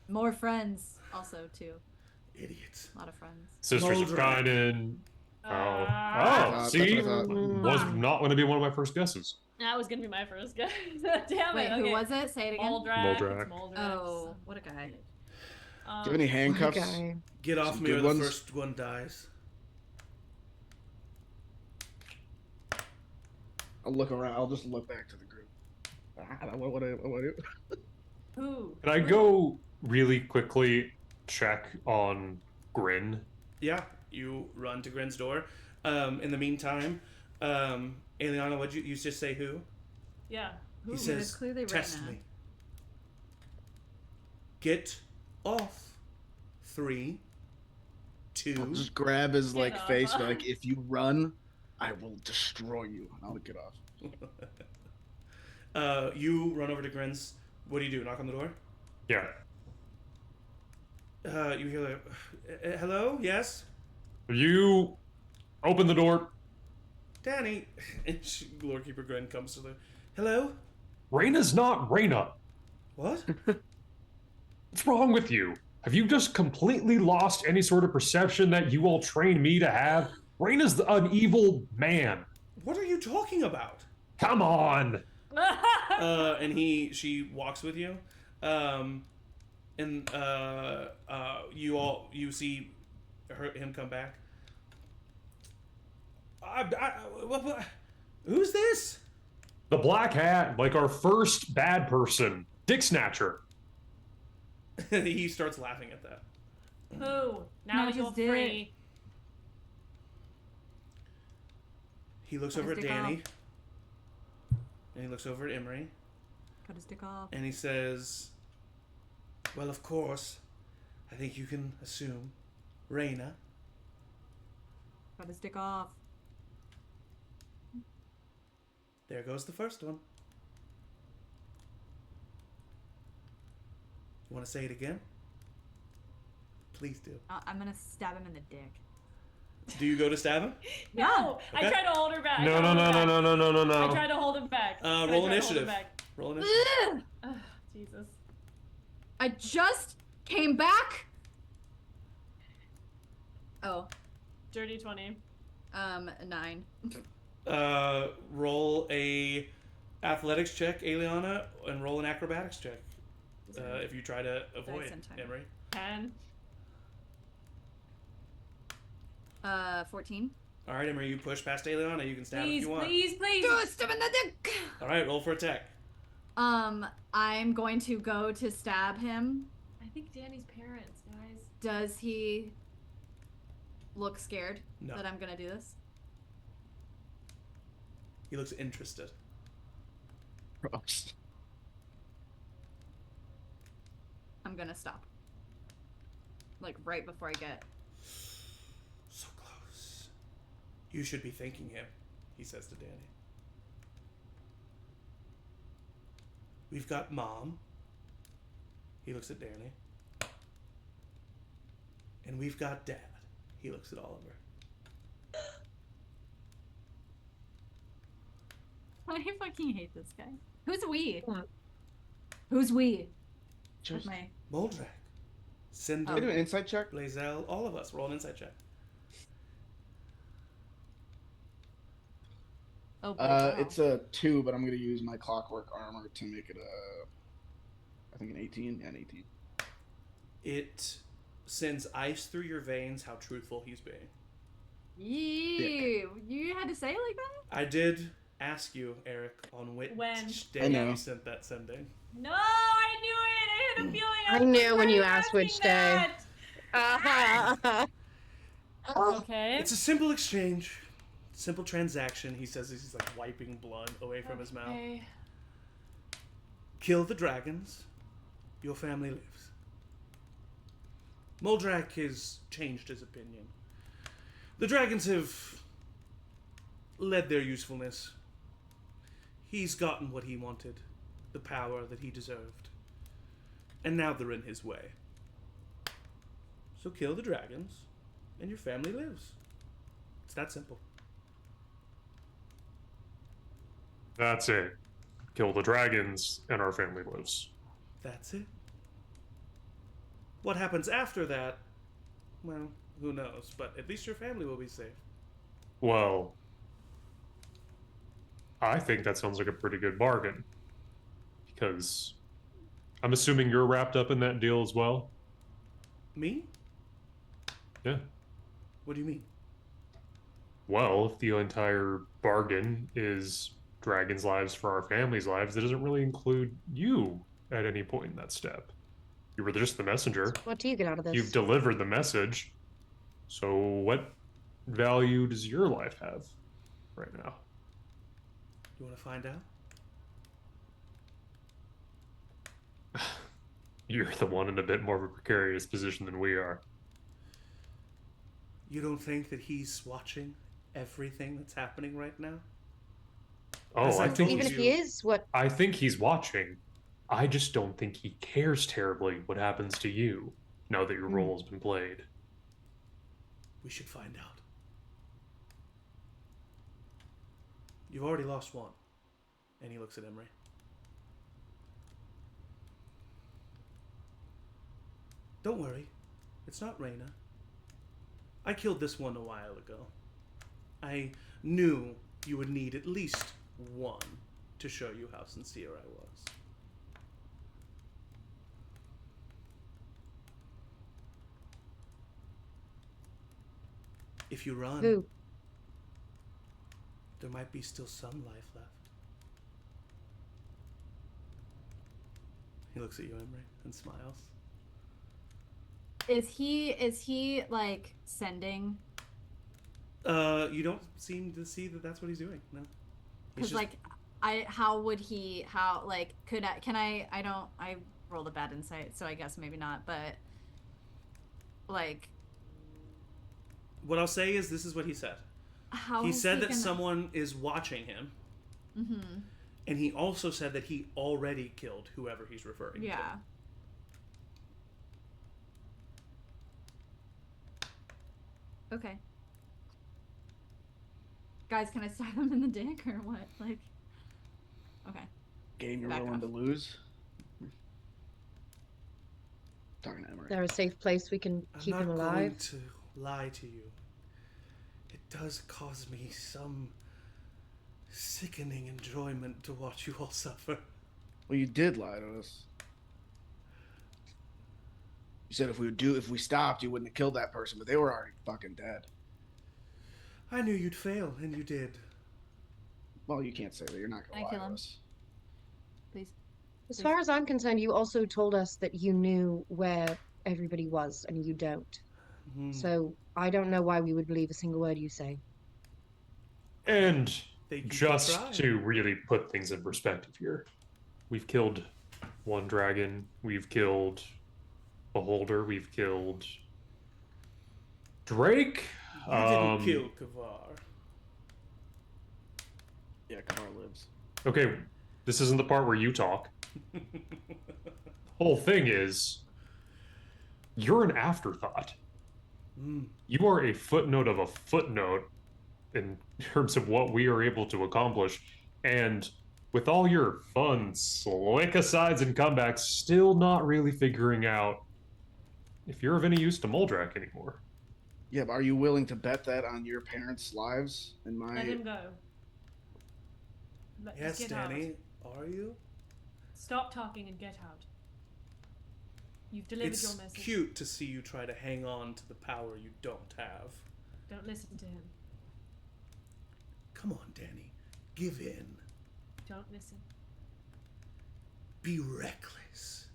S6: More friends also too.
S1: Idiots.
S6: A lot of friends.
S4: Sisters of
S1: Moldrak.
S4: Kainen.
S2: Ah.
S4: See,
S3: That's what I thought.
S4: was not going to be one of my first guesses.
S2: That was gonna be my first guess. Damn
S6: Wait,
S2: it.
S6: who
S2: okay.
S6: was it? Say it again.
S2: Moldrak.
S4: Moldrak.
S2: It's Moldrak.
S6: Oh, what a guy.
S3: Do you have any handcuffs?
S5: Okay.
S1: Get off
S3: Some
S1: me or
S3: good
S1: the
S3: ones?
S1: first one dies.
S3: I'll look around. I'll just look back to the group. What do I do?
S2: Who?
S4: Can I go really quickly check on Grin?
S1: Yeah, you run to Grin's door. In the meantime, Eliana, what'd you just say who?
S2: Yeah.
S1: He
S6: Ooh,
S1: says,
S6: it's clearly
S1: test
S6: Reyna.
S1: me. Get off. 3, 2.
S3: I'll just grab his like
S2: Get off.
S3: face, be like, if you run, I will destroy you. And I'll get off.
S1: You run over to Grin's. What do you do? Knock on the door?
S4: Yeah.
S1: You hear like, hello? Yes?
S4: You open the door.
S1: Danny. And Lord Keeper Gren comes to the... Hello?
S4: Raina's not Raina.
S1: What?
S4: What's wrong with you? Have you just completely lost any sort of perception that you all trained me to have? Raina's an evil man.
S1: What are you talking about?
S4: Come on.
S1: And she walks with you. And you see him come back. Who's this?
S4: The Black Hat, like our first bad person, Dick Snatcher.
S1: He starts laughing at that.
S2: Oh, now
S6: No,
S2: you're
S6: just did
S2: free.
S1: He looks
S6: Cut
S1: over at
S6: his dick
S1: Danny.
S6: off.
S1: And he looks over at Emery.
S6: Cut his dick off.
S1: And he says, well, of course, I think you can assume Raina.
S6: Cut his dick off.
S1: There goes the first one. You want to say it again? Please do.
S6: I'm gonna stab him in the dick.
S1: Do you go to stab him?
S2: No,
S1: Okay.
S2: I try to hold her back.
S4: No.
S2: I try to hold him back.
S1: Roll initiative. Roll initiative.
S2: Oh, Jesus.
S6: I just came back. Oh,
S2: Dirty 20.
S6: 9.
S1: Roll a athletics check, Eliana, and roll an acrobatics check. If you try to avoid Emery.
S2: 10.
S6: 14.
S1: All right, Emery, you push past Eliana. You can stab
S2: Please,
S1: if you want.
S2: please, please.
S6: Do it, stab in the dick.
S1: All right, roll for attack.
S6: I'm going to go to stab him.
S2: I think Danny's parents, guys.
S6: Does he look scared
S1: No.
S6: that I'm gonna do this?
S1: He looks interested.
S3: Gross.
S6: I'm gonna stop. Like right before I get.
S1: So close. You should be thanking him, he says to Danny. We've got Mom. He looks at Danny. And we've got Dad. He looks at Oliver.
S6: I fucking hate this guy. Who's we? Who's we?
S3: Just
S6: My...
S1: Moldrak. Cinder.
S3: Can I do an insight check?
S1: Blazel. All of us. Roll an insight check.
S6: Oh, wow.
S3: It's a 2, but I'm gonna use my clockwork armor to make it I think an 18. Yeah, an 18.
S1: It sends ice through your veins how truthful he's being.
S6: Ew, you had to say it like that?
S1: I did ask you, Eric, on which
S2: When?
S1: day you sent that sending.
S2: No, I knew it. I had a feeling.
S5: I knew when you asked which day.
S2: Okay.
S1: It's a simple exchange. Simple transaction, he says as he's like wiping blood away from his mouth. Kill the dragons. Your family lives. Moldrak has changed his opinion. The dragons have led their usefulness. He's gotten what he wanted, the power that he deserved. And now they're in his way. So kill the dragons, and your family lives. It's that simple.
S4: That's it. Kill the dragons, and our family lives.
S1: That's it. What happens after that? Well, who knows, but at least your family will be safe.
S4: Well, I think that sounds like a pretty good bargain. Because I'm assuming you're wrapped up in that deal as well?
S1: Me?
S4: Yeah.
S1: What do you mean?
S4: Well, if the entire bargain is dragons' lives for our family's lives, that doesn't really include you at any point in that step. You were just the messenger.
S5: What do you get out of this?
S4: You've delivered the message. So what value does your life have right now?
S1: You want to find out?
S4: You're the one in a bit more of a precarious position than we are.
S1: You don't think that he's watching everything that's happening right now?
S4: Oh,
S1: As I
S4: I think
S5: Even if he is, what?
S4: I think he's watching. I just don't think he cares terribly what happens to you now that your role has been played.
S1: We should find out. You've already lost one. And he looks at Emery. Don't worry. It's not Reyna. I killed this one a while ago. I knew you would need at least one to show you how sincere I was. If you run,
S5: Who?
S1: there might be still some life left. He looks at you, Emery, and smiles.
S6: Is he like sending?
S1: You don't seem to see that that's what he's doing. No.
S6: Because like, how would he? How like could I? Can I? I don't. I rolled a bad insight, so I guess maybe not. But like,
S1: what I'll say is this is what he said.
S6: How
S1: he said that someone is watching him.
S6: Mm-hmm.
S1: And he also said that he already killed whoever he's referring to.
S6: Yeah. Okay. Guys, can I stab him in the dick or what? Like, okay.
S3: Game you're
S6: Back
S3: willing
S6: off.
S3: to lose? Talking to Emery.
S5: Is there a safe place we can keep him
S1: I'm not
S5: alive?
S1: going to lie to you. It does cause me some sickening enjoyment to watch you all suffer.
S3: Well, you did lie to us. You said if we stopped, you wouldn't have killed that person, but they were already fucking dead.
S1: I knew you'd fail, and you did.
S3: Well, you can't say that. You're not
S6: Can I
S3: gonna lie
S6: kill
S3: to
S6: him?
S3: us.
S6: Please.
S5: As far as I'm concerned, you also told us that you knew where everybody was, and you don't. So I don't know why we would believe a single word you say.
S4: And
S1: They
S4: just
S1: try.
S4: to really put things in perspective here, we've killed one dragon, we've killed Beholder, we've killed Drake.
S1: You didn't kill Kavar.
S3: Yeah, Kavar lives.
S4: Okay, this isn't the part where you talk. Whole thing is, you're an afterthought. You are a footnote of a footnote in terms of what we are able to accomplish. And with all your fun, slick asides and comebacks, still not really figuring out if you're of any use to Moldrak anymore.
S3: Yeah, but are you willing to bet that on your parents' lives and my...
S2: Let him go.
S1: Yes,
S2: Get
S1: Danny.
S2: out.
S1: Are you?
S2: Stop talking and get out. You've delivered
S1: It's
S2: your message.
S1: cute to see you try to hang on to the power you don't have.
S2: Don't listen to him.
S1: Come on, Danny. Give in.
S2: Don't listen.
S1: Be reckless.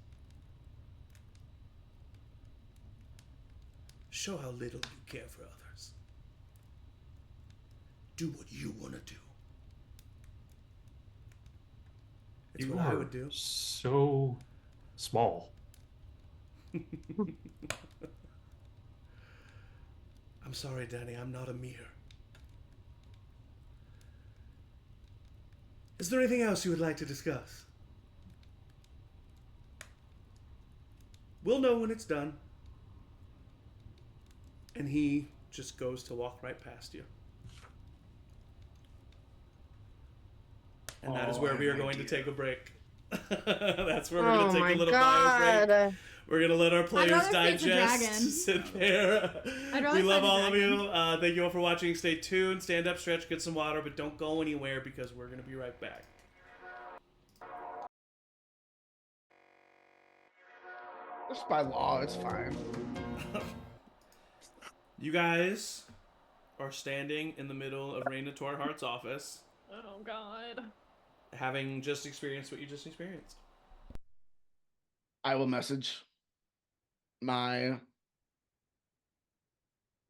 S1: Show how little you care for others. Do what you want to do. It's
S4: You
S1: what I
S4: are
S1: would do.
S4: so small.
S1: I'm sorry, Danny. I'm not a mirror. Is there anything else you would like to discuss? We'll know when it's done. And he just goes to walk right past you. And that is where we are going to take a break. That's where we're going to take a little bio break. We're going to let our players
S6: rather face a dragon.
S1: digest, sit there.
S6: I'd rather
S1: We love
S6: fight a
S1: all of
S6: dragon.
S1: you. Thank you all for watching. Stay tuned. Stand up, stretch, get some water, but don't go anywhere because we're going to be right back.
S3: Just by law, it's fine.
S1: You guys are standing in the middle of Reyna Torhart's office,
S2: Oh God.
S1: having just experienced what you just experienced.
S3: I will message my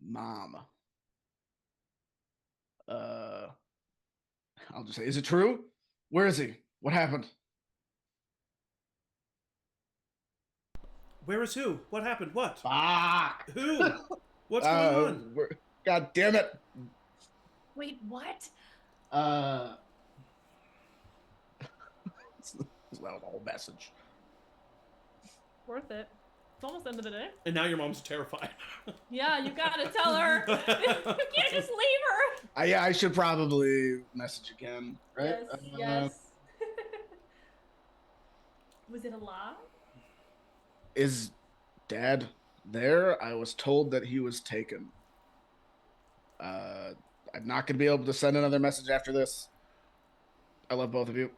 S3: mom. I'll just say, is it true? Where is he? What happened?
S1: Where is who? What happened? What?
S3: Fuck!
S1: Who? What's going on?
S3: God damn it!
S2: Wait, what?
S3: That was the whole message.
S2: Worth it. It's almost the end of the day.
S1: And now your mom's terrified.
S2: Yeah, you gotta tell her. You can't just leave her.
S3: Yeah, I should probably message again, right?
S2: Yes. Was it a lie?
S3: Is Dad there? I was told that he was taken. I'm not going to be able to send another message after this. I love both of you.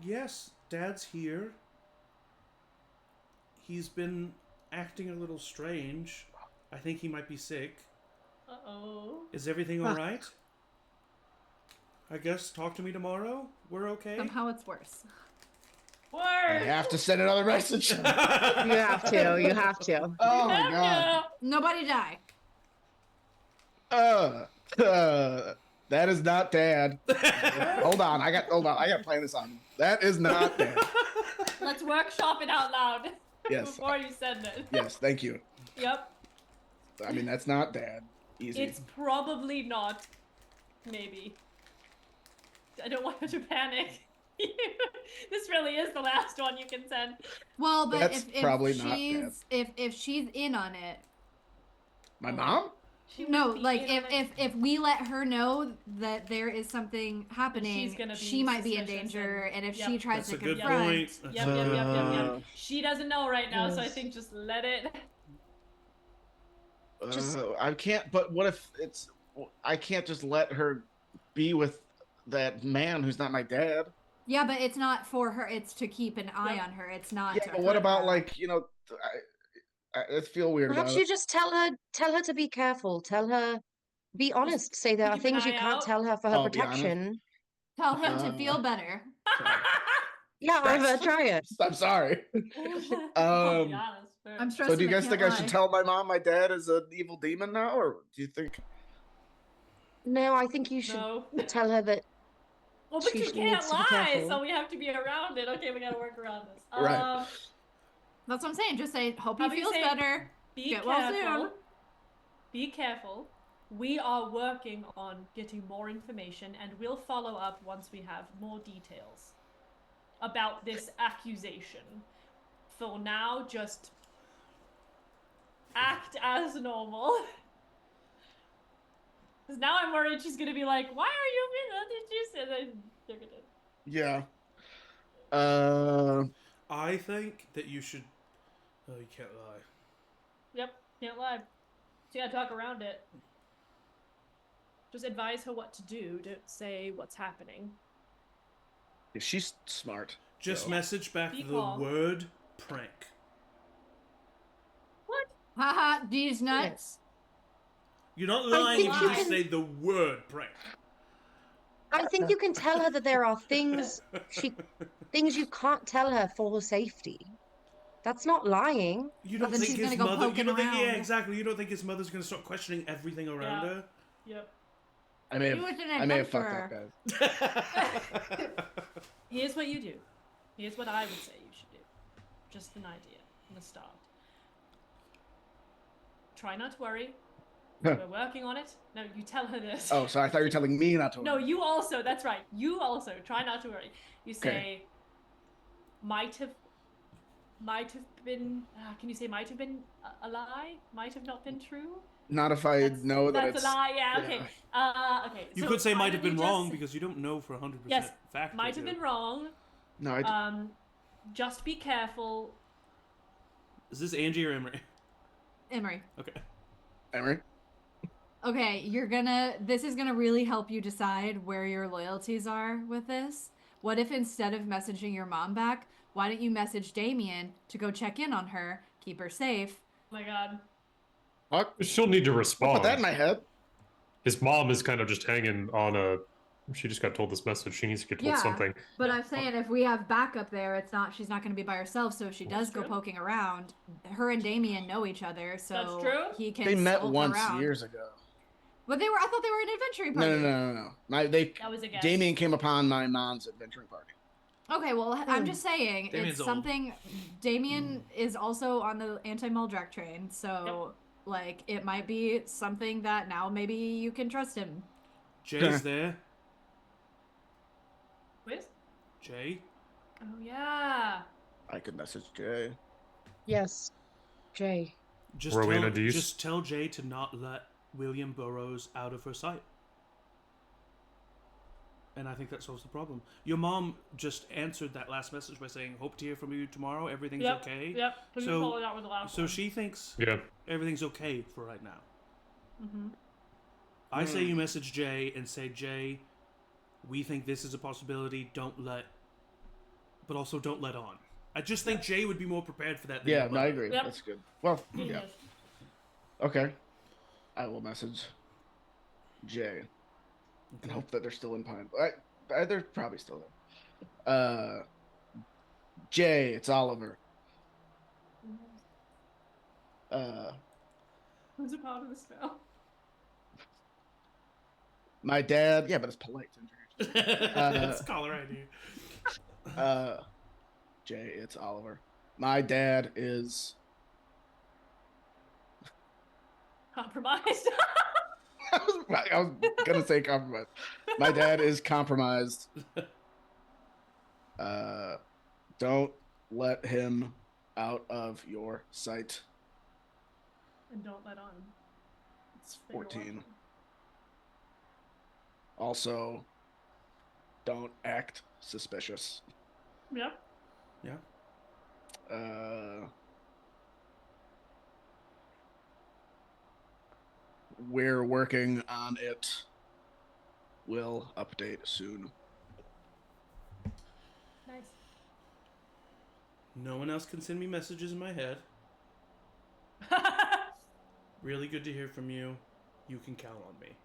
S1: Yes, Dad's here. He's been acting a little strange. I think he might be sick.
S2: Uh-oh.
S1: Is everything all right? I guess talk to me tomorrow. We're okay.
S6: Somehow it's worse.
S3: I have to send another message.
S5: You have to. You have to.
S3: Oh my god.
S6: Nobody die.
S3: That is not Dad. Hold on, I got to plan this on. That is not Dad.
S2: Let's workshop it out loud.
S3: Yes.
S2: Before you send it.
S3: Yes, thank you.
S2: Yep.
S3: I mean, that's not Dad. Easy.
S2: It's probably not. Maybe. I don't want you to panic. This really is the last one you can send.
S6: Well, but
S3: That's probably not
S6: she's if she's in on it.
S3: My mom?
S6: No, like if we let her know that there is something happening, she might be in danger, and if she tries
S1: That's
S6: to
S1: a good
S6: confront,
S1: point.
S2: Yep. She doesn't know right now, so I think just let it.
S3: I can't. But what if it's? I can't just let her be with that man who's not my dad.
S6: yeah, but it's not for her. It's to keep an eye on her. It's not.
S3: Yeah,
S6: to
S3: but what
S6: hurt
S3: about
S6: her.
S3: like I feel weird
S5: Perhaps
S3: about
S5: you
S3: it.
S5: just tell her to be careful. Tell her, be honest. Say there are
S2: keep an
S5: things you
S2: eye
S5: can't
S2: out.
S5: tell her for her
S3: Oh, be honest.
S5: protection.
S6: Tell him to feel better.
S5: Yeah, I've try it.
S3: I'm sorry.
S2: I'll be honest, but-
S6: I'm stressing.
S3: So do you guys think I should
S6: lie.
S3: tell my mom my dad is an evil demon now, or do you think?
S5: No, I think you should
S2: No.
S5: tell her that.
S2: Well, but
S5: She
S2: you
S5: needs
S2: can't
S5: to be
S2: lie,
S5: careful.
S2: so we have to be around it. Okay, we gotta work around this.
S3: Right.
S6: That's what I'm saying. Just say, hope he
S2: How do you
S6: feels
S2: say-
S6: better.
S2: Be
S6: Get well
S2: careful.
S6: soon.
S2: Be careful. We are working on getting more information, and we'll follow up once we have more details about this accusation. For now, just act as normal. Because now I'm worried she's gonna be like, "Why are you being? What did you say?" Then they're gonna.
S3: Yeah.
S1: I think that you should. Oh, you can't lie.
S2: Yep, can't lie. So you gotta talk around it. Just advise her what to do. Don't say what's happening.
S3: She's smart.
S1: Just
S3: so.
S1: message back
S2: Be
S1: the
S2: calm.
S1: word prank.
S2: What?
S6: Haha, these nuts.
S1: You're not lying
S5: think
S1: if
S5: you
S1: you just
S5: can-
S1: say the word prank.
S5: I think you can tell her that there are things you can't tell her for her safety. That's not lying.
S1: You
S6: But
S1: don't
S6: then
S1: think
S6: she's
S1: his
S6: gonna go
S1: mother? You
S6: poking
S1: don't think? Yeah,
S6: around.
S1: exactly. You don't think his mother's gonna start questioning everything around
S2: Yeah.
S1: her?
S2: Yep.
S3: I may
S6: He was an
S3: have fucked
S6: adventurer.
S3: up, guys.
S2: Here's what you do. Here's what I would say you should do. Just an idea from the start. Try not to worry. We're working on it. No, you tell her this.
S3: Oh, so I thought you were telling me not to.
S2: No, you also. That's right. You also try not to worry. You say,
S3: Okay.
S2: might have been. Can you say might have been a lie? Might have not been true.
S3: Not if I know that
S2: that's
S3: it's.
S2: a lie. Yeah. Okay. Okay.
S1: You
S2: so
S1: could say
S2: why
S1: might have
S2: don't
S1: been
S2: you
S1: wrong
S2: just-
S1: because you don't know for 100%
S2: Yes,
S1: fact.
S2: might have been wrong.
S3: No, I.
S2: Just be careful.
S1: Is this Angie or Emery?
S6: Emery.
S1: Okay.
S3: Emery.
S6: Okay, this is gonna really help you decide where your loyalties are with this. What if instead of messaging your mom back, why don't you message Damien to go check in on her, keep her safe?
S2: Oh my god.
S3: Fuck.
S4: She'll need to
S3: I'll
S4: respond.
S3: put that in my head.
S4: His mom is kind of just hanging on a. She just got told this message. She needs to get told something.
S6: But I'm saying if we have backup there, she's not gonna be by herself. So if she does go
S2: true.
S6: poking around, her and Damien know each other, so
S2: That's true.
S6: he can.
S3: They met
S6: skulk
S3: once
S6: around.
S3: years ago.
S6: But I thought they were an adventuring party.
S3: No.
S2: That was a guess.
S3: Damien came upon my mom's adventuring party.
S6: Okay, well, I'm just saying
S1: Damien's
S6: it's something. Damien is also on the anti-Muldrak train, so like it might be something that now maybe you can trust him.
S1: Jay's there.
S2: Quiz?
S1: Jay.
S2: Oh yeah.
S3: I could message Jay.
S5: Yes, Jay.
S4: Rowena,
S1: Just tell Jay to not let William Burroughs out of her sight. And I think that solves the problem. Your mom just answered that last message by saying, "Hope to hear from you tomorrow. Everything's okay."
S2: Yep. Follow that with the last
S1: so
S2: one.
S1: she thinks
S4: Yeah.
S1: everything's okay for right now.
S2: Mm-hmm.
S1: I say you message Jay and say, "Jay, we think this is a possibility. But also don't let on." I just think Jay would be more prepared for that than
S3: Yeah,
S1: your
S3: no, I
S1: mother.
S3: agree.
S2: Yep.
S3: That's good. Well, yeah. Okay. I will message Jay and hope that they're still in Pine. They're probably still there. Jay, it's Oliver.
S2: Who's a part of the spell?
S3: My dad. Yeah, but it's polite to introduce.
S1: That's caller ID.
S3: Jay, it's Oliver. My dad is.
S2: Compromised.
S3: I was gonna say compromised. My dad is compromised. Don't let him out of your sight.
S2: And don't let on. It's
S3: 14. Also, don't act suspicious.
S2: Yep.
S1: Yeah.
S3: We're working on it. We'll update soon.
S2: Nice.
S1: No one else can send me messages in my head. Really good to hear from you. You can count on me.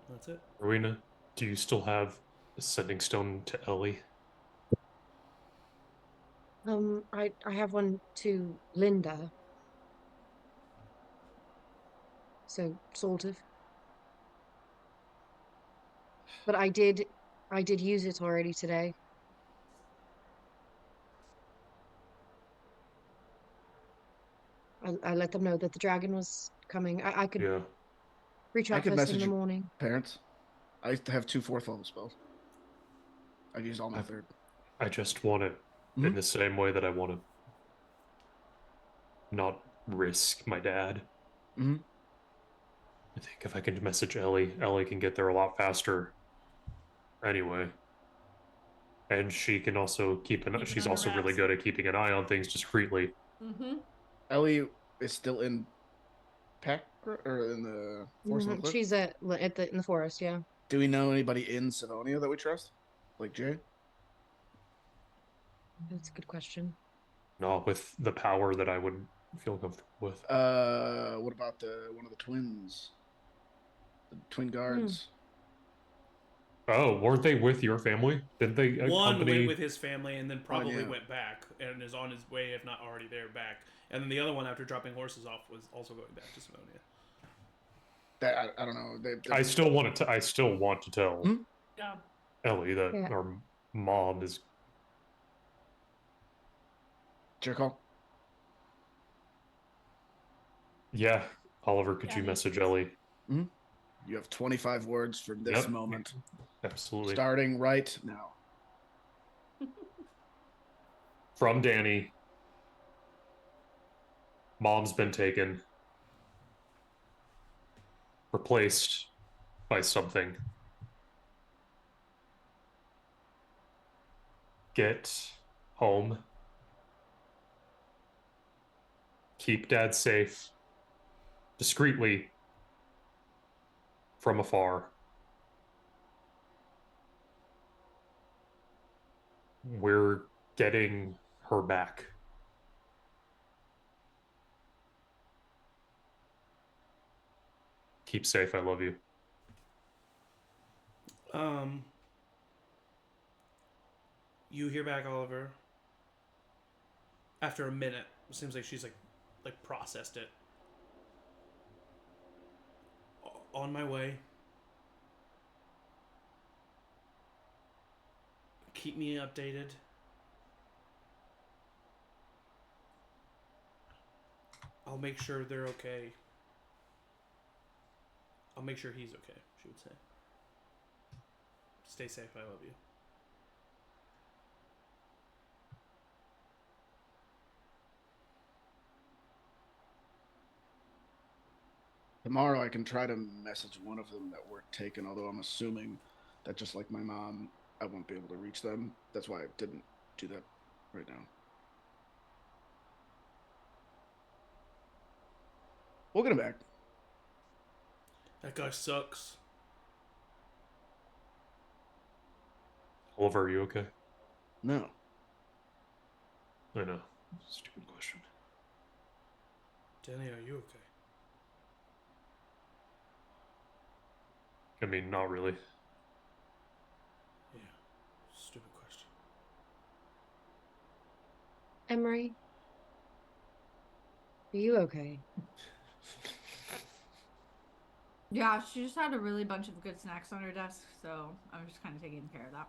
S1: That's it.
S4: Rowena, do you still have a sending stone to Ellie?
S5: I have one to Linda. So sort of. But I did use it already today. I let them know that the dragon was coming. I could reach out
S3: I could
S5: first thing
S3: message
S5: in the
S3: you,
S5: morning.
S3: parents. I used to have 2 4th level spells. I've used all my 3rd.
S4: I just want it in the same way that I want to not risk my dad.
S3: Mm-hmm.
S4: I think if I can message Ellie can get there a lot faster. Anyway. And she can also she's also really good at keeping an eye on things discreetly.
S2: Mm-hmm.
S3: Ellie is still in Pack or in the forest.
S5: She's in the forest, yeah.
S3: Do we know anybody in Savonia that we trust? Like Jay?
S5: That's a good question.
S4: Not with the power that I would feel comfortable with.
S3: What about one of the twins? The twin guards.
S4: Oh, weren't they with your family? Didn't they
S1: One went with his family and then probably
S3: yeah.
S1: went back and is on his way, if not already there, back. And then the other one, after dropping horses off, was also going back to Simonia.
S3: I don't know.
S4: I still want to tell Ellie that our mom is.
S3: Your call.
S4: Yeah, Oliver, could you message Ellie?
S3: Mm-hmm. You have 25 words from this moment.
S4: Absolutely.
S3: Starting right now.
S4: From Danny. Mom's been taken. Replaced by something. Get home. Keep Dad safe. Discreetly. From afar. We're getting her back. Keep safe. I love you.
S1: You hear back, Oliver. After a minute, it seems like she's like processed it. On my way. Keep me updated. I'll make sure they're okay. I'll make sure he's okay, she would say. Stay safe, I love you.
S3: Tomorrow I can try to message one of them that weren't taken, although I'm assuming that just like my mom, I won't be able to reach them. That's why I didn't do that right now. We'll get him back.
S1: That guy sucks.
S4: Oliver, are you okay?
S3: No.
S4: I know. Stupid question.
S1: Danny, are you okay?
S4: I mean, not really.
S1: Yeah. Stupid question.
S5: Emery, are you okay?
S6: Yeah, she just had a really bunch of good snacks on her desk, so I'm just kind of taking care of that.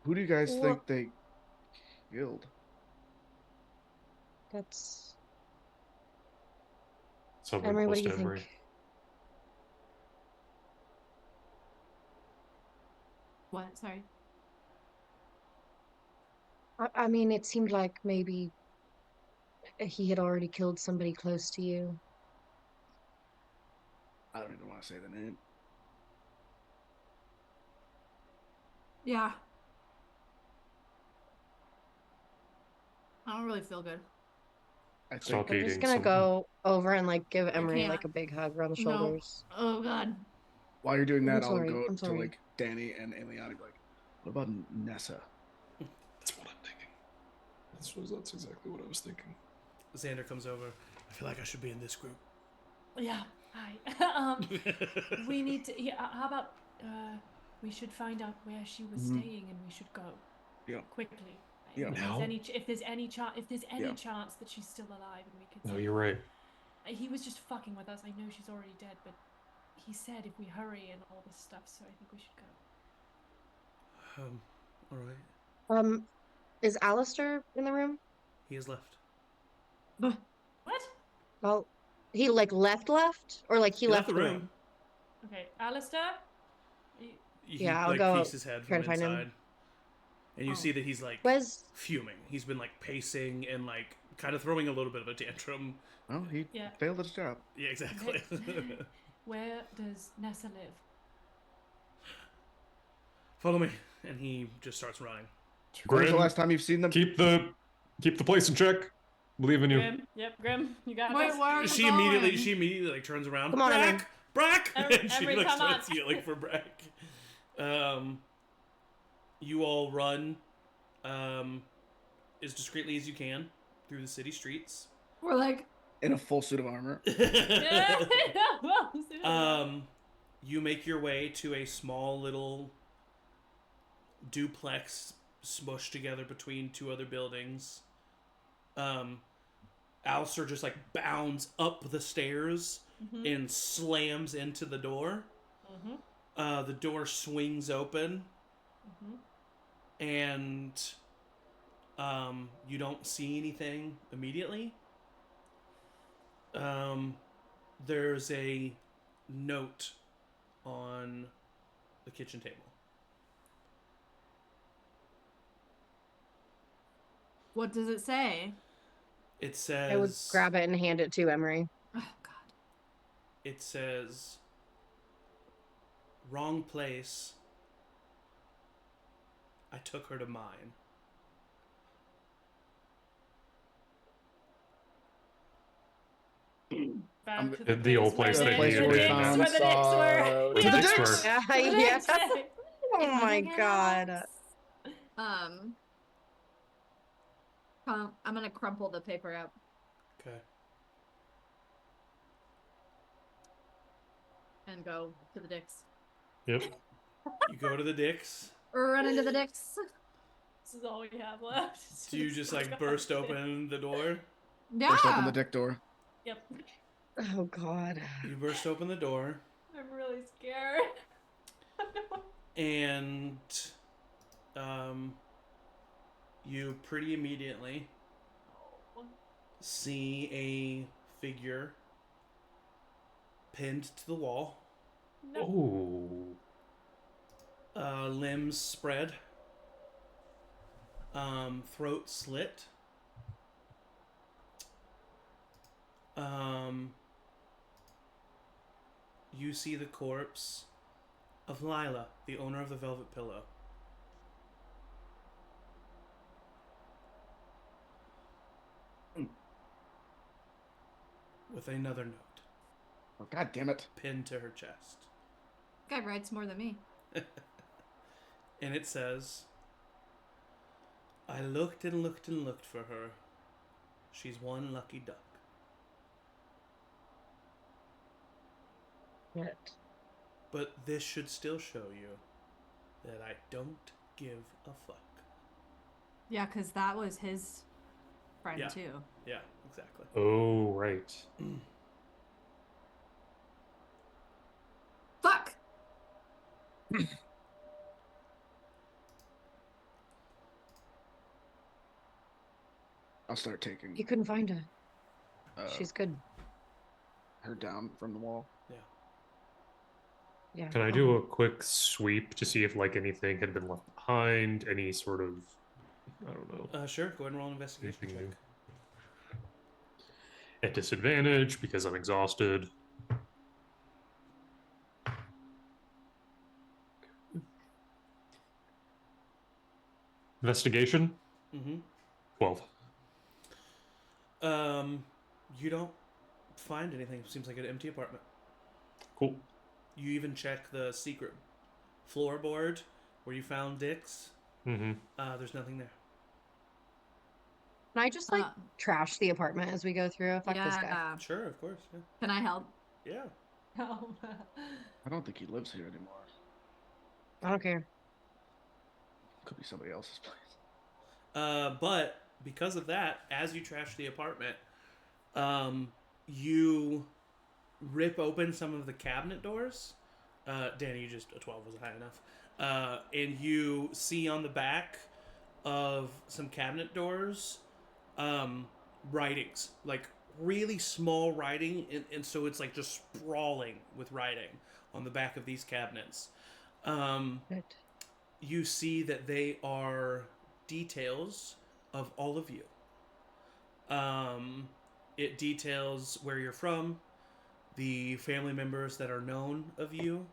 S3: Who do you guys think they killed?
S5: That's
S4: Something
S5: Emery. What
S4: close
S5: do you
S4: to Emery.
S5: think?
S6: What? Sorry.
S5: I mean, it seemed like maybe he had already killed somebody close to you.
S3: I don't even want to say the name.
S6: Yeah. I don't really feel good.
S3: I
S4: Stop
S3: think
S5: I'm just
S4: eating
S5: gonna
S4: something.
S5: go over and like give Emery
S6: can't.
S5: like a big hug around the
S6: No.
S5: shoulders.
S6: Oh god.
S3: while you're doing
S5: I'm
S3: that, I'll
S5: sorry,
S3: go
S5: I'm
S3: to
S5: sorry.
S3: like Danny and Eliana and be like, what about Nessa?
S4: That's what I'm thinking. That's exactly what I was thinking.
S1: Xander comes over. I feel like I should be in this group.
S2: Yeah. Hi. We need to. Yeah. How about we should find out where she was staying, and we should go.
S3: Yeah.
S2: Quickly.
S3: Yeah.
S2: If there's any chance that she's still alive, and we could.
S4: No, you're right.
S2: He was just fucking with us. I know she's already dead, but he said if we hurry and all this stuff, so I think we should go.
S1: All right.
S5: Is Alistair in the room?
S1: He has left.
S2: What?
S5: Well, he like left, or like he left the room.
S2: Okay, Alistair.
S1: He
S5: Yeah, I'll
S1: like
S5: go
S1: peeks his head
S5: try
S1: from
S5: to find him.
S1: inside, and you see that he's like
S5: Wes,
S1: fuming. He's been like pacing and like kind of throwing a little bit of a tantrum.
S3: Well, he failed his job.
S1: Yeah, exactly.
S2: Where does Nessa live?
S1: Follow me, and he just starts running.
S3: When's the
S4: Grim,
S3: last time you've seen them?
S4: keep the place in check. Believe in you.
S2: Grim. Yep, Grim. You got
S6: Wait,
S2: this.
S6: where are you
S1: She
S6: going?
S1: immediately like turns around.
S5: Come on, Emery.
S1: Brack! And she
S2: Emery,
S1: like
S2: come
S1: starts
S2: on.
S1: yelling for Brack. You all run as discreetly as you can through the city streets.
S6: We're like
S3: In a full suit of armor.
S1: You make your way to a small little duplex smushed together between two other buildings. Alistair just like bounds up the stairs and slams into the door. The door swings open, and you don't see anything immediately. There's a note on the kitchen table.
S6: what does it say?
S1: It says...
S5: I would grab it and hand it to Emery.
S6: Oh god.
S1: It says... Wrong place. I took her to mine.
S2: Back to
S4: The old place
S2: where
S4: that
S2: the
S4: you
S2: Knicks
S4: found.
S2: were. The Knicks were.
S3: To the Knicks!
S5: Yeah,
S2: The
S5: yeah.
S2: Knicks.
S5: Oh my god.
S6: I'm gonna crumple the paper up
S1: Okay.
S6: and go to the dicks.
S4: Yep.
S1: You go to the Dicks.
S6: Run into the dicks.
S2: This is all we have left.
S1: Do you just like burst open the door?
S6: Yeah.
S3: Burst open the dick door.
S2: Yep.
S5: Oh god.
S1: You burst open the door,
S2: I'm really scared.
S1: and you pretty immediately see a figure pinned to the wall,
S4: Oh.
S1: limbs spread, throat slit, You see the corpse of Lila, the owner of the Velvet Pillow. With another note.
S3: Oh, God damn it.
S1: Pinned to her chest.
S6: Guy writes more than me.
S1: And it says, I looked and looked and looked for her. She's one lucky duck.
S5: Shit.
S1: But this should still show you that I don't give a fuck.
S6: Yeah, because that was his friend
S1: Yeah.
S6: too.
S1: Yeah, exactly.
S4: Oh, right.
S6: Fuck!
S3: I'll start taking
S5: You couldn't find her.
S3: uh,
S5: She's good.
S3: her down from the wall.
S1: Yeah.
S5: Yeah.
S4: Can I do a quick sweep to see if like anything had been left behind? Any sort of, I don't know.
S1: Sure, go ahead and roll an investigation
S4: Anything
S1: check.
S4: new? At disadvantage because I'm exhausted. Investigation?
S1: Mm-hmm.
S4: 12.
S1: You don't find anything. Seems like an empty apartment.
S4: Cool.
S1: You even check the secret floorboard where you found Dick's.
S4: Mm-hmm.
S1: There's nothing there.
S5: Can I just like trash the apartment as we go through? Fuck this guy.
S1: Sure, of course. Yeah.
S6: Can I help?
S1: Yeah.
S2: Oh.
S3: I don't think he lives here anymore.
S5: I don't care.
S3: Could be somebody else's place.
S1: But because of that, as you trash the apartment, you rip open some of the cabinet doors. Danny, you just, a 12 wasn't high enough. And you see on the back of some cabinet doors, writings, like really small writing. And so it's like just sprawling with writing on the back of these cabinets. You see that they are details of all of you. It details where you're from, the family members that are known of you.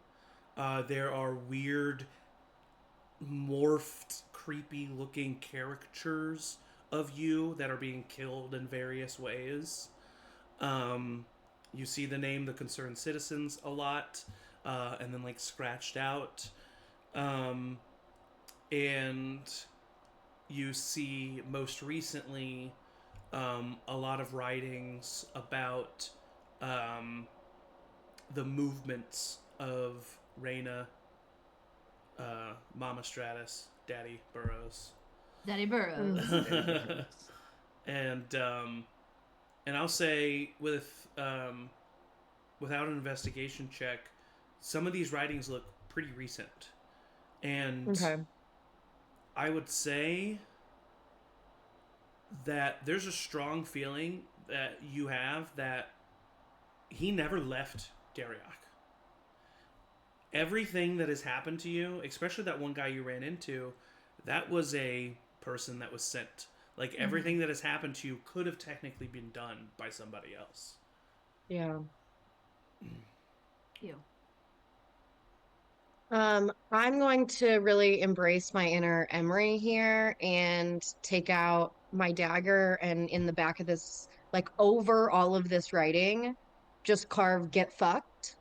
S1: There are weird, morphed, creepy looking caricatures of you that are being killed in various ways. You see the name The Concerned Citizens a lot, and then like scratched out. And you see most recently a lot of writings about the movements of Reyna, Mama Stratus, Daddy Burrows.
S6: Daddy Burrows.
S1: And I'll say with without an investigation check, some of these writings look pretty recent. And
S5: Okay.
S1: I would say that there's a strong feeling that you have that he never left Dariok. Everything that has happened to you, especially that one guy you ran into, that was a person that was sent. Like, everything that has happened to you could have technically been done by somebody else.
S5: Yeah.
S6: Ew.
S5: I'm going to really embrace my inner Emery here and take out my dagger and in the back of this, like over all of this writing, just carve "get fucked"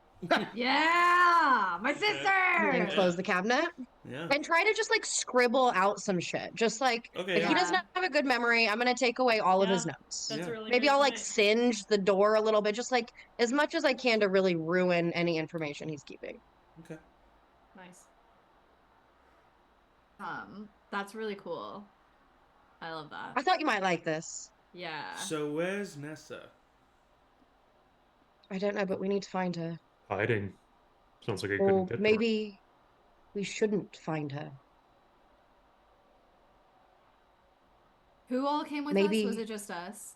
S6: Yeah, my sister.
S5: and close the cabinet.
S1: Yeah.
S5: And try to just like scribble out some shit. Just like
S1: Okay,
S5: if
S1: yeah.
S5: he doesn't have a good memory, I'm gonna take away all of his notes.
S2: That's
S1: Yeah.
S2: really
S5: Maybe
S2: good
S5: I'll like
S2: point.
S5: singe the door a little bit, just like as much as I can to really ruin any information he's keeping.
S1: Okay.
S2: Nice.
S6: That's really cool. I love that.
S5: I thought you might like this.
S6: Yeah.
S1: So where's Nessa?
S5: I don't know, but we need to find her.
S4: Hiding. Sounds like a good
S5: Or
S4: get
S5: maybe we shouldn't find her.
S6: Who all came with
S5: Maybe-
S6: us? Was it just us?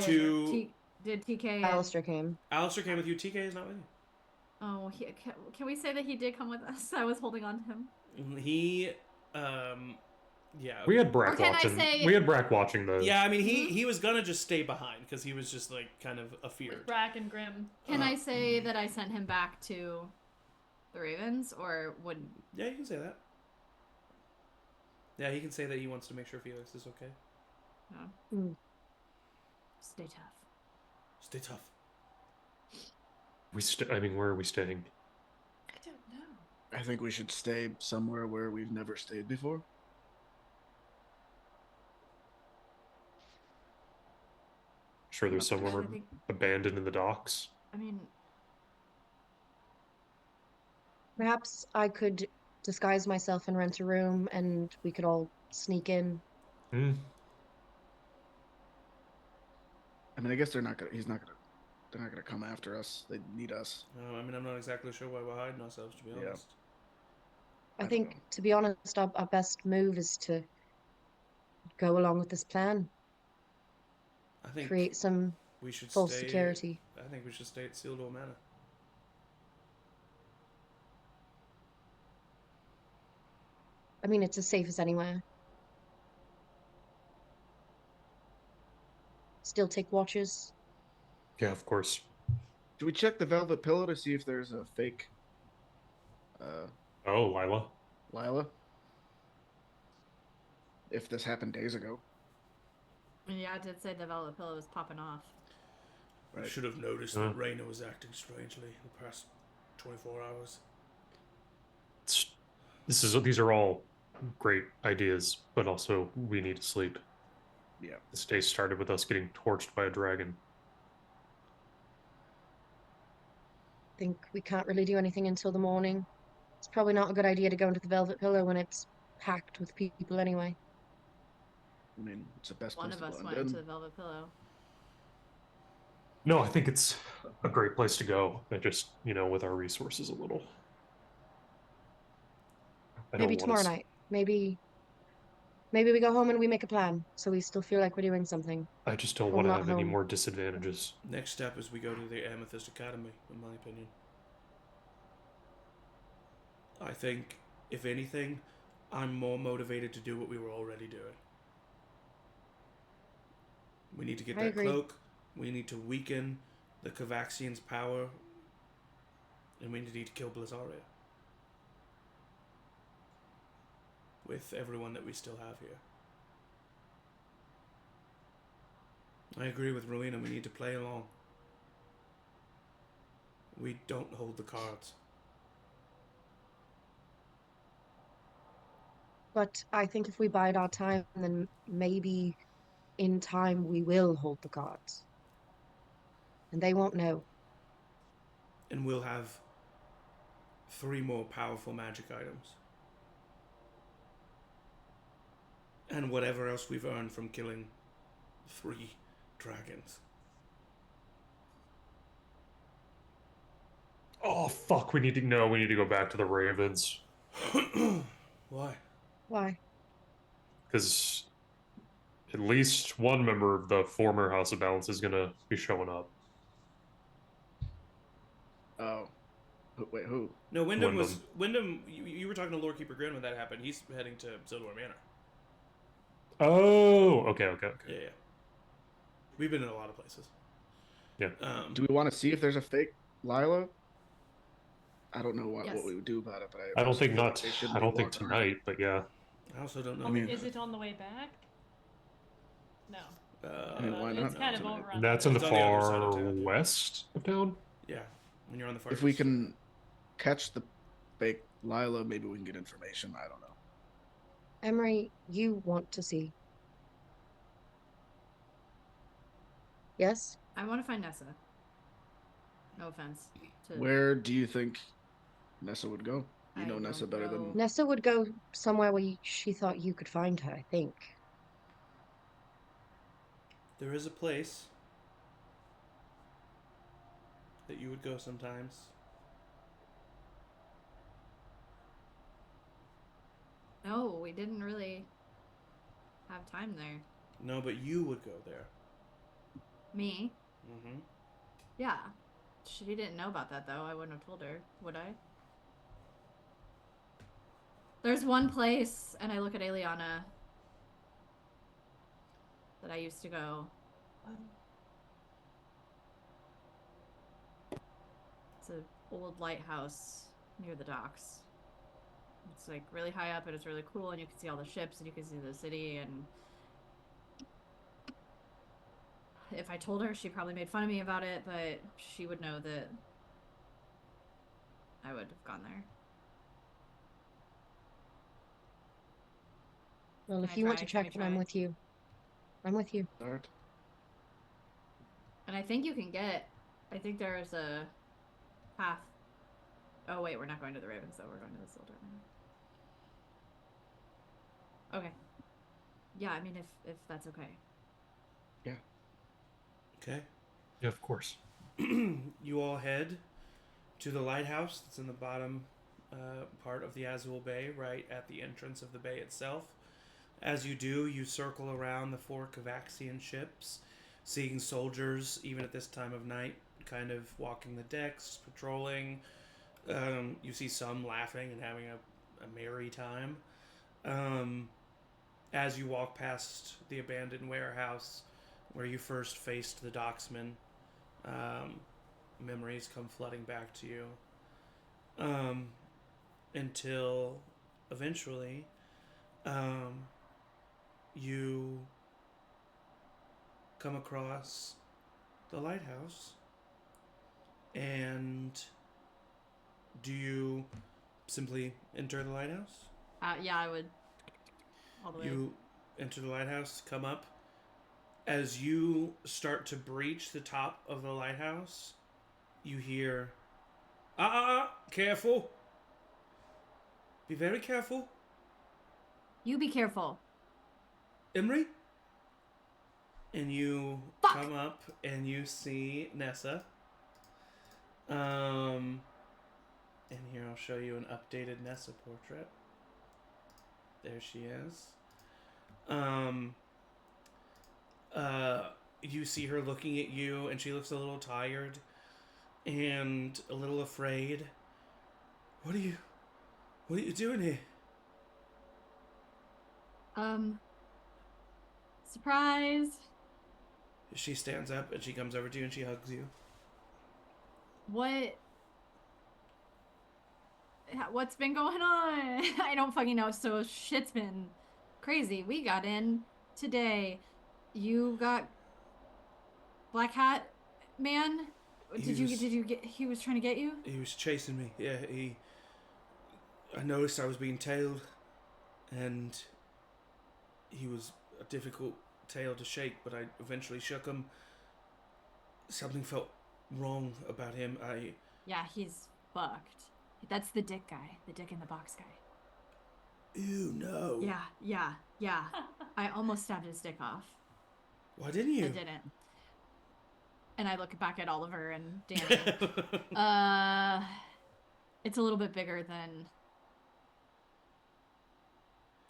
S1: To
S6: Did TK and-
S5: Alistair came.
S1: Alistair came with you. TK is not with you.
S6: Oh, can we say that he did come with us? I was holding on to him.
S1: He Yeah.
S4: We had Brack
S6: Or can I
S4: watching.
S6: say-
S4: We had Brack watching the.
S1: Yeah, I mean, he was gonna just stay behind because he was just like kind of afeared.
S2: With Brack and Grim.
S6: Can I say that I sent him back to the Ravens, or would?
S1: Yeah, you can say that. Yeah, he can say that he wants to make sure Felix is okay.
S6: No. Stay tough.
S1: Stay tough.
S4: I mean, where are we staying?
S2: I don't know.
S3: I think we should stay somewhere where we've never stayed before.
S4: Sure, there's somewhere
S6: I think-
S4: abandoned in the docks.
S6: I mean,
S5: Perhaps I could disguise myself and rent a room, and we could all sneak in.
S4: Hmm.
S3: I mean, I guess they're not gonna. They're not gonna come after us. They need us.
S1: I mean, I'm not exactly sure why we're hiding ourselves, to be
S3: Yeah.
S1: honest.
S5: I
S3: don't
S5: think,
S3: know.
S5: to be honest, our best move is to go along with this plan,
S1: I think
S5: create some
S1: we should
S5: false
S1: stay.
S5: security.
S1: I think we should stay at Sealdor Manor.
S5: I mean, it's as safe as anywhere. Still take watches.
S4: Yeah, of course.
S3: Should we check the velvet pillow to see if there's a fake
S4: Oh, Lila.
S3: Lila? If this happened days ago.
S6: yeah, I did say the velvet pillow was popping off.
S1: I
S3: Right.
S1: should have noticed that Raina was acting strangely the past 24 hours.
S4: These are all great ideas, but also we need to sleep.
S3: Yeah.
S4: This day started with us getting torched by a dragon.
S5: Think we can't really do anything until the morning. It's probably not a good idea to go into the velvet pillow when it's packed with people anyway.
S3: I mean, it's the best
S6: One
S3: place
S6: of
S3: to
S6: us
S3: blend
S6: went
S3: in.
S6: into the velvet pillow.
S4: No, I think it's a great place to go. But just, with our resources a little. I don't
S5: Maybe
S4: want
S5: tomorrow
S4: us-
S5: night. Maybe we go home and we make a plan, so we still feel like we're doing something.
S4: I just don't
S5: Or
S4: want to
S5: not
S4: have any
S5: home.
S4: more disadvantages.
S1: Next step is we go to the Amethyst Academy, in my opinion. I think, if anything, I'm more motivated to do what we were already doing. We need to get
S5: I
S1: that
S5: agree.
S1: cloak. We need to weaken the Kovaxian's power. And we need to kill Blizzaria. With everyone that we still have here. I agree with Rowena. We need to play along. We don't hold the cards.
S5: But I think if we bide our time, then maybe in time we will hold the cards. And they won't know.
S1: And we'll have 3 more powerful magic items. And whatever else we've earned from killing 3 dragons.
S4: Oh, fuck. We need to go back to the Ravens.
S1: Why?
S5: Why?
S4: Because at least one member of the former House of Balance is going to be showing up.
S3: Oh. Wait, who?
S1: No, Wyndham, you were talking to Lord Keeper Grin when that happened. He's heading to Zildor Manor.
S4: Oh, okay.
S1: Yeah. We've been in a lot of places.
S4: Yeah.
S3: Do we want to see if there's a fake Lila? I don't know what
S6: Yes.
S3: we would do about it, but
S4: I don't
S3: also
S4: think
S3: feel like
S4: not.
S3: they shouldn't
S4: I
S3: be
S4: don't think
S3: walking around.
S4: tonight, but yeah.
S1: I also don't know.
S3: I mean-
S2: Is it on the way back? No.
S3: I mean, why not?
S2: It's kind of over on
S4: That's in the
S1: It's on the other side
S4: far
S1: of town, yeah.
S4: west of town.
S1: Yeah, when you're on the far
S3: If we
S1: east.
S3: can catch the fake Lila, maybe we can get information. I don't know.
S5: Emery, you want to see. Yes?
S6: I want to find Nessa. No offense. To...
S3: Where do you think Nessa would go? You
S6: I
S3: know Nessa
S6: don't
S3: better
S6: know.
S3: than
S5: Nessa would go somewhere where she thought you could find her, I think.
S1: There is a place that you would go sometimes.
S6: No, we didn't really have time there.
S1: No, but you would go there.
S6: Me?
S1: Mm-hmm.
S6: Yeah. She didn't know about that, though. I wouldn't have told her, would I? There's one place, and I look at Eliana, that I used to go. It's an old lighthouse near the docks. It's like really high up and it's really cool, and you can see all the ships and you can see the city. And if I told her, she probably made fun of me about it, but she would know that I would have gone there.
S5: Well,
S6: Can
S5: if
S6: I
S5: you want
S6: try?
S5: to
S6: Can we
S5: check, then I'm
S6: try?
S5: with you. I'm with you.
S3: Start.
S6: And I think you can get. I think there's a path. Oh wait, we're not going to the Ravens though. We're going to the Silver. Okay. Yeah, I mean, if that's okay.
S3: Yeah.
S1: Okay.
S4: Yeah, of course.
S1: You all head to the lighthouse that's in the bottom part of the Azul Bay, right at the entrance of the bay itself. As you do, you circle around the 4 Kavaxian ships, seeing soldiers, even at this time of night, kind of walking the decks, patrolling. You see some laughing and having a merry time. As you walk past the abandoned warehouse where you first faced the docksman, memories come flooding back to you. Until eventually, you come across the lighthouse. And do you simply enter the lighthouse?
S6: Yeah, I would. All the way.
S1: You enter the lighthouse, come up. As you start to breach the top of the lighthouse, you hear, careful. Be very careful.
S6: You be careful.
S1: Emery? And you come up and you see Nessa. And here I'll show you an updated Nessa portrait. There she is. You see her looking at you, and she looks a little tired and a little afraid. What are you doing here?
S6: Surprise.
S1: She stands up and she comes over to you and she hugs you.
S6: What's been going on? I don't fucking know. So shit's been crazy. We got in today. You got Black Hat man? Did you get he was trying to get you?
S1: He was chasing me. Yeah, I noticed I was being tailed, and he was a difficult tail to shake, but I eventually shook him. Something felt wrong about him.
S6: Yeah, he's fucked. That's the dick guy. The dick in the box guy.
S1: Ew, no.
S6: Yeah. I almost stabbed his dick off.
S1: Why didn't you?
S6: I didn't. And I look back at Oliver and Danny. It's a little bit bigger than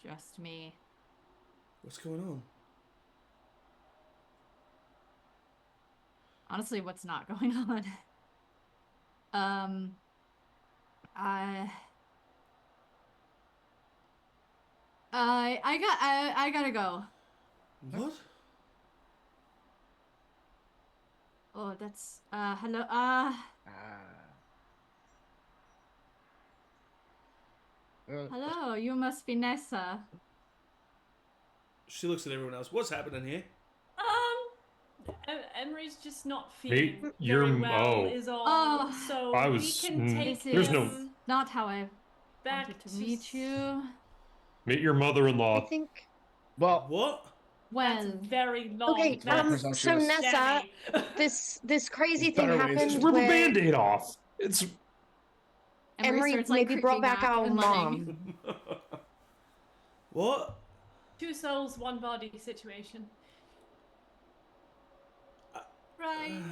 S6: just me.
S1: What's going on?
S6: Honestly, what's not going on? I gotta go.
S1: What?
S6: Oh, that's hello. Hello. You must be Nessa.
S1: She looks at everyone else. What's happening here?
S2: Emery's just not feeling
S4: Hey,
S2: very well. Is all.
S6: Oh,
S2: so
S4: I
S2: we
S4: was-
S2: can take
S4: there's
S2: him
S4: no-
S6: not how I
S2: back
S6: wanted to meet you.
S4: Meet your mother-in-law.
S5: I think.
S3: Well,
S1: What?
S2: That's
S6: Well,
S2: very long.
S5: Okay,
S2: That's
S5: so Nessa,
S2: Danny.
S5: this crazy thing
S3: Better ways.
S5: happened
S4: Just rip a
S5: where
S4: Band-Aid off. It's
S5: Emery
S6: starts,
S5: maybe brought
S6: creeping
S5: back our
S6: and running.
S5: mom.
S1: What?
S2: 2 souls, 1 body situation.
S6: Right.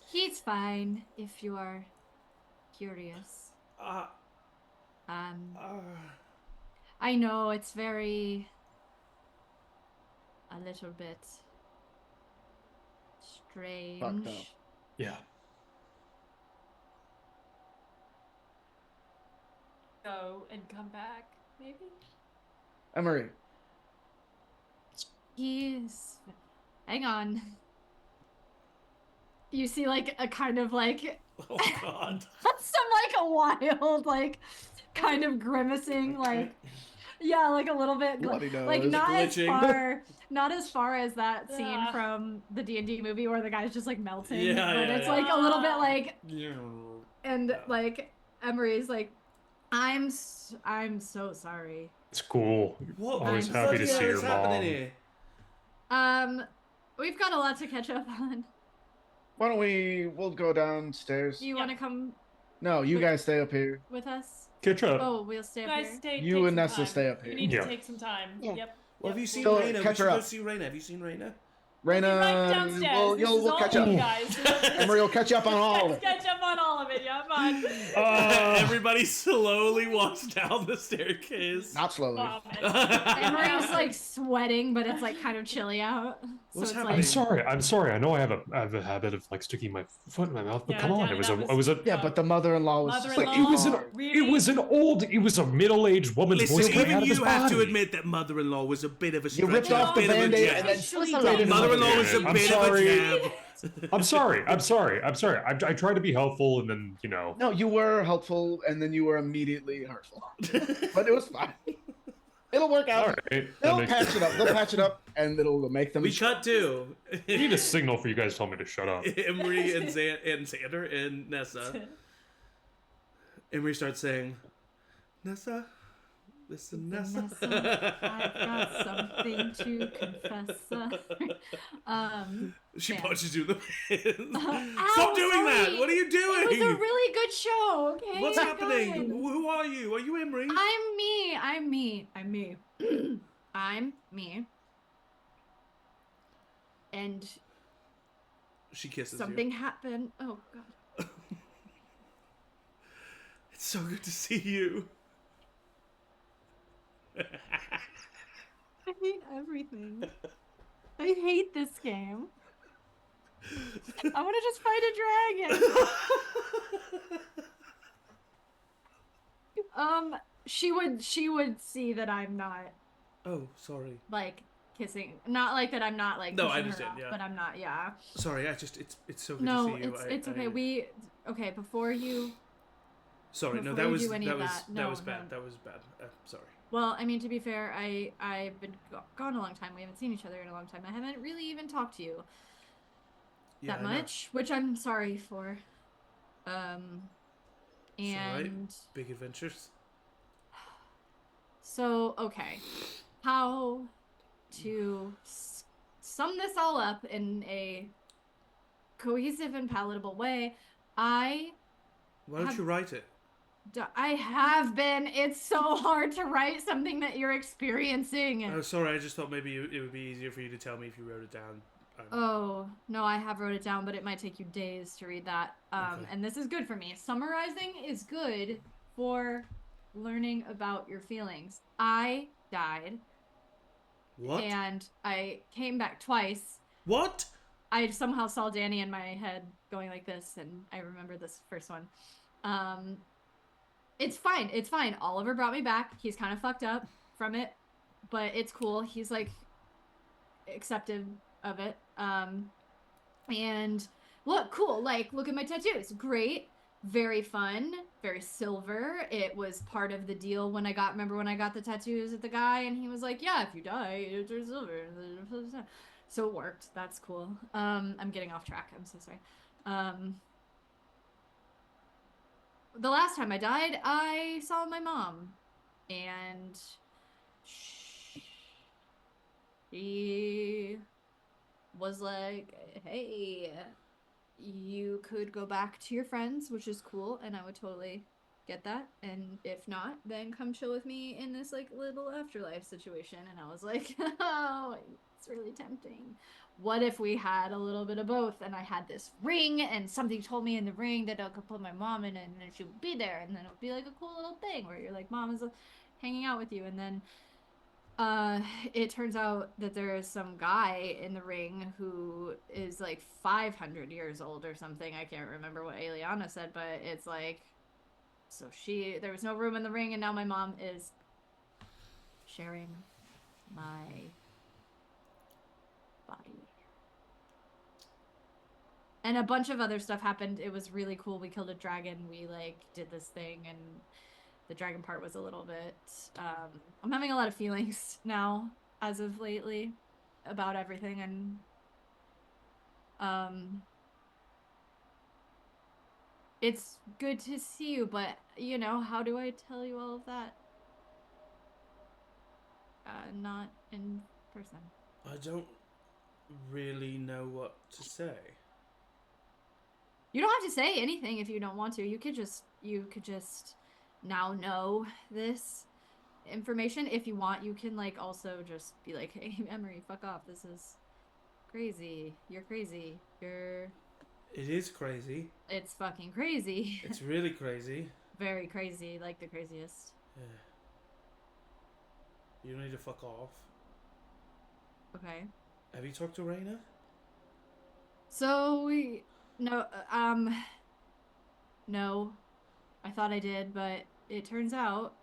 S6: He's fine if you are curious. I know it's very a little bit strange.
S3: Fucked up.
S4: yeah.
S2: Go and come back, maybe?
S3: Emery,
S6: He's... Hang on. You see, like, a kind of, like...
S1: Oh, God.
S6: some, like, a wild, like, kind of grimacing, like... Yeah, like a little bit,
S3: Bloody
S6: like
S3: nose.
S6: not as far as that scene
S2: Yeah.
S6: from the D&D movie where the guy's just like melting.
S1: Yeah,
S6: but
S1: yeah,
S6: it's
S1: yeah.
S6: like a little bit like,
S1: Yeah.
S6: and like Emery's like, I'm so sorry.
S4: It's cool.
S1: What
S4: Always
S6: the
S4: happy to
S1: bloody
S4: see
S1: hell
S4: your
S1: is happening
S4: mom.
S1: here?
S6: We've got a lot to catch up on.
S3: Why don't we'll go downstairs?
S6: Do you want to come
S3: No, you
S6: Wait.
S3: guys stay up here.
S6: with us?
S4: Catch up.
S6: Oh, we'll stay
S2: You
S6: up
S2: guys
S6: here.
S2: stay.
S3: You
S2: take
S3: and
S2: some
S3: Nessa
S2: time.
S3: stay up here.
S2: You need
S4: Yeah.
S2: to take some time.
S3: Yeah.
S2: Yep.
S1: Well, have you
S2: Yep.
S1: seen
S3: So,
S1: Raina? We
S3: catch
S1: should
S3: her
S1: go
S3: up.
S1: see Raina. Have you seen Raina?
S3: Raina,
S2: Right downstairs. This is
S3: we'll
S2: all
S3: catch
S2: you
S3: up.
S2: guys.
S3: Emery will catch up on all of
S2: Let's
S3: it.
S2: catch up on all of it. Yeah, fine.
S1: Everybody slowly walks down the staircase.
S3: Not slowly.
S6: Emery's like sweating, but it's like kind of chilly out.
S1: What's
S6: so it's
S1: happening?
S6: like
S4: I'm sorry. I know I have a habit of like sticking my foot in my mouth, but
S2: Yeah,
S4: come on,
S2: Danny,
S4: it was a
S3: Yeah, but the mother-in-law was just like,
S2: Mother-in-law.
S3: "Oh."
S4: it was a middle-aged woman's
S1: Listen,
S4: voice coming
S1: even
S4: out of his
S1: you have to
S4: body.
S1: admit that mother-in-law was a bit of a
S3: You
S1: stretch.
S3: ripped off
S1: a
S3: the
S1: bit of a
S3: Band-Aid
S1: jab.
S3: and then
S5: Listen,
S3: sprayed it
S1: Mother-in-law
S3: on
S1: was a
S3: the
S4: I'm
S1: bit
S4: sorry.
S1: of a jab.
S4: I'm sorry. I try to be helpful, and then
S3: No, you were helpful, and then you were immediately hurtful. But it was fine. It'll work out.
S4: All right.
S3: They'll patch it up. They'll patch it up, and it'll make them.
S1: We cut to
S4: I need a signal for you guys to tell me to shut up.
S1: Emery and Xander and Nessa. Emery starts saying, Nessa? Listen, Nessa.
S6: I've got something to confess.
S1: She
S6: man.
S1: punches you in the face.
S6: Ow,
S1: Stop doing that!
S6: sorry.
S1: What are you doing?
S6: It was a really good show, okay?
S1: What's happening?
S6: God.
S1: Who are you? Are you Emery?
S6: I'm me. I'm me. And
S1: She kisses
S6: something
S1: you.
S6: happened. Oh, God.
S1: It's so good to see you.
S6: I hate everything. I hate this game. I want to just fight a dragon. She would see that I'm not
S1: Oh, sorry.
S6: like kissing. Not like that I'm not like
S1: No, I
S6: pushing her
S1: understand,
S6: off,
S1: yeah.
S6: but I'm not. Yeah.
S1: Sorry, it's so good
S6: No,
S1: to see you.
S6: it's okay. Okay. Before you.
S1: Sorry, no,
S6: before
S1: that
S6: you
S1: was
S6: do any
S1: that
S6: of
S1: was
S6: that,
S1: that
S6: no,
S1: was bad.
S6: no.
S1: That was bad. Sorry.
S6: Well, I mean, to be fair, I've been gone a long time. We haven't seen each other in a long time. I haven't really even talked to you
S1: Yeah,
S6: that
S1: I know.
S6: much, which I'm sorry for.
S1: It's alright.
S6: And
S1: Big adventures.
S6: so, okay, how to sum this all up in a cohesive and palatable way?
S1: Why don't you write it?
S6: I have been. It's so hard to write something that you're experiencing.
S1: Oh, sorry. I just thought maybe it would be easier for you to tell me if you wrote it down.
S6: Oh, no, I have wrote it down, but it might take you days to read that.
S1: Okay.
S6: And this is good for me. Summarizing is good for learning about your feelings. I died.
S1: What?
S6: And I came back twice.
S1: What?
S6: I somehow saw Danny in my head going like this, and I remember this first one. It's fine. It's fine. Oliver brought me back. He's kind of fucked up from it, but it's cool. He's like accepted of it. And look, cool. Like, look at my tattoos. Great. Very fun. Very silver. It was part of the deal when I got, remember when I got the tattoos at the guy and he was like, yeah, if you die, it's silver. So it worked. That's cool. I'm getting off track. I'm so sorry. The last time I died, I saw my mom, and she was like, hey, you could go back to your friends, which is cool, and I would totally get that, and if not, then come chill with me in this like little afterlife situation. And I was like, oh, it's really tempting. What if we had a little bit of both, and I had this ring, and something told me in the ring that I could put my mom in it, and then she would be there, and then it would be like a cool little thing where you're like, mom is hanging out with you. And then it turns out that there is some guy in the ring who is like 500 years old or something. I can't remember what Eliana said, but it's like, so there was no room in the ring, and now my mom is sharing my And a bunch of other stuff happened. It was really cool. We killed a dragon. We like did this thing, and the dragon part was a little bit. I'm having a lot of feelings now, as of lately, about everything, and it's good to see you. But you know, how do I tell you all of that? Not in person.
S1: I don't really know what to say.
S6: You don't have to say anything if you don't want to. You could just now know this information. If you want, you can like also just be like, hey, Emery, fuck off. This is crazy. You're crazy. It
S1: is crazy.
S6: It's fucking crazy.
S1: It's really crazy.
S6: Very crazy, like the craziest.
S1: Yeah. You don't need to fuck off.
S6: Okay.
S1: Have you talked to Raina?
S6: So no, I thought I did, but it turns out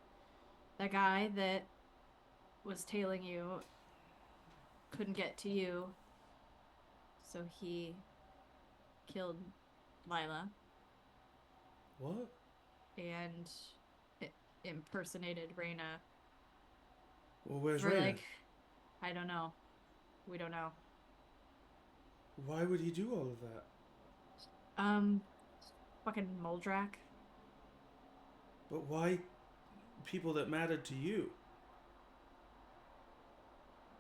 S6: that guy that was tailing you couldn't get to you, so he killed Lila.
S1: What?
S6: And impersonated Raina.
S1: Well, where's Raina?
S6: Like, I don't know. We don't know.
S1: Why would he do all of that?
S6: Fucking Moldrak.
S1: But why people that mattered to you?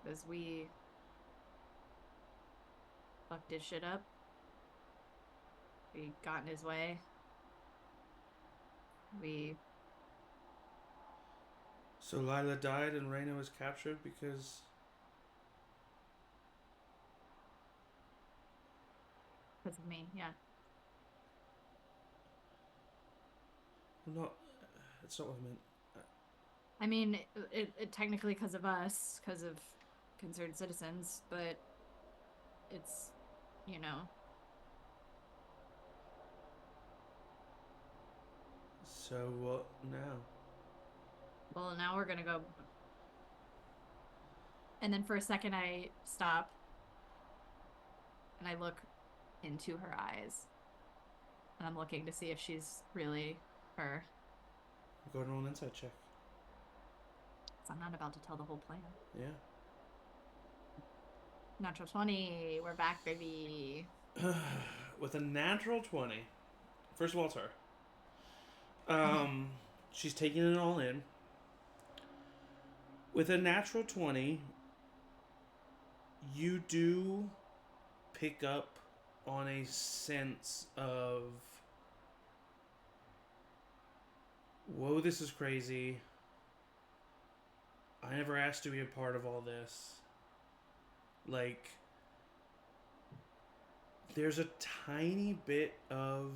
S6: Because we fucked his shit up. We got in his way.
S1: So Lila died and Raina was captured because...
S6: Because of me, yeah.
S1: No, that's not what I meant.
S6: I mean, it technically because of us, because of concerned citizens, but it's, you know.
S1: So what now?
S6: Well, now we're gonna go. And then for a second I stop and I look into her eyes. And I'm looking to see if she's really her.
S1: Go and roll an insight check.
S6: So I'm not about to tell the whole plan.
S1: Yeah.
S6: Natural 20. We're back, baby.
S1: With a natural 20. First of all, it's her. She's taking it all in. With a natural 20, you do pick up on a sense of, whoa, this is crazy. I never asked to be a part of all this. Like, there's a tiny bit of,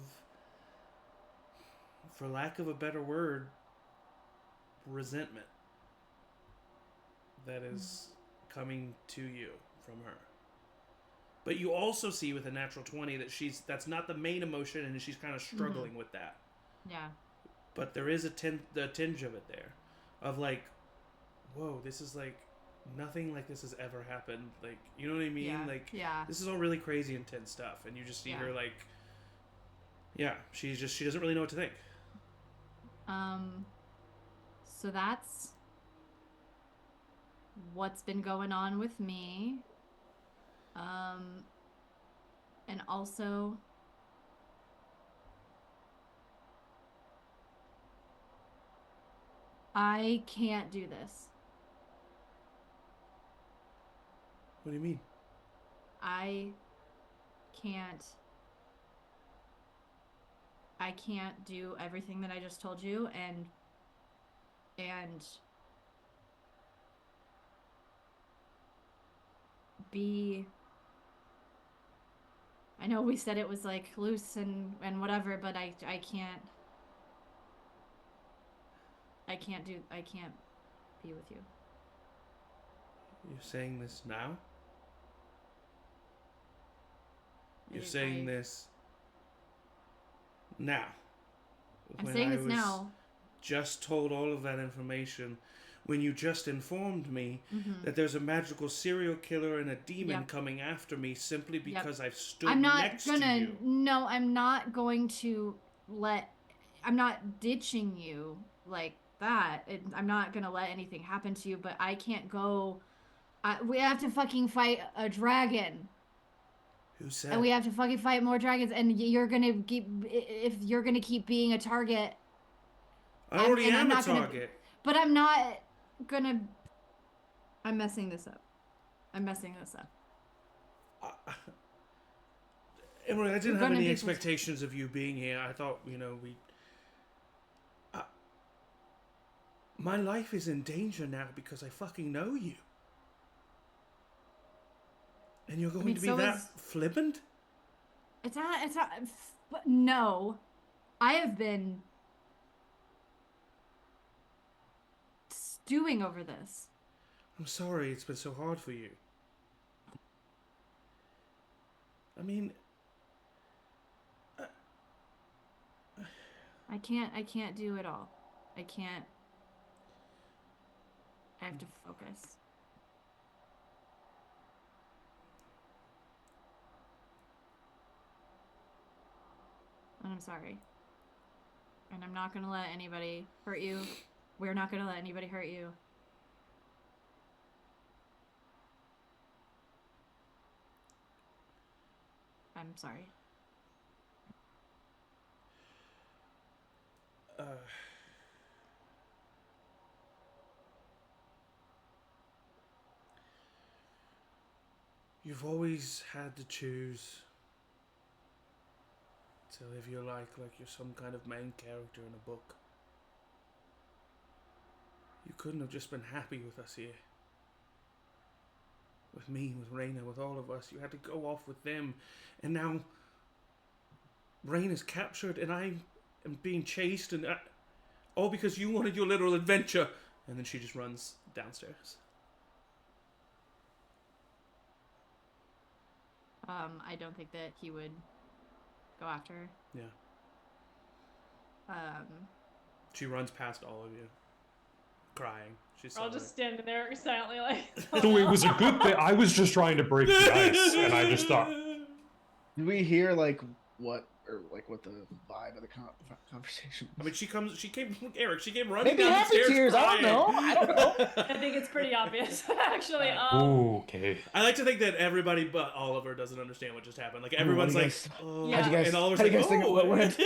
S1: for lack of a better word, resentment that is coming to you from her. But you also see with a natural 20 that that's not the main emotion, and she's kind of struggling with that.
S6: Yeah.
S1: But there is the tinge of it there, of like, whoa, this is like, nothing like this has ever happened. Like, you know what I mean?
S6: Yeah.
S1: Like,
S6: yeah.
S1: This is all really crazy, intense stuff, and you just see her like, yeah, she doesn't really know what to think.
S6: So that's what's been going on with me. And also I can't do this.
S1: What do you mean?
S6: I can't do everything that I just told you and be, I know we said it was like loose and whatever, but I can't be with you.
S1: You're saying this now? You're saying this now?
S6: I'm saying this now.
S1: Just told all of that information when you just informed me that there's a magical serial killer and a demon coming after me simply because I've stood next to you.
S6: No, I'm not going to I'm not ditching you like that. I'm not going to let anything happen to you, but I can't go. We have to fucking fight a dragon.
S1: Who said?
S6: And we have to fucking fight more dragons, and you're going to if you're going to keep being a target.
S1: I already am a target.
S6: But I'm not gonna. I'm messing this up.
S1: Emily, I didn't have any expectations of you being here. I thought, my life is in danger now because I fucking know you. And you're going to be that flippant?
S6: It's not. No. I have been stewing over this.
S1: I'm sorry it's been so hard for you. I mean,
S6: I can't do it all. I can't. I have to focus. And I'm sorry. And I'm not gonna let anybody hurt you. We're not gonna let anybody hurt you. I'm sorry.
S1: You've always had to choose to live your life like you're some kind of main character in a book. You couldn't have just been happy with us here. With me, with Raina, with all of us. You had to go off with them. And now Rain is captured and I am being chased and all because you wanted your little adventure. And then she just runs downstairs.
S6: I don't think that he would go after her.
S1: Yeah. She runs past all of you, crying. She's
S2: all just standing there silently like...
S4: So it was a good thing. I was just trying to break the ice, and I just thought...
S3: Did we hear, what the vibe of the conversation was?
S1: I mean, she came running
S3: Maybe
S1: down
S3: happy
S1: the stairs
S3: tears,
S1: crying.
S3: I don't know.
S2: I think it's pretty obvious, actually.
S4: Okay.
S1: I like to think that everybody but Oliver doesn't understand what just happened. Like, everyone's like, oh.
S2: How'd you
S3: guys,
S1: and Oliver's like,
S3: think it went?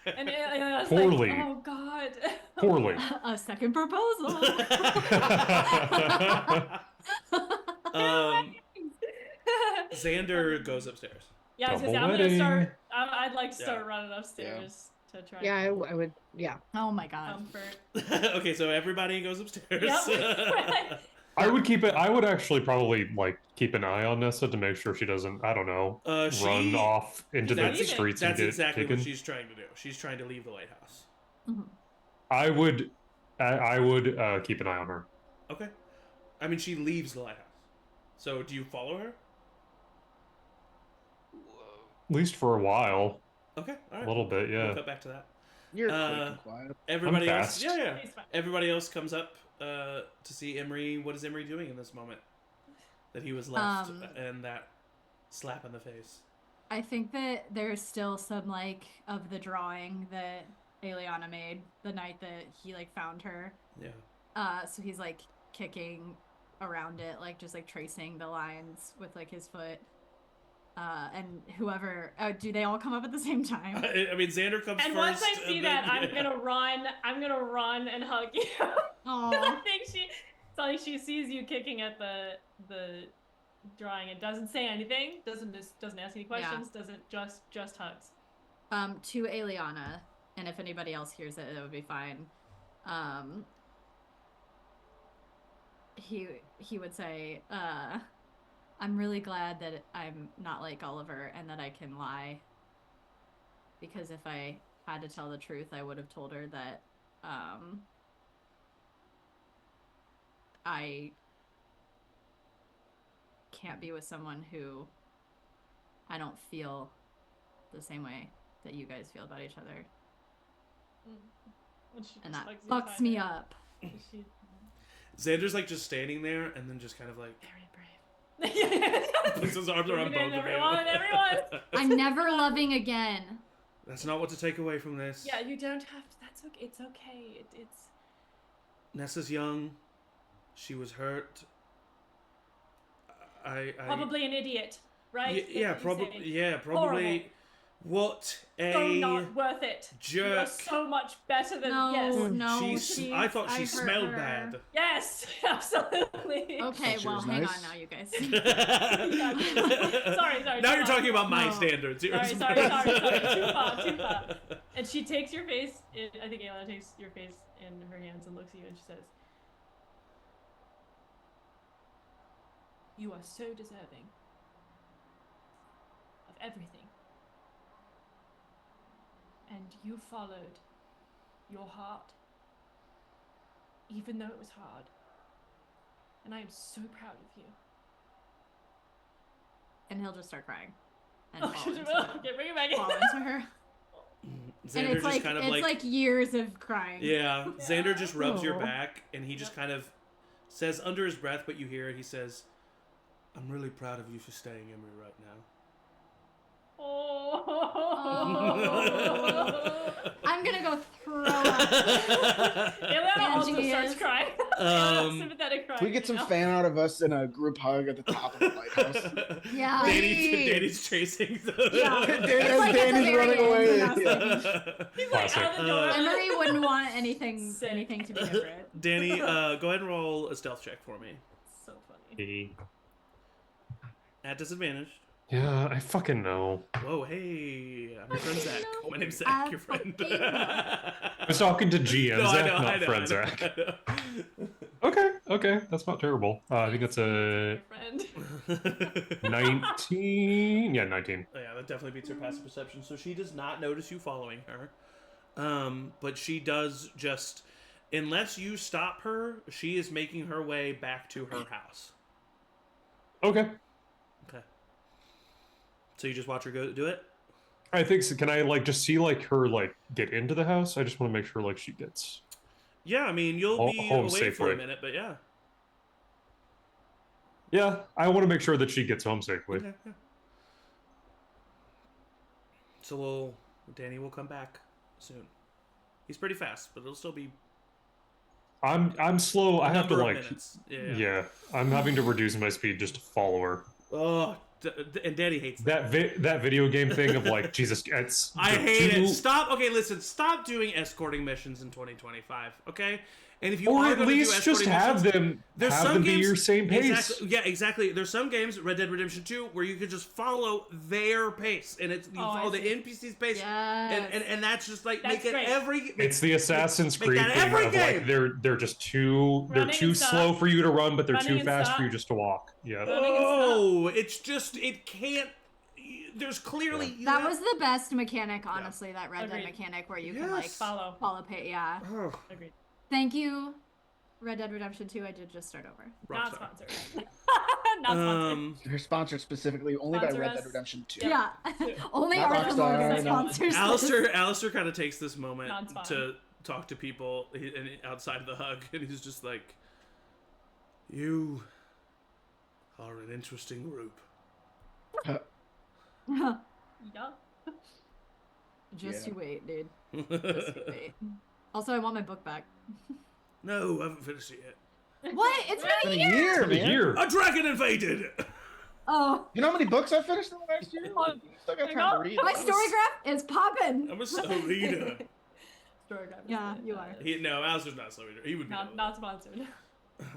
S2: And I was
S4: Poorly.
S2: like, oh, God.
S4: Poorly.
S6: A second proposal.
S1: Xander goes upstairs.
S2: Yeah, I was gonna say, I'm gonna start. I'd like to start running upstairs to try.
S5: Yeah, I would. Yeah.
S6: Oh my God.
S2: Comfort.
S1: Okay, so everybody goes upstairs.
S2: Yep.
S4: I would actually probably keep an eye on Nessa to make sure she doesn't, I don't know, run off into the streets and
S1: That's
S4: get
S1: exactly
S4: taken.
S1: what she's trying to do. She's trying to leave the lighthouse.
S6: Mm-hmm.
S4: I would keep an eye on her.
S1: Okay. I mean, she leaves the lighthouse. So do you follow her?
S4: At least for a while.
S1: Okay, all right.
S4: A little bit, yeah.
S1: We'll cut back to that.
S3: You're quick and quiet.
S1: Everybody
S4: I'm
S1: else,
S4: fast.
S1: yeah. Everybody else comes up to see Emery. What is Emery doing in this moment that he was left and that slap in the face?
S6: I think that there's still some of the drawing that Eliana made the night that he found her.
S1: Yeah.
S6: So he's kicking around it, just tracing the lines with his foot. And whoever, do they all come up at the same time?
S1: I mean, Xander comes
S2: and
S1: first.
S2: Once I see that, I'm gonna run and hug you. I think it's like she sees you kicking at the drawing and doesn't say anything, doesn't ask any questions, doesn't just hugs.
S6: To Eliana, and if anybody else hears it, it would be fine. He would say, I'm really glad that I'm not like Oliver and that I can lie. Because if I had to tell the truth, I would have told her that I can't be with someone who I don't feel the same way that you guys feel about each other. And that fucks me up.
S1: Xander's like just standing there and then just kind of like
S2: Very brave.
S1: puts his arms around both of you.
S2: Everyone.
S6: I'm never loving again.
S1: That's not what to take away from this.
S2: Yeah, you don't have to. That's okay. It's okay. It's.
S1: Nessa's young. She was hurt. I
S2: Probably an idiot, right?
S1: probably.
S2: Horrible.
S1: What a
S2: So not worth it. You are
S1: jerk.
S2: so much better than
S1: I thought she smelled
S6: her.
S1: bad.
S2: Yes, absolutely.
S6: Okay,
S3: She
S6: well,
S3: was
S6: hang
S3: nice.
S6: on now, you guys.
S2: Sorry.
S1: Now you're talking about my
S6: No.
S1: standards.
S2: Sorry. Too far. And she takes your face. I think Ayla takes your face in her hands and looks at you and she says, "You are so deserving of everything. And you followed your heart, even though it was hard. And I am so proud of you."
S6: And he'll just start crying. And
S2: Oh,
S6: fall into
S2: okay, bring it back in.
S6: fall into her.
S1: Xander
S6: And it's
S1: just
S6: like
S1: kind of
S6: it's
S1: like,
S6: like years of crying.
S1: yeah. Xander just rubs your
S6: Aw.
S1: back and he just kind of says under his breath, but you hear it. He says, "I'm really proud of you for staying Emery right now."
S2: Oh.
S6: I'm gonna go throw up.
S2: Ilana also
S6: Angie
S2: starts
S6: is-
S2: crying.
S1: Um,
S2: Sympathetic crying.
S3: Can we get some
S2: now.
S3: fan art of us in a group hug at the top of the lighthouse?
S6: Yeah.
S1: Danny's chasing the...
S6: Yeah.
S3: Danny's,
S6: It's like at the
S3: Danny's
S6: very
S3: running
S6: end,
S3: away.
S6: and I was like,
S2: He's like
S4: Classic.
S2: out the door.
S6: Emery wouldn't want anything
S2: Sick.
S6: to be different.
S1: Danny, go ahead and roll a stealth check for me.
S2: So funny.
S1: At disadvantage.
S4: Yeah, I fucking know.
S1: Whoa, hey, I'm your friend Zach. My name's Zach,
S6: I
S1: your friend.
S6: fucking
S4: I was talking to GM
S1: No,
S4: Zach,
S1: I know,
S4: not
S1: I know,
S4: friend
S1: I know,
S4: Zach.
S1: I know.
S4: Okay, that's not terrible. I think it's a
S2: Your friend.
S4: 19. Yeah, 19.
S1: Oh, yeah, that definitely beats her passive perception. So she does not notice you following her. But she does just, unless you stop her, she is making her way back to her house.
S4: Okay.
S1: Okay. So you just watch her go do it?
S4: I think so. Can I just see her get into the house? I just want to make sure she gets.
S1: Yeah, I mean, you'll
S4: Home
S1: be away for
S4: safely.
S1: a minute, but yeah.
S4: Yeah, I want to make sure that she gets home safely.
S1: Okay, yeah. So Danny will come back soon. He's pretty fast, but it'll still be
S4: I'm slow. I have to
S1: number of minutes.
S4: Yeah, I'm having to reduce my speed just to follow her.
S1: Oh, and Danny hates that.
S4: That video game thing of Jesus, it's
S1: I
S4: the
S1: hate
S4: two-
S1: it. Stop. Okay, listen. Stop doing escorting missions in 2025. Okay, and if you
S4: Or
S1: are
S4: at
S1: gonna do
S4: least just
S1: escorting
S4: have
S1: missions,
S4: them
S1: there's
S4: have
S1: some
S4: them
S1: games,
S4: be your same pace.
S1: Exactly, yeah, exactly. There's some games, Red Dead Redemption 2, where you can just follow their pace, and it's you follow the NPC's pace,
S6: Yes.
S1: and that's just like
S2: That's
S1: make it
S2: great.
S1: every.
S4: It's the Assassin's
S1: make
S4: Creed
S1: that
S4: thing
S1: every
S4: of
S1: game.
S4: they're just too
S2: Running and stop.
S4: slow for you to run, but they're
S2: Running
S4: too
S2: and
S4: fast
S2: stop.
S4: for you just to walk. Yeah.
S2: Running and stop.
S1: Oh, it's just it can't. There's clearly you
S6: That
S1: have-
S6: was the best mechanic, honestly, that Red Dead
S2: Agreed.
S6: mechanic where you
S1: Yes.
S6: can
S2: Follow.
S6: pay. Yeah.
S1: Oh,
S2: Agreed.
S6: Thank you, Red Dead Redemption 2. I did just start over.
S2: Not
S1: Rockstar.
S2: sponsored. Not sponsored.
S3: They're sponsored specifically only
S2: Sponsor
S3: by Red
S2: us.
S3: Dead Redemption 2.
S6: Yeah. Only
S3: Not
S6: Arkham
S3: Rockstar,
S6: Origins
S3: no.
S6: sponsors.
S1: Alistair kind of takes this moment
S2: Non-spawn.
S1: to talk to people outside of the hug, and he's just like, "You are an interesting group."
S2: Yeah.
S6: Just
S3: Yeah.
S6: you wait, dude. Just you wait. Also, I want my book back.
S1: No, I haven't finished it yet.
S6: What? It's been
S3: It's
S6: a
S3: been
S6: year.
S3: a year,
S4: For the
S3: man.
S4: year.
S1: A dragon invaded.
S6: Oh,
S3: You know how many books I finished in the last year? Still got time to read.
S6: my story graph is popping.
S1: I'm a slow reader.
S2: Story graph.
S6: Yeah, you are.
S1: No, Alistair's not a slow reader. He would be.
S2: Not sponsored.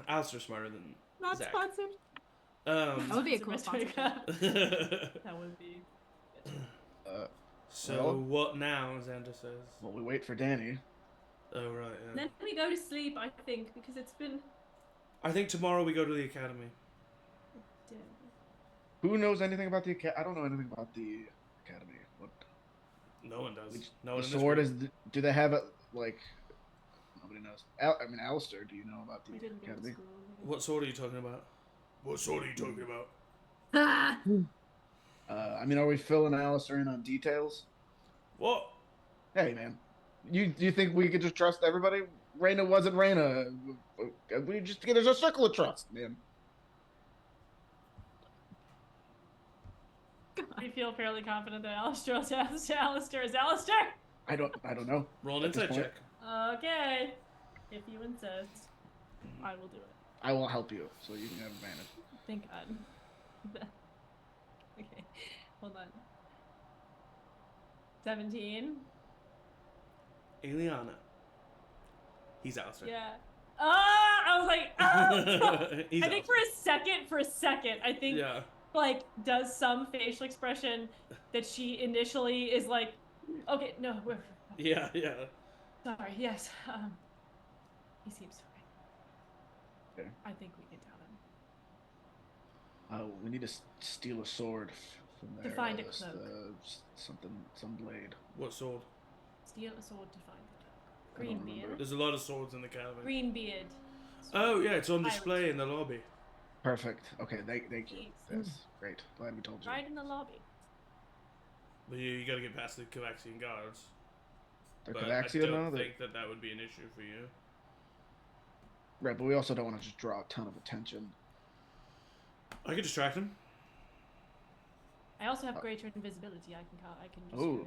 S1: Alistair's smarter than
S6: Not
S1: Zach.
S6: sponsored. That would
S1: Um.
S6: be a cool
S2: Story
S6: sponsor.
S2: graph. That would be.
S1: So
S3: Well.
S1: what now? Xander says.
S3: Well, we wait for Danny.
S1: Oh right. Yeah.
S2: Then we go to sleep, I think, because it's been.
S1: I think tomorrow we go to the academy.
S3: Who knows anything about the academy? I don't know anything about the academy. What
S1: No one does.
S3: Which-
S1: No one.
S3: the
S1: in this
S3: sword
S1: group.
S3: is? Do they have it like? Nobody knows. I mean, Alistair, do you know about the
S2: We didn't go to
S3: academy?
S2: school.
S1: What sword are you talking about? What sword are you talking about?
S6: Ah,
S3: I mean, are we filling Alistair in on details?
S1: What?
S3: Hey, man, you think we could just trust everybody? Raina wasn't Raina. There's a circle of trust, man.
S2: I feel fairly confident that Alistair is Alistair. Is Alistair?
S3: I don't know.
S1: Roll an
S3: at this
S1: insight
S3: point.
S1: check.
S2: Okay. If you insist, I will do it.
S3: I will help you, so you can have advantage.
S2: Thank God. Okay, hold on. 17.
S1: Eliana. He's Alistair.
S2: Yeah. I was like, I
S1: He's
S2: think for a second, I think
S1: Yeah.
S2: like does some facial expression that she initially is like, okay, no, we're
S1: Yeah.
S2: sorry. Yes. He seems fine.
S3: Okay.
S2: I think we can tell him.
S3: We need to steal a sword from there.
S2: To find a
S3: This,
S2: cloak.
S3: some blade.
S1: What sword?
S2: Steal a sword to find the cloak.
S3: I don't remember.
S2: Greenbeard.
S1: There's a lot of swords in the cavern.
S2: Greenbeard.
S1: Oh yeah, it's on
S2: Pirate.
S1: display in the lobby.
S3: Perfect. Okay, thank you.
S2: Jeez.
S3: That's great. Glad we told you.
S2: Right in the lobby.
S1: But you gotta get past the Cavaxian guards.
S3: They're
S1: But
S3: Cavaxian
S1: I don't
S3: now?
S1: think that would be an issue for you.
S3: Right, but we also don't want to just draw a ton of attention.
S1: I could distract him.
S2: I also have greater invisibility. I can just.
S3: Ooh.